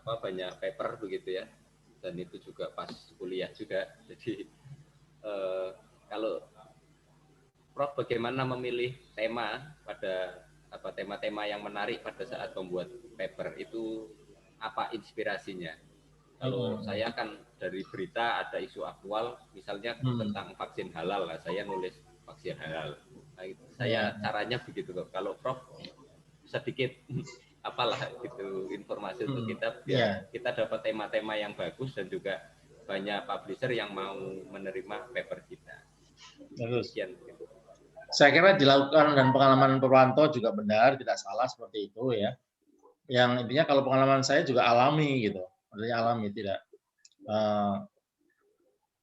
banyak paper begitu ya. Dan itu juga pas kuliah juga. Jadi kalau Prof bagaimana memilih tema pada tema-tema yang menarik pada saat membuat paper itu, apa inspirasinya? Kalau saya kan dari berita ada isu aktual, misalnya tentang vaksin halal, lah saya nulis vaksin halal. Nah, saya caranya begitu kok. Kalau Prof sedikit apalah gitu informasi untuk kita biar kita dapat tema-tema yang bagus dan juga banyak publisher yang mau menerima paper kita. Bagus. Saya kira dilakukan dan pengalaman Purwanto juga benar, tidak salah seperti itu ya. Yang intinya kalau pengalaman saya juga alami gitu, artinya alami tidak.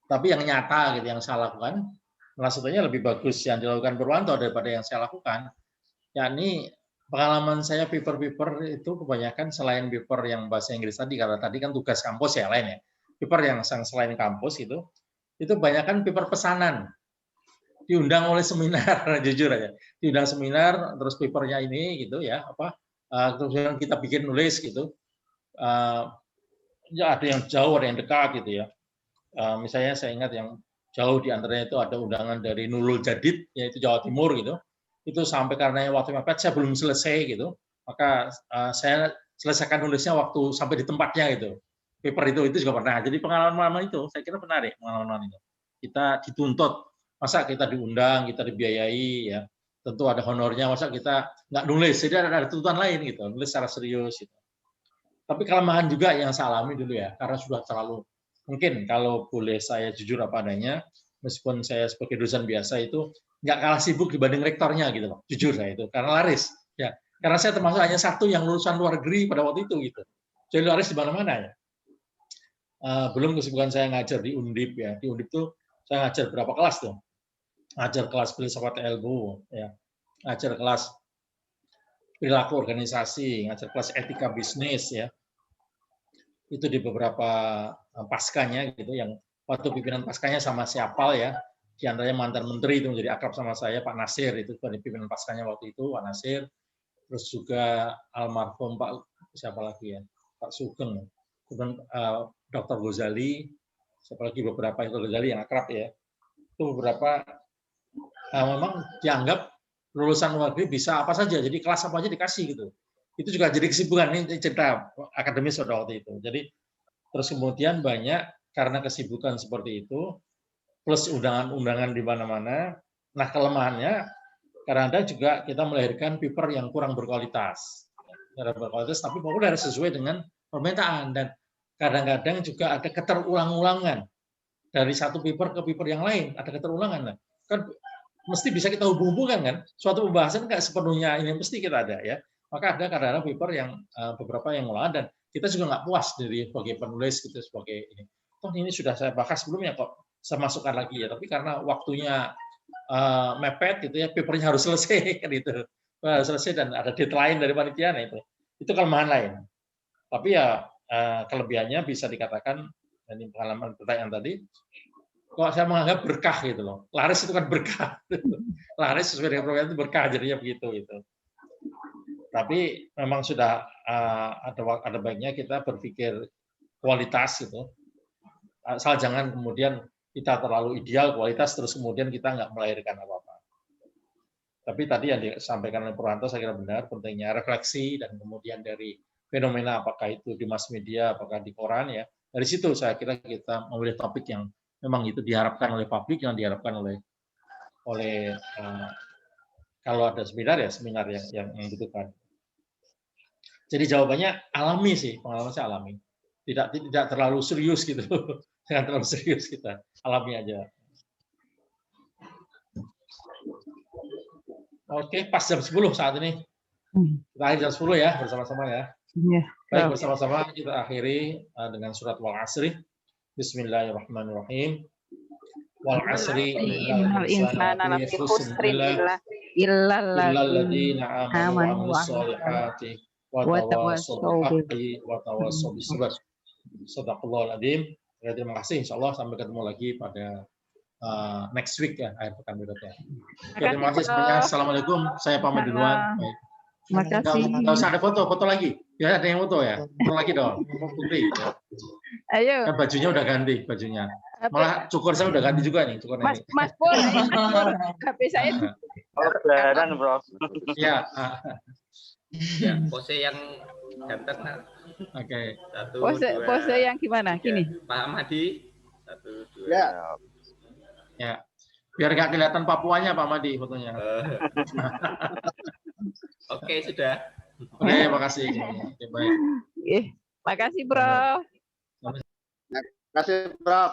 Tapi yang nyata gitu yang saya lakukan, maksudnya lebih bagus yang dilakukan Purwanto daripada yang saya lakukan. Yakni pengalaman saya paper-paper itu kebanyakan selain paper yang bahasa Inggris tadi, karena tadi kan tugas kampus ya lain ya. Paper yang selain kampus itu kebanyakan paper pesanan. Diundang oleh seminar, jujur aja. Diundang seminar, terus papernya ini gitu ya, terus kita bikin nulis gitu. Ya ada yang jauh, ada yang dekat gitu ya. Misalnya saya ingat yang jauh di antaranya itu ada undangan dari Nurul Jadid, yaitu Jawa Timur gitu. Itu sampai karena waktu mepet saya belum selesai gitu, maka saya selesaikan nulisnya waktu sampai di tempatnya gitu. Paper itu juga pernah. Jadi pengalaman itu saya kira menarik pengalaman itu. Kita dituntut, masa kita diundang, kita dibiayai ya. Tentu ada honornya, masa kita nggak nulis. Jadi ada tuntutan lain gitu, nulis secara serius gitu. Tapi kelemahan juga yang saya alami dulu ya, karena sudah terlalu mungkin kalau boleh saya jujur apa adanya, meskipun saya sebagai dosen biasa itu nggak kalah sibuk dibanding rektornya gitu loh, jujur saya itu karena laris ya, karena saya termasuk hanya satu yang lulusan luar negeri pada waktu itu gitu, jadi laris di mana-mana ya. Belum kesibukan saya ngajar di Undip ya, di Undip tuh saya ngajar berapa kelas tuh, ngajar kelas filsafat ilmu ya, ngajar kelas perilaku organisasi, ngajar kelas etika bisnis ya, itu di beberapa paskanya gitu, yang waktu pimpinan paskanya sama siapa ya, di antaranya mantan menteri itu menjadi akrab sama saya, Pak Nasir, itu pada pimpinan paskanya waktu itu, Pak Nasir, terus juga almarhum Pak siapa lagi ya, Pak Sugeng, kemudian Dr. Ghazali, siapa lagi beberapa itu Ghazali yang akrab ya, itu beberapa memang dianggap lulusan luar negeri bisa apa saja, jadi kelas apa aja dikasih gitu. Itu juga jadi kesibukan, ini cerita akademis pada waktu itu. Jadi terus kemudian banyak karena kesibukan seperti itu, plus undangan-undangan di mana-mana. Nah kelemahannya kadang-kadang juga kita melahirkan paper yang kurang berkualitas, tapi populer sesuai dengan permintaan, dan kadang-kadang juga ada keterulang-ulangan dari satu paper ke paper yang lain, ada keterulangan. Kan mesti bisa kita hubung-hubungkan kan, suatu pembahasan nggak sepenuhnya ini mesti kita ada ya. Maka ada kadang-kadang paper yang beberapa yang ulangan, dan kita juga nggak puas dari sebagai penulis gitu, sebagai ini. Toh ini sudah saya bahas sebelumnya kok, saya masukkan lagi ya. Tapi karena waktunya mepet gitu ya, papernya harus selesai kan itu, harus selesai dan ada deadline dari panitia, nah itu kelemahan lain. Tapi ya kelebihannya bisa dikatakan, ini pengalaman pertanyaan tadi, kok saya menganggap berkah gitu loh. Laris itu kan berkah. Laris sesuai dengan program itu berkah, jadinya begitu gitu. Tapi memang sudah ada baiknya kita berpikir kualitas gitu. Asal jangan kemudian kita terlalu ideal kualitas terus kemudian kita nggak melahirkan apa-apa. Tapi tadi yang disampaikan oleh Purwanto saya kira benar, pentingnya refleksi dan kemudian dari fenomena apakah itu di mass media, apakah di koran ya. Dari situ saya kira kita memilih topik yang memang itu diharapkan oleh publik, yang diharapkan oleh kalau ada seminar ya seminar yang membutuhkan. Jadi jawabannya alami sih, pengalaman saya alami. Tidak terlalu serius gitu. Jangan terlalu serius kita, alami aja. Oke, pas jam 10 saat ini. Kita akhiri jam 10 ya, bersama-sama ya. Baik, bersama-sama kita akhiri dengan surat Wal Asri. Bismillahirrahmanirrahim. Wal asri innal insana lafi khusrin illa alladziina aamanu wa 'amilus shalihati wa tawassaw bil haqqi wa tawassaw bis sabr. Shadaqallahul adzim. Terima kasih, insyaallah sampai ketemu lagi pada next week ya, akhir pekan berikutnya. Terima kasih semuanya. Assalamualaikum. Saya pamit duluan. Baik. Terima kasih. Nggak usah ada foto lagi. Ya ada yang foto ya. Foto lagi dong. Putri. Ayo. Kan bajunya udah ganti bajunya. Malah cukur saya udah ganti juga nih cukur Mas Pur, HP saya. Lebaran, Bro. Ya. Ya, pose yang ganteng. Oke. Pose yang gimana? Gini. Pak Ahmadi. 1, 2. Ya. Biar nggak kelihatan Papuanya Pak Madi fotonya. Oke, sudah. Oke, makasih. Oke, baik. Makasih, Prof. Terima kasih, Prof.